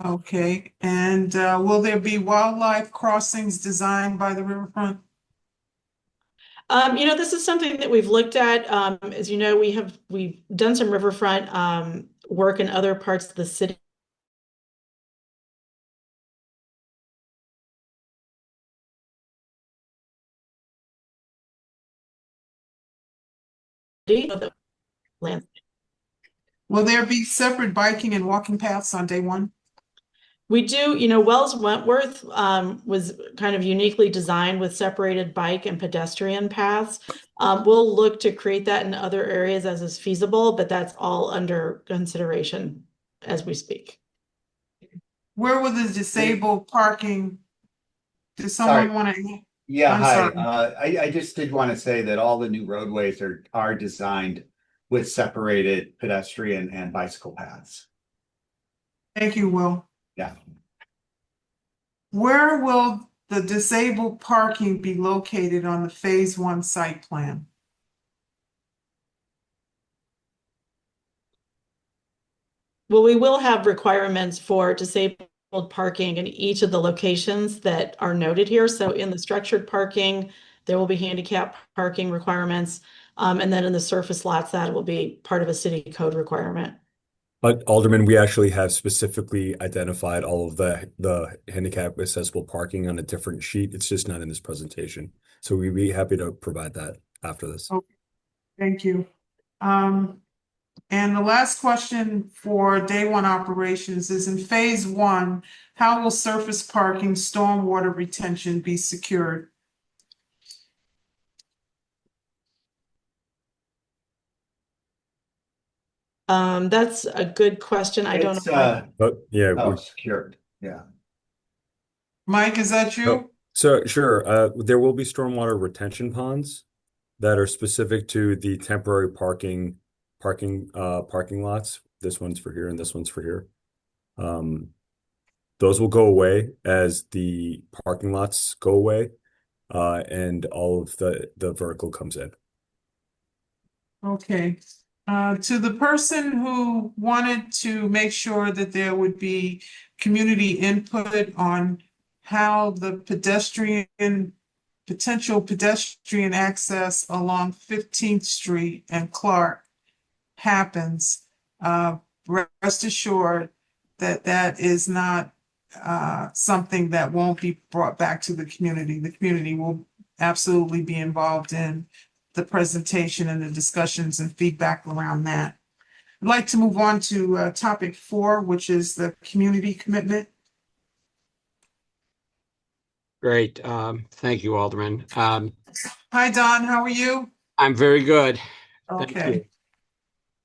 Okay, and will there be wildlife crossings designed by the riverfront? This is something that we've looked at. As you know, we've done some riverfront work in other parts of the city. Land. Will there be separate biking and walking paths on day one? We do, Wells Wentworth was kind of uniquely designed with separated bike and pedestrian paths. We'll look to create that in other areas as is feasible, but that's all under consideration as we speak. Where will the disabled parking? Does someone want to? Yeah, I'm hi. sorry. I just did want to say that all the new roadways are designed with separated pedestrian and bicycle paths. Thank you, Will. Yeah. Where will the disabled parking be located on the Phase 1 site plan? Well, we will have requirements for disabled parking in each of the locations that are noted here. So in the structured parking, there will be handicap parking requirements. And then in the surface lots, that will be part of a city code requirement. But Alderman, we actually have specifically identified all of the handicap accessible parking on a different sheet. It's just not in this presentation. So we'd be happy to provide that after this. Okay, thank you. And the last question for day one operations is in Phase 1, how will surface parking stormwater retention be secured? That's a good question. I don't know. But yeah, Secured. Yeah. Mike, is that you? so sure. There will be stormwater retention ponds that are specific to the temporary parking lots. This one's for here and this one's for here. Those will go away as the parking lots go away, and all of the vertical comes in. Okay. To the person who wanted to make sure that there would be community input on how the potential pedestrian access along 15th Street and Clark happens, rest assured that that is not something that won't be brought back to the community. The community will absolutely be involved in the presentation and the discussions and feedback around that. I'd like to move on to topic 4, which is the community commitment. Great. Thank you, Alderman. Hi, Don. How are you? I'm very good. Thank Okay.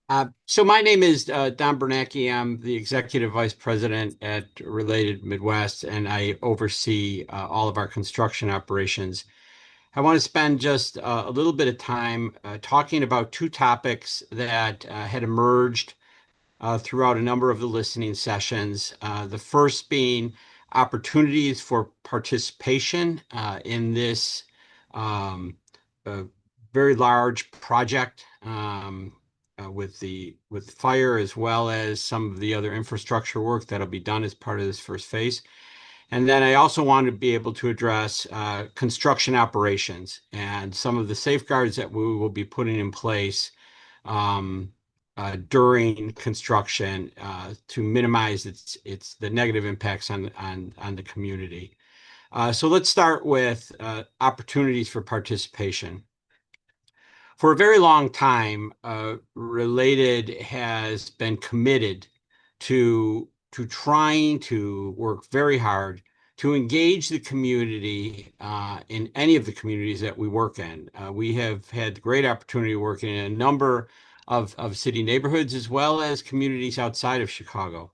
you. So my name is Don Bernanke. I'm the Executive Vice President at Related Midwest, and I oversee all of our construction operations. I want to spend just a little bit of time talking about two topics that had emerged throughout a number of the listening sessions. The first being opportunities for participation in this very large project with fire, as well as some of the other infrastructure work that'll be done as part of this first phase. And then I also want to be able to address construction operations and some of the safeguards that we will be putting in place during construction to minimize the negative impacts on the community. So let's start with opportunities for participation. For a very long time, Related has been committed to trying to work very hard to engage the community in any of the communities that we work in. We have had the great opportunity working in a number of city neighborhoods as well as communities outside of Chicago.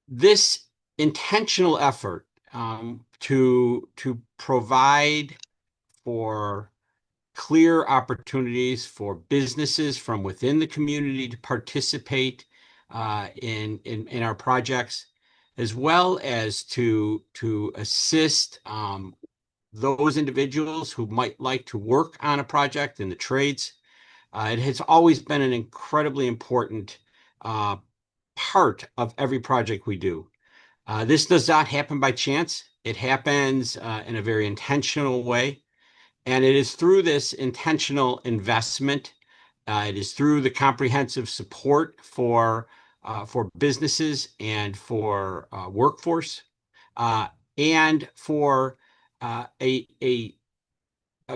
This intentional effort to provide for clear opportunities for businesses from within the community to participate in our projects, as well as to assist those individuals who might like to work on a project in the trades It has always been an incredibly important part of every project we do. This does not happen by chance. It happens in a very intentional way. And it is through this intentional investment, it is through the comprehensive support for businesses and for workforce, and for a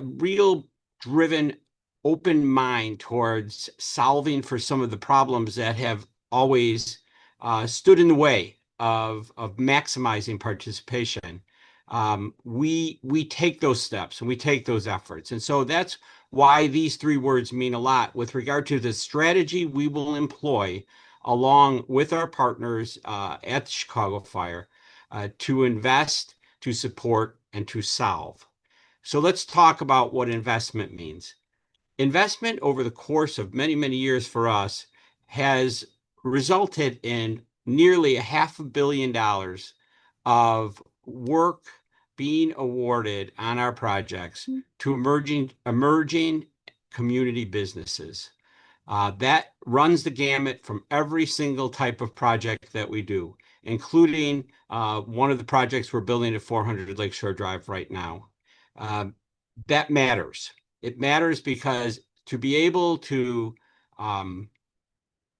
real driven, open mind towards solving for some of the problems that have always stood in the way of maximizing participation. We take those steps and we take those efforts. And so that's why these three words mean a lot with regard to the strategy we will employ along with our partners at the Chicago Fire to invest, to support, and to solve. So let's talk about what investment means. Investment over the course of many, many years for us has resulted in nearly $500 million of work being awarded on our projects to emerging community businesses. That runs the gamut from every single type of project that we do, including one of the projects we're building at 400 Lakeshore Drive right now. That matters. It matters because to be able to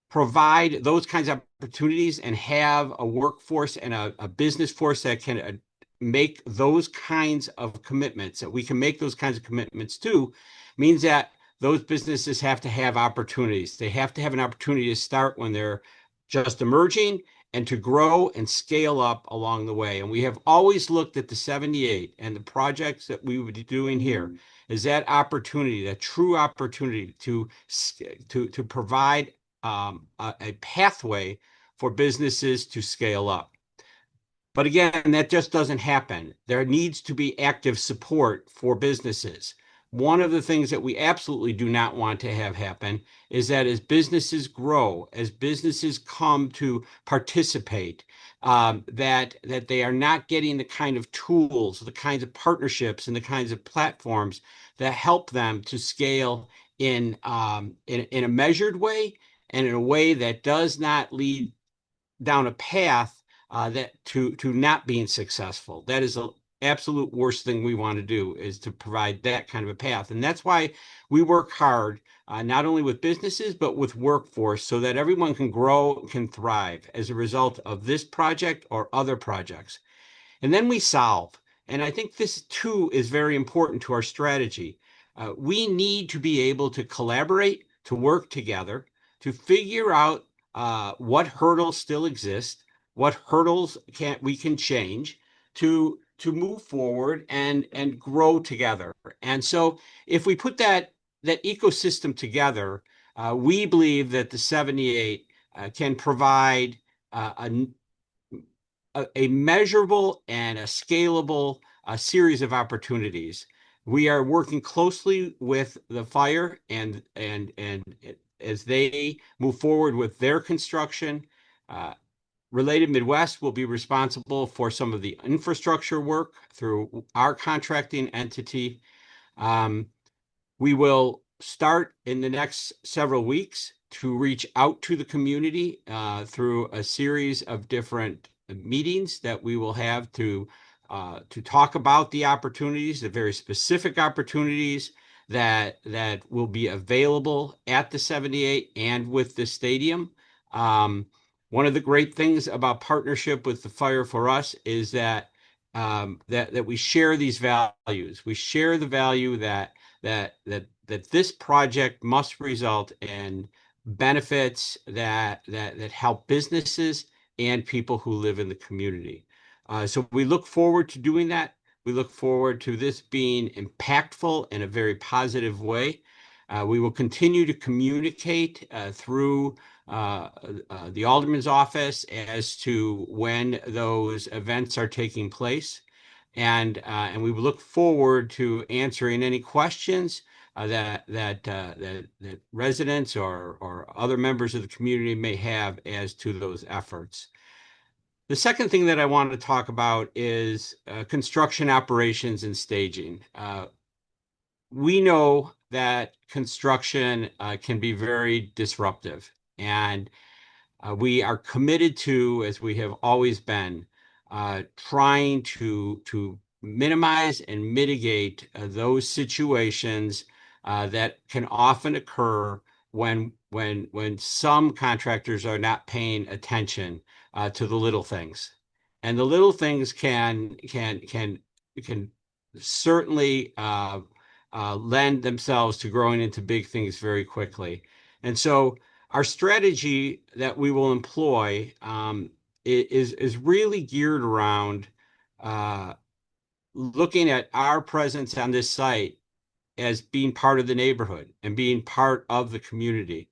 provide those kinds of opportunities and have a workforce and a business force that can make those kinds of commitments, that we can make those kinds of commitments to, means that those businesses have to have opportunities. They have to have an opportunity to start when they're just emerging and to grow and scale up along the way. And we have always looked at the 78 and the projects that we would be doing here is that opportunity, that true opportunity to provide a pathway for businesses to scale up. But again, that just doesn't happen. There needs to be active support for businesses. One of the things that we absolutely do not want to have happen is that as businesses grow, as businesses come to participate, that they are not getting the kind of tools, the kinds of partnerships, and the kinds of platforms that help them to scale in a measured way and in a way that does not lead down a path that to not being successful. That is the absolute worst thing we want to do, is to provide that kind of a path. And that's why we work hard, not only with businesses, but with workforce, so that everyone can grow, can thrive as a result of this project or other projects. And then we solve. And I think this too is very important to our strategy. We need to be able to collaborate, to work together, to figure out what hurdles still exist, what hurdles we can change to move forward and grow together. And so if we put that ecosystem together, we believe that the 78 can provide a measurable and a scalable series of opportunities. We are working closely with the fire and as they move forward with their construction. Related Midwest will be responsible for some of the infrastructure work through our contracting entity. We will start in the next several weeks to reach out to the community through a series of different meetings that we will have to talk about the opportunities, the very specific opportunities that will be available at the 78 and with the stadium. One of the great things about partnership with the fire for us is that we share these values. We share the value that this project must result in benefits that help businesses and people who live in the community. So we look forward to doing that. We look forward to this being impactful in a very positive way. We will continue to communicate through the Alderman's office as to when those events are taking place. And we look forward to answering any questions that residents or other members of the community may have as to those efforts. The second thing that I want to talk about is construction operations and staging. we know that construction can be very disruptive, and we are committed to, as we have always been, trying to minimize and mitigate those situations that can often occur when some contractors are not paying attention to the little things. And the little things can certainly lend themselves to growing into big things very quickly. And so our strategy that we will employ is really geared around looking at our presence on this site as being part of the neighborhood and being part of the community.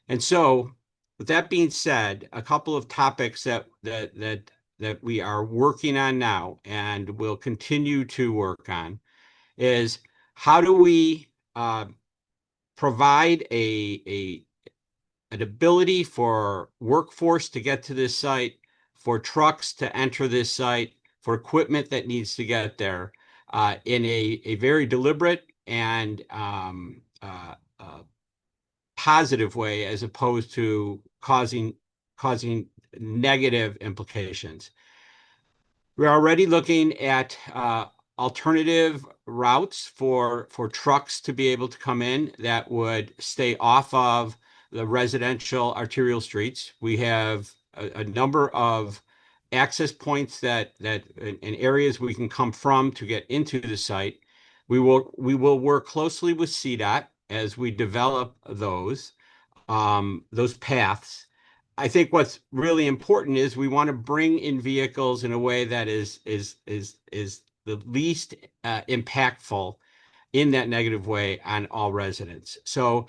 And so, with that being said, a couple of topics that we are working on now and will continue to work on is how do we provide an ability for workforce to get to this site, for trucks to enter this site, for equipment that needs to get there in a very deliberate and positive way, as opposed to causing negative implications. We're already looking at alternative routes for trucks to be able to come in that would stay off of the residential arterial streets. We have a number of access points that in areas we can come from to get into the site. We will work closely with CDOT as we develop those paths. I think what's really important is we want to bring in vehicles in a way that is the least impactful in that negative way on all residents. So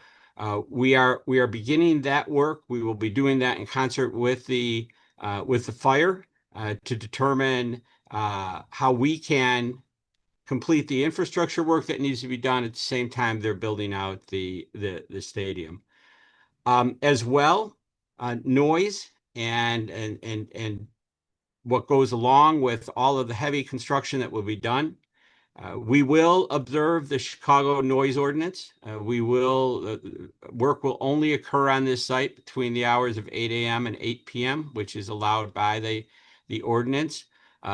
we are beginning that work. We will be doing that in concert with the fire to determine how we can complete the infrastructure work that needs to be done at the same time they're building out the stadium. As well, noise and what goes along with all of the heavy construction that will be done. We will observe the Chicago noise ordinance. Work will only occur on this site between the hours of 8 a.m. and 8 p.m., which is allowed by the ordinance.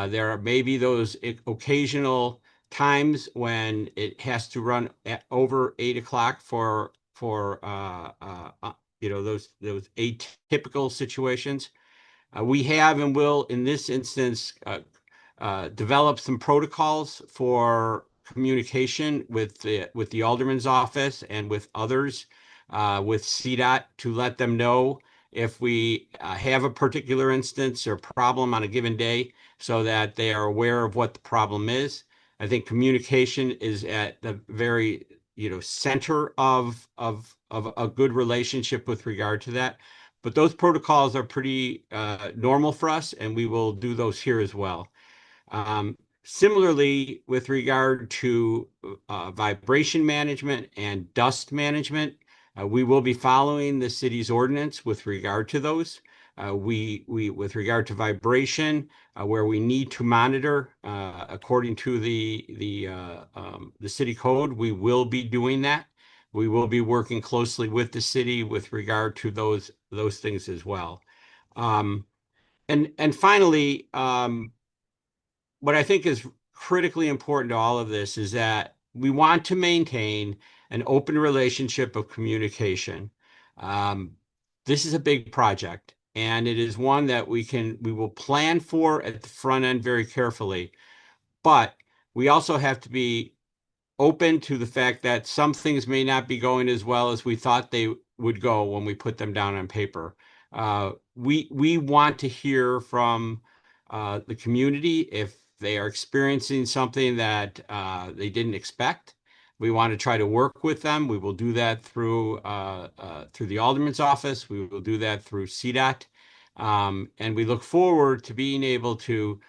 There may be those occasional times when it has to run at over 8 o'clock for those atypical situations. We have and will, in this instance, develop some protocols for communication with the alderman's office and with others, with CDOT, to let them know if we have a particular instance or problem on a given day, so that they are aware of what the problem is. I think communication is at the very center of a good relationship with regard to that. But those protocols are pretty normal for us, and we will do those here as well. Similarly, with regard to vibration management and dust management, we will be following the city's ordinance with regard to those. With regard to vibration, where we need to monitor according to the city code, we will be doing that. We will be working closely with the city with regard to those things as well. And finally, what I think is critically important to all of this is that we want to maintain an open relationship of communication. This is a big project, and it is one that we will plan for at the front end very carefully. But we also have to be open to the fact that some things may not be going as well as we thought they would go when we put them down on paper. We want to hear from the community if they are experiencing something that they didn't expect. We want to try to work with them. We will do that through the alderman's office. We will do that through CDOT. And we look forward to being able to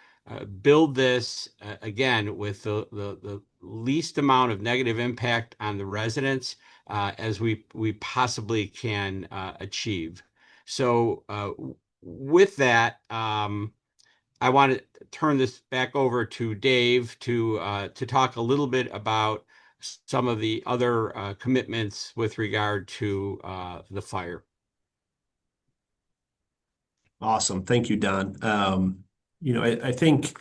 build this again with the least amount of negative impact on the residents as we possibly can achieve. So with that, I want to turn this back over to Dave to talk a little bit about some of the other commitments with regard to the fire. Awesome. Thank you, Don. I think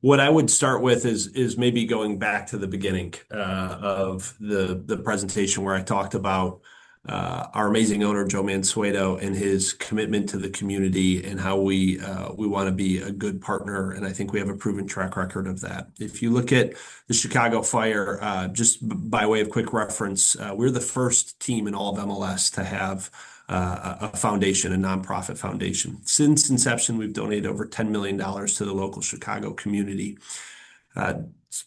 what I would start with is maybe going back to the beginning of the presentation where I talked about our amazing owner, Joe Mansueto, and his commitment to the community and how we want to be a good partner. And I think we have a proven track record of that. If you look at the Chicago fire, just by way of quick reference, we're the first team in all of MLS to have a foundation, a nonprofit foundation. Since inception, we've donated over $10 million to the local Chicago community.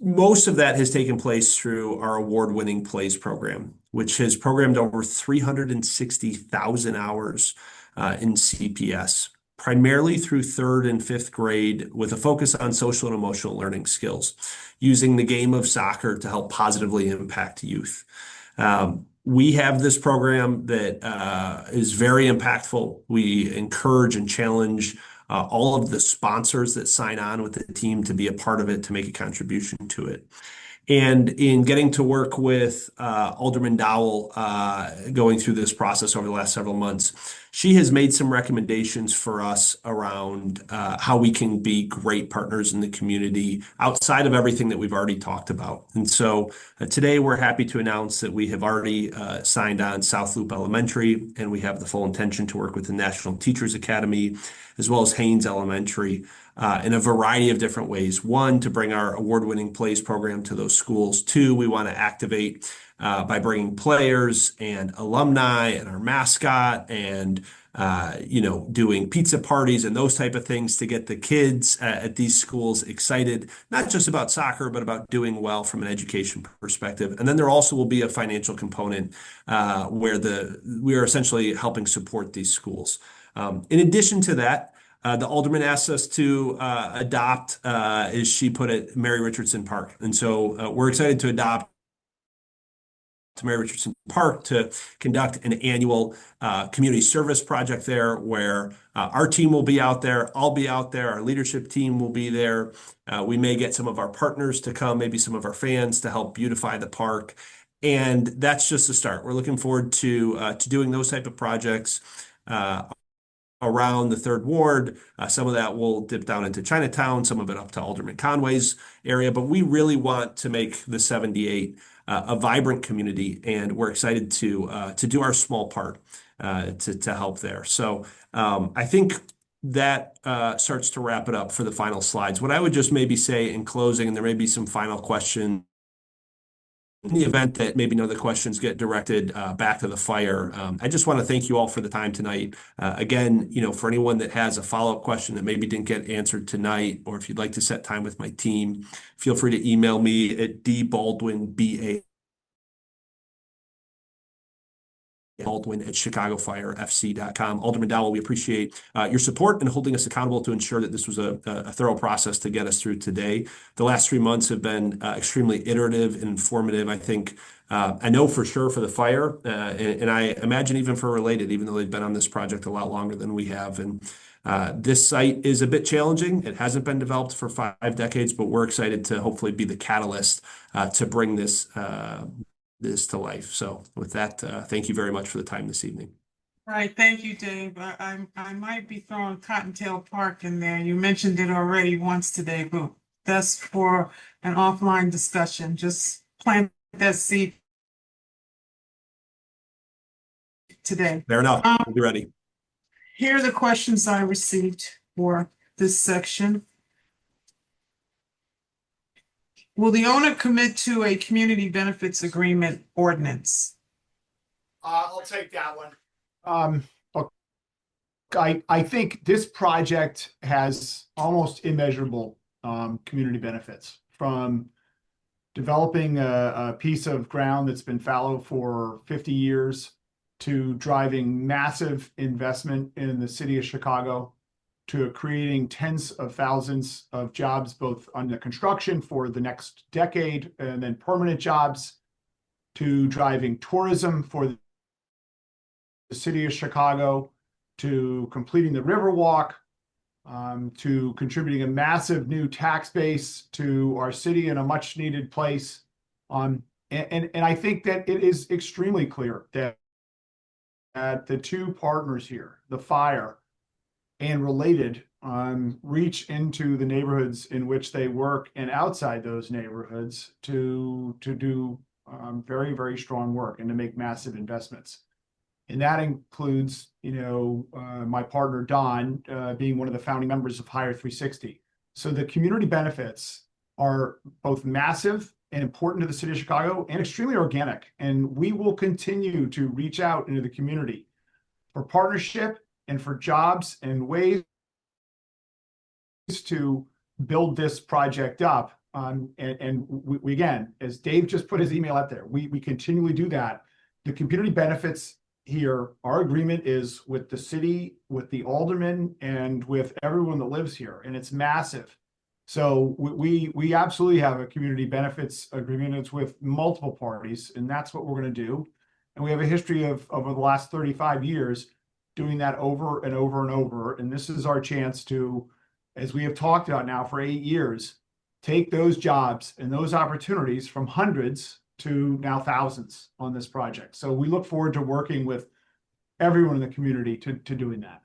Most of that has taken place through our award-winning plays program, which has programmed over 360,000 hours in CPS, primarily through third and fifth grade, with a focus on social and emotional learning skills, using the game of soccer to help positively impact youth. We have this program that is very impactful. We encourage and challenge all of the sponsors that sign on with the team to be a part of it, to make a contribution to it. And in getting to work with Alderman Dowell, going through this process over the last several months, she has made some recommendations for us around how we can be great partners in the community outside of everything that we've already talked about. And so today we're happy to announce that we have already signed on South Loop Elementary, and we have the full intention to work with the National Teachers Academy, as well as Haynes Elementary, in a variety of different ways. One, to bring our award-winning plays program to those schools. Two, we want to activate by bringing players and alumni and our mascot and doing pizza parties and those type of things to get the kids at these schools excited, not just about soccer, but about doing well from an education perspective. And then there also will be a financial component where we are essentially helping support these schools. In addition to that, the alderman asked us to adopt, as she put it, Mary Richardson Park. And so we're excited to adopt to Mary Richardson Park to conduct an annual community service project there, where our team will be out there, I'll be out there, our leadership team will be there. We may get some of our partners to come, maybe some of our fans, to help beautify the park. And that's just a start. We're looking forward to doing those type of projects around the third ward. Some of that will dip down into Chinatown, some of it up to Alderman Conway's area, but we really want to make the 78 a vibrant community, and we're excited to do our small part to help there. So I think that starts to wrap it up for the final slides. What I would just maybe say in closing, and there may be some final questions in the event that maybe none of the questions get directed back to the fire. I just want to thank you all for the time tonight. Again, for anyone that has a follow-up question that maybe didn't get answered tonight, or if you'd like to set time with my team, feel free to email me at dbaldwin@chicagofirefc.com. Alderman Dowell, we appreciate your support and holding us accountable to ensure that this was a thorough process to get us through today. The last 3 months have been extremely iterative and informative. I think, I know for sure for the fire, and I imagine even for Related, even though they've been on this project a lot longer than we have. And this site is a bit challenging. It hasn't been developed for 5 decades, but we're excited to hopefully be the catalyst to bring this to life. So with that, thank you very much for the time this evening. Right, thank you, Dave. I might be throwing Cottontail Park in there. You mentioned it already once today, but that's for an offline discussion. Just plant that seed today. Fair enough. We'll be ready. Here are the questions I received for this section. Will the owner commit to a community benefits agreement ordinance? I'll take that one. I think this project has almost immeasurable community benefits, from developing a piece of ground that's been fallow for 50 years to driving massive investment in the city of Chicago, to creating tens of thousands of jobs, both on the construction for the next decade and then permanent jobs, to driving tourism for the city of Chicago, to completing the Riverwalk, to contributing a massive new tax base to our city in a much needed place. And I think that it is extremely clear that the two partners here, the fire and related, reach into the neighborhoods in which they work and outside those neighborhoods to do very, very strong work and to make massive investments. And that includes, my partner Don being one of the founding members of Hire 360. So the community benefits are both massive and important to the city of Chicago and extremely organic. And we will continue to reach out into the community for partnership and for jobs and ways to build this project up. And we again, as Dave just put his email out there, we continually do that. The community benefits here, our agreement is with the city, with the aldermen, and with everyone that lives here, and it's massive. So we absolutely have a community benefits agreement. It's with multiple parties, and that's what we're going to do. And we have a history of over the last 35 years doing that over and over and over. And this is our chance to, as we have talked about now for 8 years, take those jobs and those opportunities from hundreds to now thousands on this project. So we look forward to working with everyone in the community to doing that.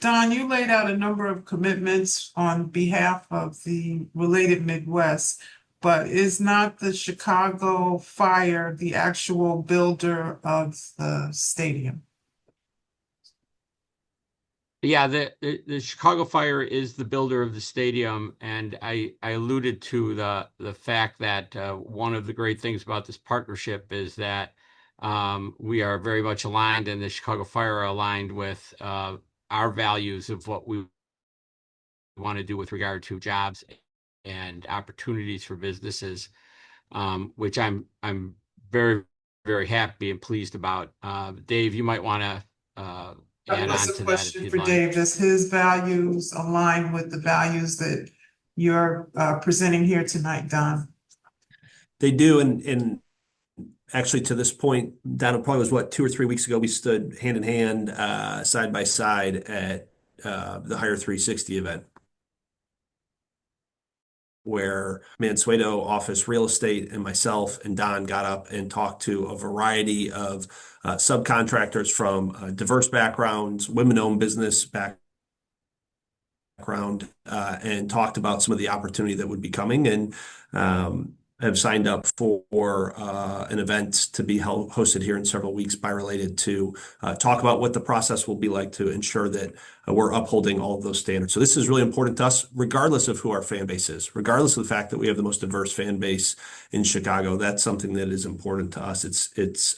Don, you laid out a number of commitments on behalf of the Related Midwest, but is not the Chicago Fire the actual builder of the stadium? Yeah, the Chicago Fire is the builder of the stadium, and I alluded to the fact that one of the great things about this partnership is that we are very much aligned, and the Chicago Fire are aligned with our values of what we want to do with regard to jobs and opportunities for businesses, which I'm very, very happy and pleased about. Dave, you might want to add on to that if you'd For like. Dave, does his values align with the values that you're presenting here tonight, Don? They do, and actually to this point, Don, it probably was what, 2 or 3 weeks ago, we stood hand in hand, side by side at the Hire 360 event, where Mansueto Office Real Estate and myself and Don got up and talked to a variety of subcontractors from diverse backgrounds, women-owned business background, and talked about some of the opportunity that would be coming, and have signed up for an event to be hosted here in several weeks by Related to talk about what the process will be like to ensure that we're upholding all of those standards. So this is really important to us, regardless of who our fan base is, regardless of the fact that we have the most diverse fan base in Chicago. That's something that is important to us. It's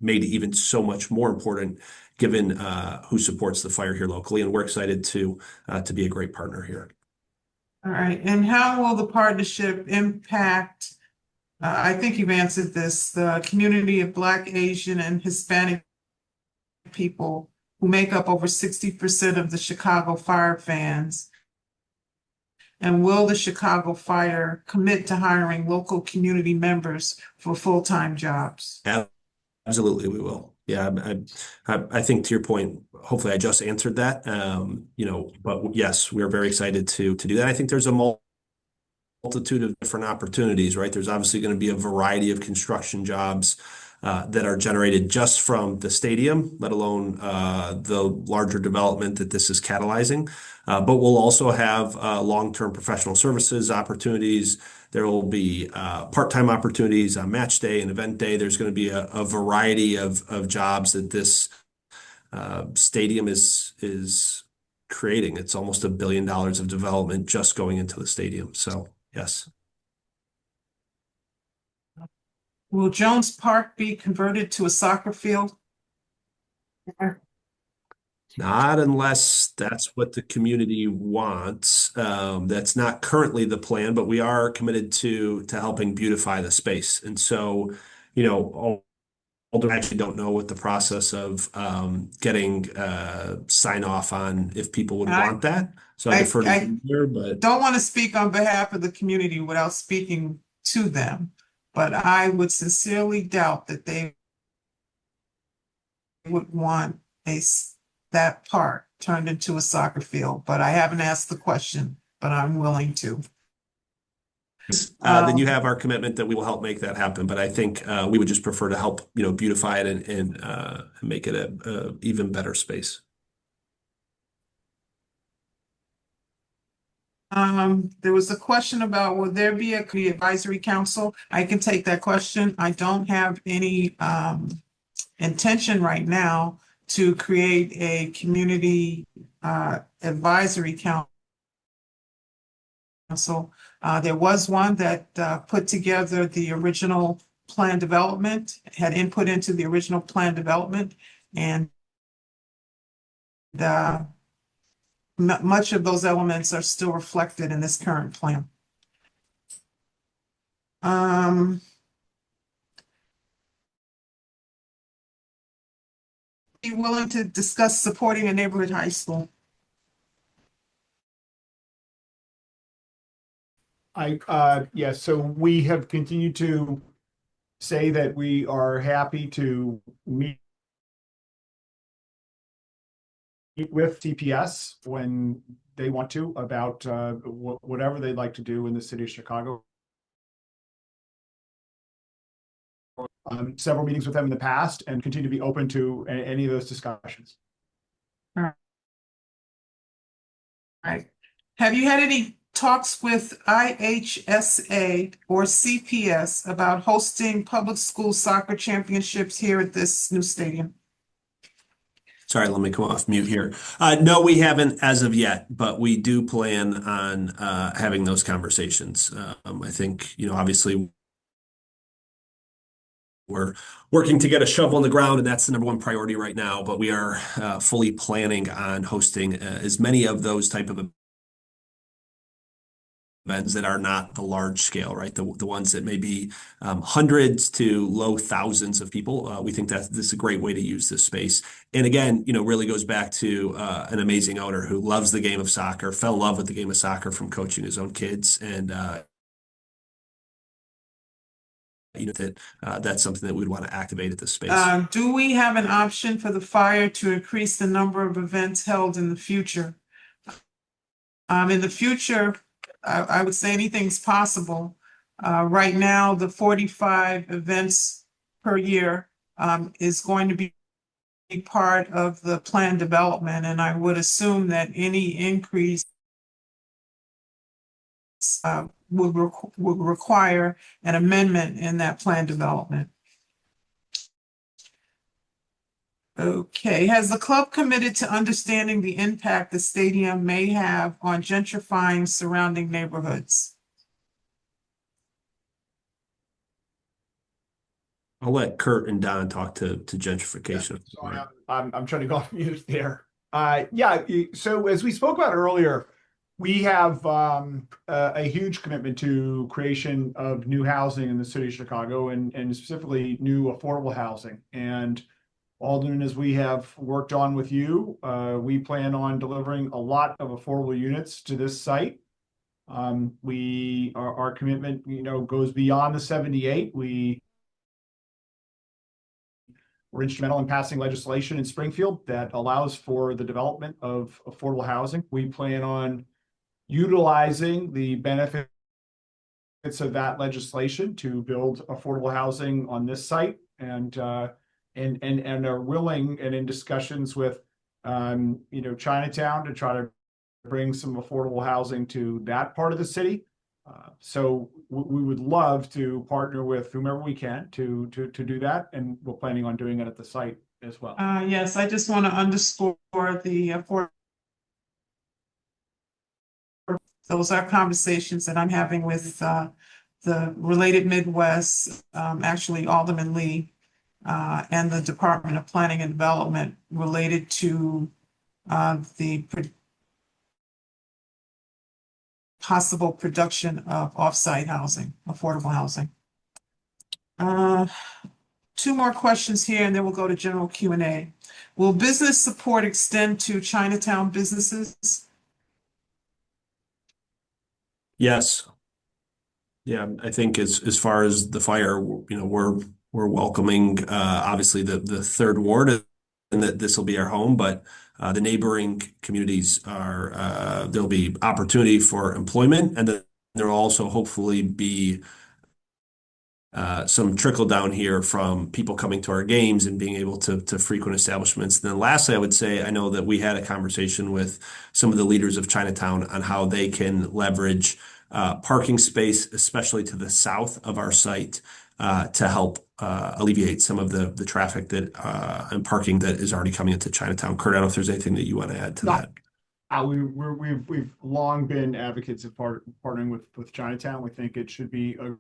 made even so much more important given who supports the fire here locally, and we're excited to be a great partner here. All right, and how will the partnership impact, I think you've answered this, the community of Black, Asian, and Hispanic people who make up over 60% of the Chicago Fire fans? And will the Chicago Fire commit to hiring local community members for full-time jobs? Absolutely, we will. Yeah, I think to your point, hopefully I just answered that. But yes, we are very excited to do that. I think there's a multitude of different opportunities, right? There's obviously going to be a variety of construction jobs that are generated just from the stadium, let alone the larger development that this is catalyzing. But we'll also have long-term professional services opportunities. There will be part-time opportunities on match day and event day. There's going to be a variety of jobs that this stadium is creating. It's almost $1 billion of development just going into the stadium. So yes. Will Jones Park be converted to a soccer field? Not unless that's what the community wants. That's not currently the plan, but we are committed to helping beautify the space. And so, I actually don't know what the process of getting sign off on if people would want that. So I defer to you here, but don't want to speak on behalf of the community without speaking to them, but I would sincerely doubt that they would want that park turned into a soccer field. But I haven't asked the question, but I'm willing to. then you have our commitment that we will help make that happen. But I think we would just prefer to help, beautify it and make it a even better space. There was a question about, will there be a community advisory council? I can take that question. I don't have any intention right now to create a community advisory council. There was one that put together the original plan development, had input into the original plan development, and much of those elements are still reflected in this current plan. Be willing to discuss supporting a neighborhood high school? So we have continued to say that we are happy to meet with TPS when they want to about whatever they'd like to do in the city of Chicago. Several meetings with them in the past and continue to be open to any of those discussions. All right. Have you had any talks with IHSA or CPS about hosting public school soccer championships here at this new stadium? Sorry, let me come off mute here. No, we haven't as of yet, but we do plan on having those conversations. I think, obviously we're working to get a shovel in the ground, and that's the number one priority right now, but we are fully planning on hosting as many of those type of events that are not the large scale, right? The ones that may be hundreds to low thousands of people. We think that this is a great way to use this space. And again, really goes back to an amazing owner who loves the game of soccer, fell in love with the game of soccer from coaching his own kids. And that's something that we'd want to activate at this space. Do we have an option for the fire to increase the number of events held in the future? In the future, I would say anything's possible. Right now, the 45 events per year is going to be part of the plan development, and I would assume that any increase would require an amendment in that plan development. Okay, has the club committed to understanding the impact the stadium may have on gentrifying surrounding neighborhoods? I'll let Kurt and Don talk to gentrification. Sorry, I'm trying to go off mute there. So as we spoke about earlier, we have a huge commitment to creation of new housing in the city of Chicago and specifically new affordable housing. And Alderman, as we have worked on with you, we plan on delivering a lot of affordable units to this site. Our commitment, goes beyond the 78. We're instrumental in passing legislation in Springfield that allows for the development of affordable housing. We plan on utilizing the benefits of that legislation to build affordable housing on this site and are willing and in discussions with Chinatown to try to bring some affordable housing to that part of the city. So we would love to partner with whomever we can to do that, and we're planning on doing it at the site as well. Yes, I just want to underscore those are conversations that I'm having with the Related Midwest, actually Alderman Lee, and the Department of Planning and Development related to the possible production of off-site housing, affordable housing. Two more questions here, and then we'll go to general Q&A. Will business support extend to Chinatown businesses? Yes. Yeah, I think as far as the fire, we're welcoming obviously the third ward, and that this will be our home, but the neighboring communities there'll be opportunity for employment, and there'll also hopefully be some trickle down here from people coming to our games and being able to frequent establishments. And then lastly, I would say, I know that we had a conversation with some of the leaders of Chinatown on how they can leverage parking space, especially to the south of our site, to help alleviate some of the traffic that and parking that is already coming into Chinatown. Kurt, I don't know if there's anything that you want to add to No. that. We've long been advocates of partnering with Chinatown. We think it should be a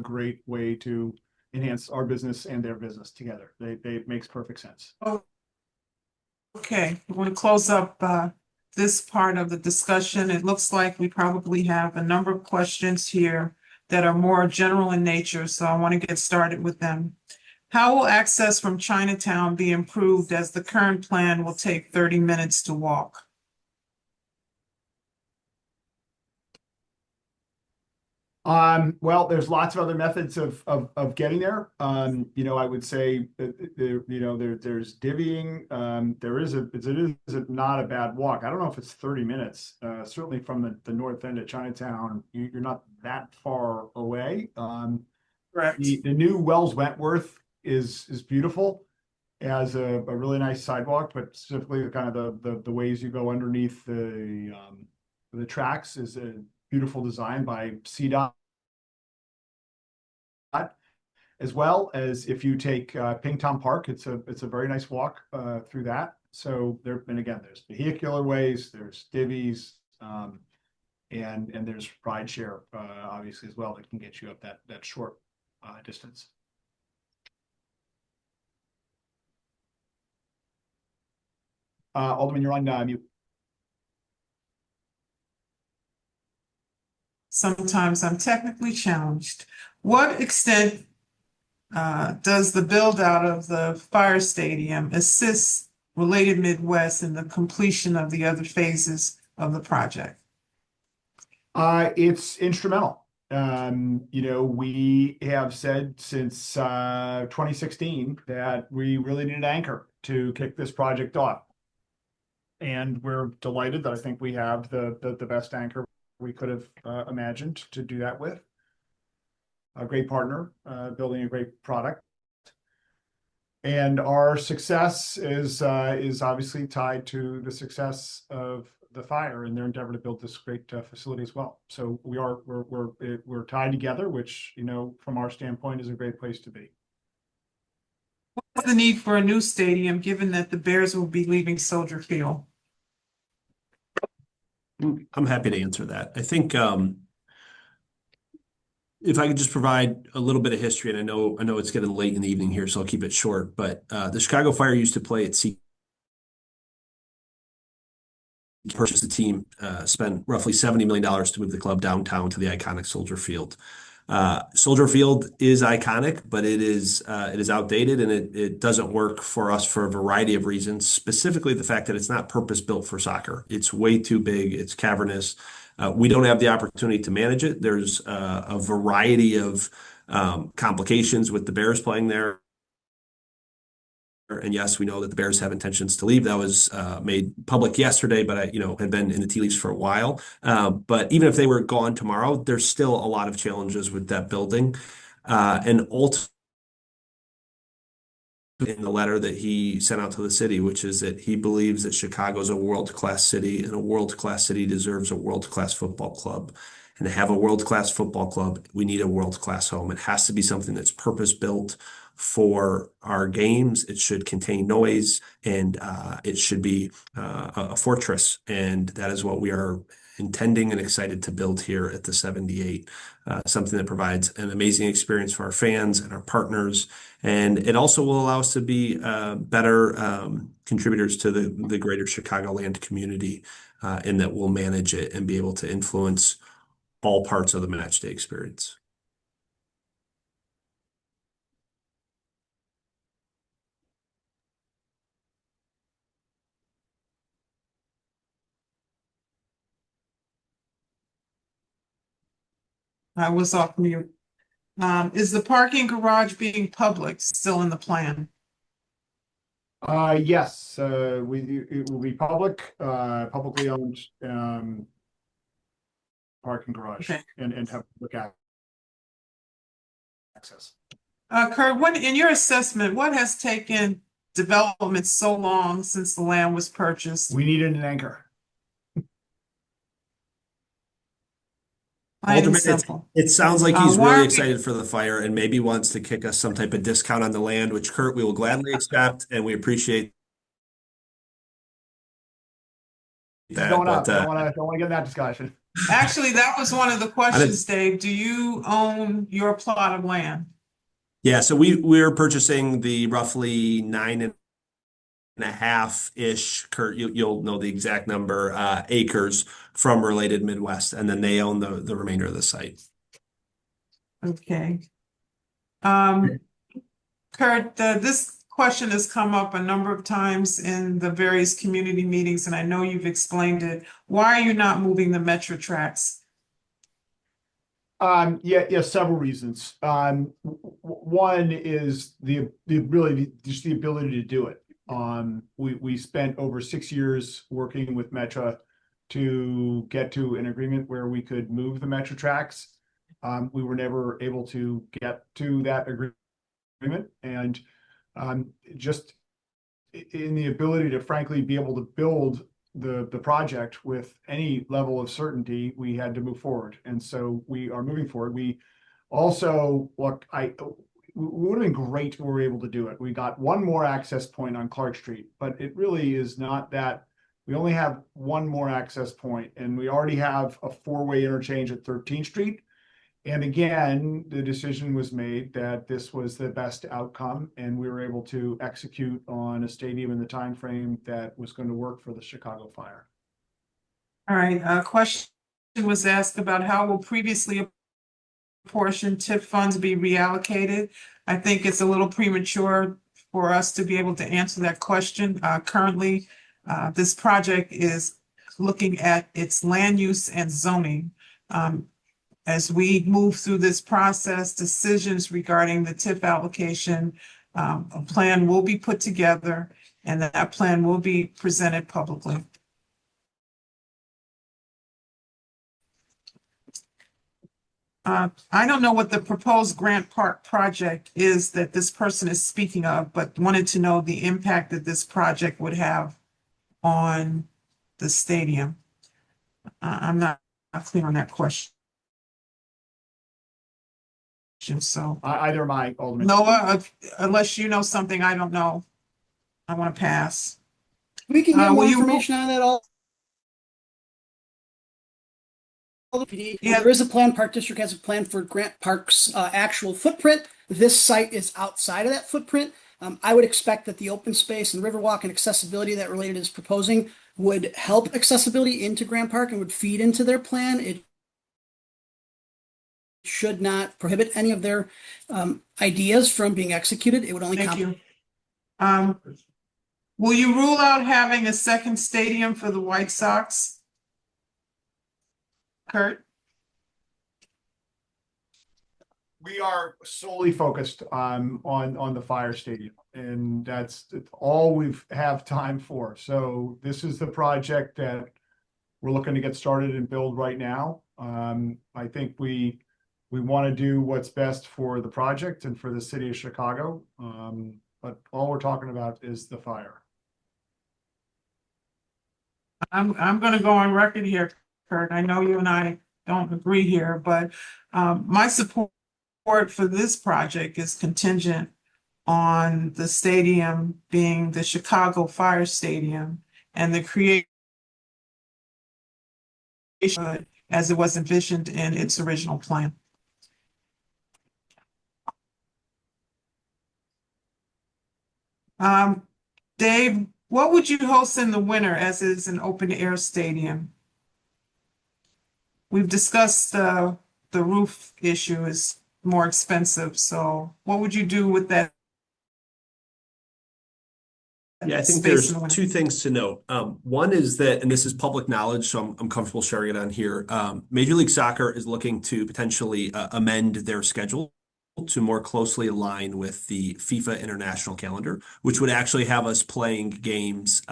great way to enhance our business and their business together. It makes perfect sense. Okay, we're going to close up this part of the discussion. It looks like we probably have a number of questions here that are more general in nature, so I want to get started with them. How will access from Chinatown be improved as the current plan will take 30 minutes to walk? Well, there's lots of other methods of getting there. I would say that there's divvying. It is not a bad walk. I don't know if it's 30 minutes. Certainly from the north end of Chinatown, you're not that far away. Correct. The new Wells Wentworth is beautiful. It has a really nice sidewalk, but specifically kind of the ways you go underneath the tracks is a beautiful design by CDOT, as well as if you take Pingtom Park, it's a very nice walk through that. So there's vehicular ways, there's divvies, and there's rideshare obviously as well that can get you up that short distance. Alderman, you're on mute. Sometimes I'm technically challenged. What extent does the build out of the fire stadium assist Related Midwest in the completion of the other phases of the project? It's instrumental. We have said since 2016 that we really need an anchor to kick this project off. And we're delighted that I think we have the best anchor we could have imagined to do that with. A great partner, building a great product. And our success is obviously tied to the success of the fire and their endeavor to build this great facility as well. So we're tied together, which, from our standpoint is a great place to be. What's the need for a new stadium, given that the Bears will be leaving Soldier Field? I'm happy to answer that. I think if I could just provide a little bit of history, and I know it's getting late in the evening here, so I'll keep it short. But the Chicago Fire used to play at purchase the team, spent roughly $70 million to move the club downtown to the iconic Soldier Field. Soldier Field is iconic, but it is outdated and it doesn't work for us for a variety of reasons, specifically the fact that it's not purpose built for soccer. It's way too big, it's cavernous. We don't have the opportunity to manage it. There's a variety of complications with the Bears playing there. And yes, we know that the Bears have intentions to leave. That was made public yesterday, but I had been in the tea leaves for a while. But even if they were gone tomorrow, there's still a lot of challenges with that building. And ultimately, in the letter that he sent out to the city, which is that he believes that Chicago is a world-class city, and a world-class city deserves a world-class football club. And to have a world-class football club, we need a world-class home. It has to be something that's purpose-built for our games. It should contain noise, and it should be a fortress. And that is what we are intending and excited to build here at the 78. Something that provides an amazing experience for our fans and our partners. And it also will allow us to be better contributors to the greater Chicagoland community, in that we'll manage it and be able to influence all parts of the match day experience. I was off mute. Is the parking garage being public still in the plan? Yes, it will be publicly owned. parking garage Okay. and have look at access. Kurt, in your assessment, what has taken development so long since the land was purchased? We needed an anchor. Plain and Alderman, simple. it sounds like he's why really are excited for the fire and maybe wants to kick us some type of discount on the land, which Kurt, we will gladly accept, and we appreciate that. Going up. But Don't want to get in that discussion. Actually, that was one of the questions, Dave. Do you own your plot of land? yeah, so we're purchasing the roughly 9.5-ish, Kurt, you'll know the exact number, acres from Related Midwest, and then they own the remainder of the site. Okay. Kurt, this question has come up a number of times in the various community meetings, and I know you've explained it. Why are you not moving the Metro tracks? Yeah, several reasons. One is the ability, just the ability to do it. We spent over 6 years working with Metra to get to an agreement where we could move the Metro tracks. We were never able to get to that agreement, and just in the ability to frankly be able to build the project with any level of certainty, we had to move forward. And so we are moving forward. We also, look, it would have been great if we were able to do it. We got one more access point on Clark Street, but it really is not that. We only have one more access point, and we already have a 4-way interchange at 13th Street. And again, the decision was made that this was the best outcome, and we were able to execute on a stadium in the time frame that was going to work for the Chicago Fire. All right, a question was asked about how will previously apportioned TIP funds be reallocated? I think it's a little premature for us to be able to answer that question. Currently, this project is looking at its land use and zoning. As we move through this process, decisions regarding the TIP allocation, a plan will be put together, and that plan will be presented publicly. I don't know what the proposed Grant Park project is that this person is speaking of, but wanted to know the impact that this project would have on the stadium. I'm not clear on that question. So Either am I, Alderman. Noah, unless you know something I don't know, I want to pass. We can get will more you information on that all. Yeah. There is a plan. Park District has a plan for Grant Park's actual footprint. This site is outside of that footprint. I would expect that the open space and Riverwalk and accessibility that Related is proposing would help accessibility into Grant Park and would feed into their plan. It should not prohibit any of their ideas from being executed. It would only Thank you. Will you rule out having a second stadium for the White Sox? Kurt? We are solely focused on the fire stadium, and that's all we have time for. So this is the project that we're looking to get started and build right now. I think we want to do what's best for the project and for the city of Chicago. But all we're talking about is the fire. I'm going to go on record here, Kurt. I know you and I don't agree here, but my support for this project is contingent on the stadium being the Chicago Fire Stadium and the creation as it was envisioned in its original plan. Dave, what would you host in the winter as is an open air stadium? We've discussed the roof issue is more expensive. So what would you do with that? Yeah, I think there's two things to note. One is that, and this is public knowledge, so I'm comfortable sharing it on here. Major League Soccer is looking to potentially amend their schedule to more closely align with the FIFA international calendar, which would actually have us playing games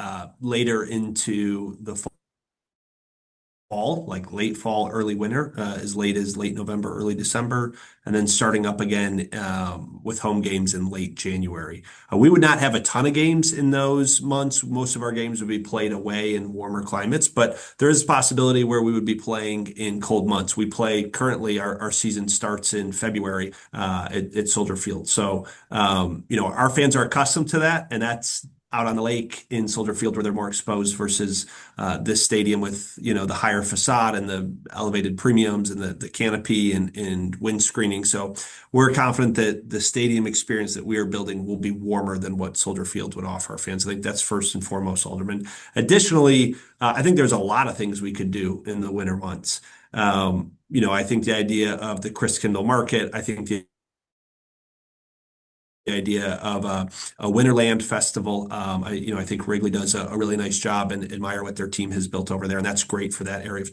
later into the like late fall, early winter, as late as late November, early December, and then starting up again with home games in late January. We would not have a ton of games in those months. Most of our games would be played away in warmer climates, but there is a possibility where we would be playing in cold months. We play currently, our season starts in February at Soldier Field. So, our fans are accustomed to that, and that's out on the lake in Soldier Field where they're more exposed versus this stadium with, the higher facade and the elevated premiums and the canopy and wind screening. So we're confident that the stadium experience that we are building will be warmer than what Soldier Field would offer our fans. I think that's first and foremost, Alderman. Additionally, I think there's a lot of things we could do in the winter months. I think the idea of the Chris Kindle Market, I think the idea of a Winterland Festival. I think Wrigley does a really nice job and admire what their team has built over there. And that's great for that area of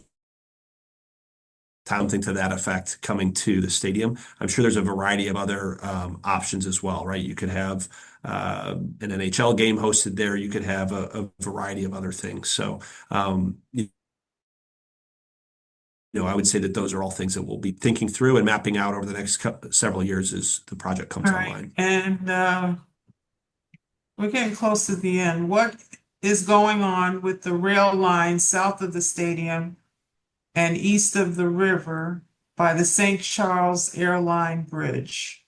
town, something to that effect coming to the stadium. I'm sure there's a variety of other options as well, right? You could have an NHL game hosted there. You could have a variety of other things. So, I would say that those are all things that we'll be thinking through and mapping out over the next several years as the project comes All right. online. And we're getting close to the end. What is going on with the rail line south of the stadium and east of the river by the St. Charles Airline Bridge?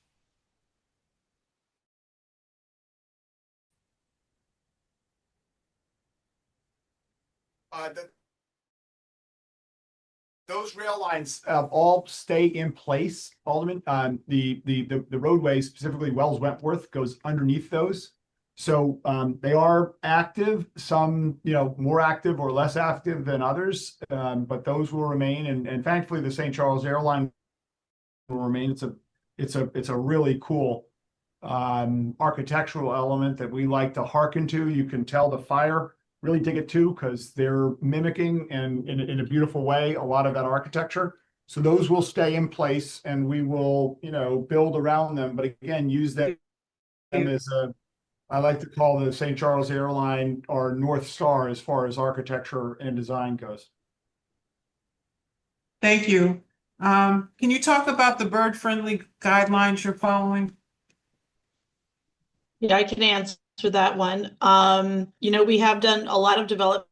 Those rail lines all stay in place, Alderman. The roadway, specifically Wells Wentworth, goes underneath those. So they are active, some more active or less active than others, but those will remain. And thankfully, the St. Charles Airline will remain. It's a really cool architectural element that we like to hearken to. You can tell the fire really dig it too, because they're mimicking and in a beautiful way a lot of that architecture. So those will stay in place, and we will build around them. But again, use them as I like to call the St. Charles Airline our North Star as far as architecture and design goes. Thank you. Can you talk about the bird-friendly guidelines you're following? Yeah, I can answer that one. We have done a lot of development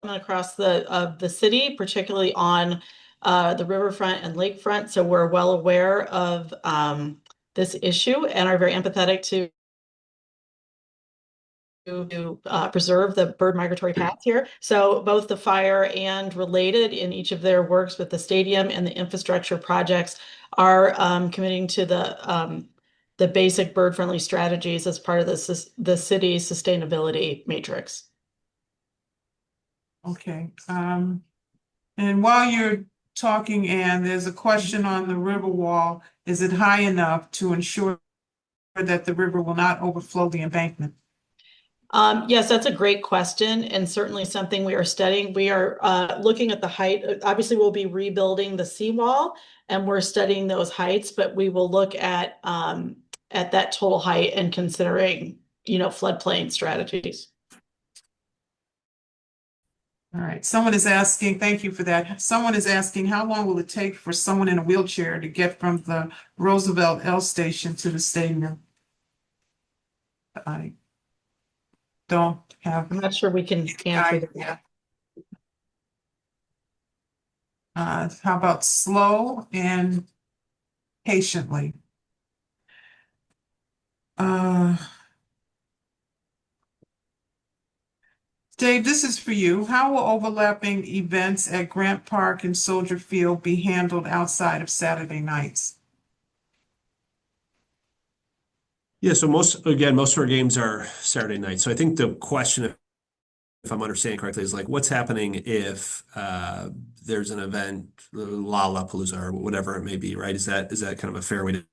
across the city, particularly on the riverfront and lakefront. So we're well aware of this issue and are very empathetic to preserve the bird migratory paths here. So both the fire and related in each of their works with the stadium and the infrastructure projects are committing to the basic bird-friendly strategies as part of the city's sustainability matrix. Okay. And while you're talking, Anne, there's a question on the river wall. Is it high enough to ensure that the river will not overflow the embankment? Yes, that's a great question, and certainly something we are studying. We are looking at the height. Obviously, we'll be rebuilding the seawall, and we're studying those heights, but we will look at that total height and considering, floodplain strategies. All right. Someone is asking, thank you for that. Someone is asking, how long will it take for someone in a wheelchair to get from the Roosevelt L station to the stadium? I don't have. I'm not sure we can answer that. How about slow and patiently? Dave, this is for you. How will overlapping events at Grant Park and Soldier Field be handled outside of Saturday nights? Yeah, so most of our games are Saturday night. So I think the question, if I'm understanding correctly, is like, what's happening if there's an event, Lollapalooza or whatever it may be, right? Is that kind of a fair way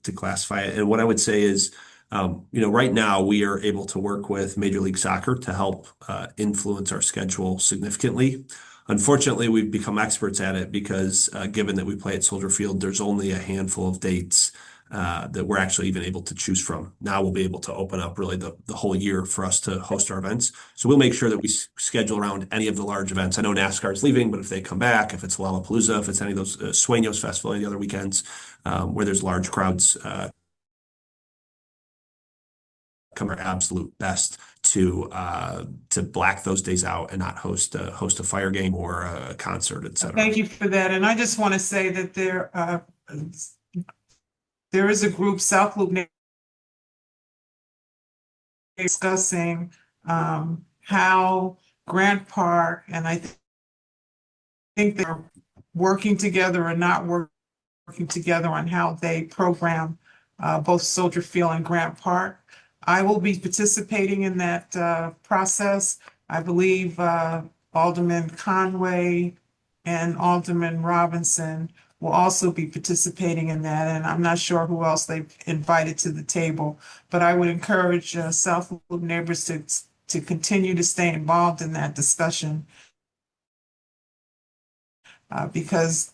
to classify it? And what I would say is, right now we are able to work with Major League Soccer to help influence our schedule significantly. Unfortunately, we've become experts at it because given that we play at Soldier Field, there's only a handful of dates that we're actually even able to choose from. Now we'll be able to open up really the whole year for us to host our events. So we'll make sure that we schedule around any of the large events. I know NASCAR is leaving, but if they come back, if it's Lollapalooza, if it's any of those Sueños Festival, any other weekends where there's large crowds, come our absolute best to black those days out and not host a fire game or a concert, et cetera. Thank you for that. And I just want to say that there is a group, South Loop, discussing how Grant Park, and I think they're working together or not working together on how they program both Soldier Field and Grant Park. I will be participating in that process. I believe Alderman Conway and Alderman Robinson will also be participating in that, and I'm not sure who else they've invited to the table, but I would encourage South Loop neighbors to continue to stay involved in that discussion because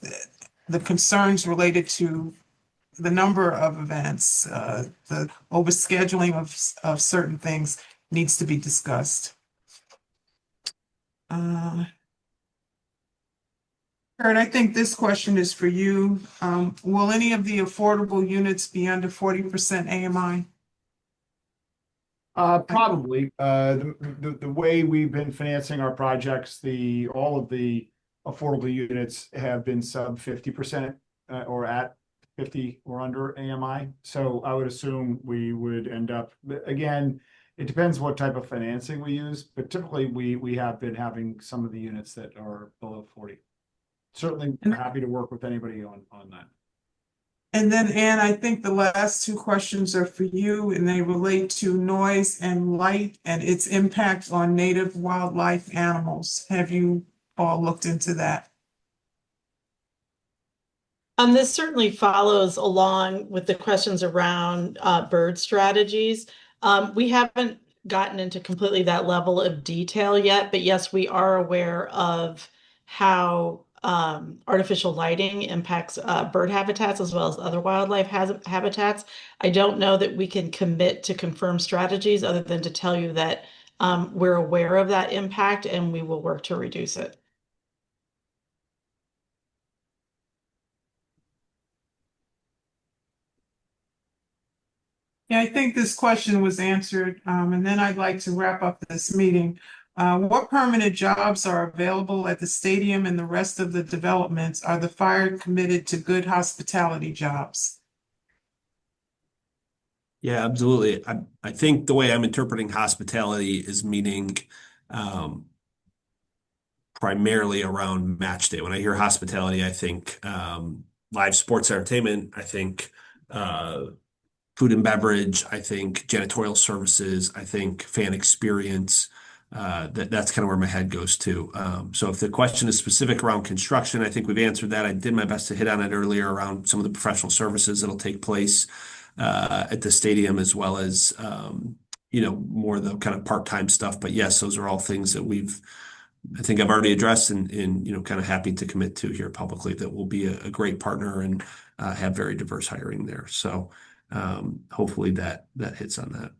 the concerns related to the number of events, the overscheduling of certain things needs to be discussed. Kurt, I think this question is for you. Will any of the affordable units be under 40% AMI? Probably. The way we've been financing our projects, all of the affordable units have been sub 50% or at 50 or under AMI. So I would assume we would end up, again, it depends what type of financing we use, but typically we have been having some of the units that are below 40. Certainly happy to work with anybody on that. And then, Ann, I think the last two questions are for you, and they relate to noise and light and its impact on native wildlife animals. Have you all looked into that? This certainly follows along with the questions around bird strategies. We haven't gotten into completely that level of detail yet, but yes, we are aware of how artificial lighting impacts bird habitats as well as other wildlife habitats. I don't know that we can commit to confirm strategies other than to tell you that we're aware of that impact and we will work to reduce it. Yeah, I think this question was answered, and then I'd like to wrap up this meeting. What permanent jobs are available at the stadium and the rest of the developments? Are the fire committed to good hospitality jobs? Yeah, absolutely. I think the way I'm interpreting hospitality is meaning primarily around match day. When I hear hospitality, I think live sports entertainment, I think food and beverage, I think janitorial services, I think fan experience. That's kind of where my head goes to. So if the question is specific around construction, I think we've answered that. I did my best to hit on it earlier around some of the professional services that'll take place at the stadium, as well as more of the kind of part-time stuff. But yes, those are all things that I think I've already addressed and kind of happy to commit to here publicly that we'll be a great partner and have very diverse hiring there. So hopefully that hits on that.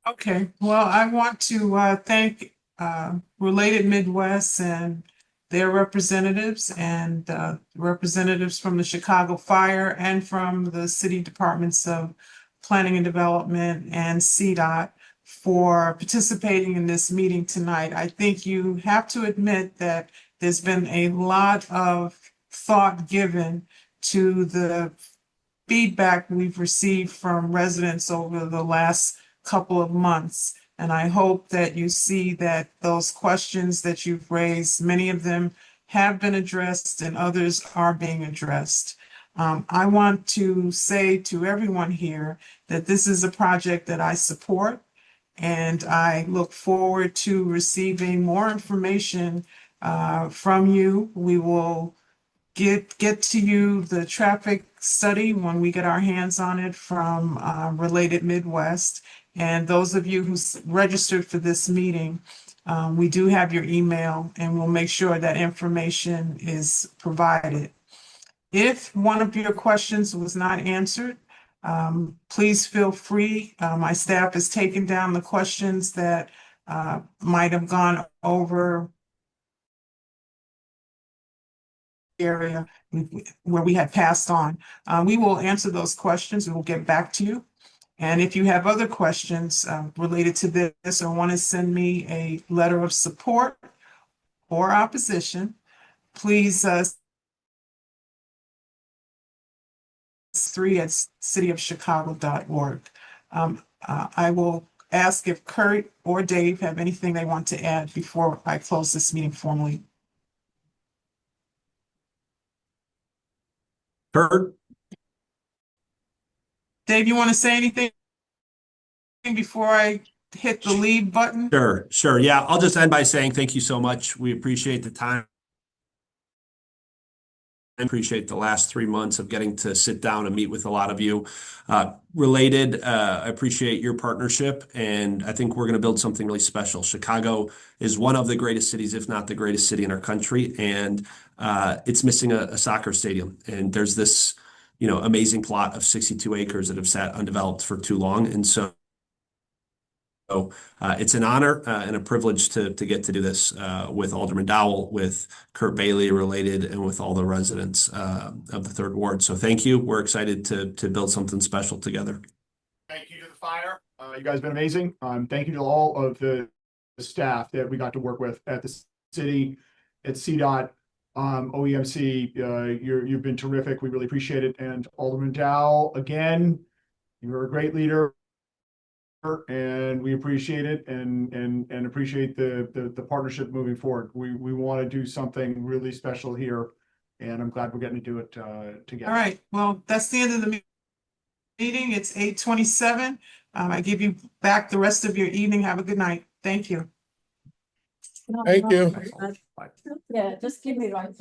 Okay, well, I want to thank Related Midwest and their representatives and representatives from the Chicago Fire and from the city departments of Planning and Development and CDOT for participating in this meeting tonight. I think you have to admit that there's been a lot of thought given to the feedback we've received from residents over the last couple of months. And I hope that you see that those questions that you've raised, many of them have been addressed and others are being addressed. I want to say to everyone here that this is a project that I support, and I look forward to receiving more information from you. We will get to you the traffic study when we get our hands on it from Related Midwest. And those of you who registered for this meeting, we do have your email and we'll make sure that information is provided. If one of your questions was not answered, please feel free. My staff has taken down the questions that might have gone over area where we had passed on. We will answer those questions and we'll get back to you. And if you have other questions related to this or want to send me a letter of support or opposition, please 3@cityofchicago.org. I will ask if Kurt or Dave have anything they want to add before I close this meeting formally. Kurt? Dave, you want to say anything before I hit the leave button? Sure. Yeah, I'll just end by saying thank you so much. We appreciate the time. I appreciate the last 3 months of getting to sit down and meet with a lot of you. I appreciate your partnership, and I think we're going to build something really special. Chicago is one of the greatest cities, if not the greatest city in our country, and it's missing a soccer stadium. And there's this, amazing plot of 62 acres that have sat undeveloped for too long, and so it's an honor and a privilege to get to do this with Alderman Dowell, with Kurt Bailey related, and with all the residents of the Third Ward. So thank you. We're excited to build something special together. Thank you to the fire. You guys have been amazing. Thank you to all of the staff that we got to work with at the city, at CDOT, OEMC. You've been terrific. We really appreciate it. And Alderman Dowell, again, you're a great leader. And we appreciate it and appreciate the partnership moving forward. We want to do something really special here, and I'm glad we're getting to do it together. All right. Well, that's the end of the meeting. It's 8:27. I give you back the rest of your evening. Have a good night. Thank you. Thank you. Yeah, just give me like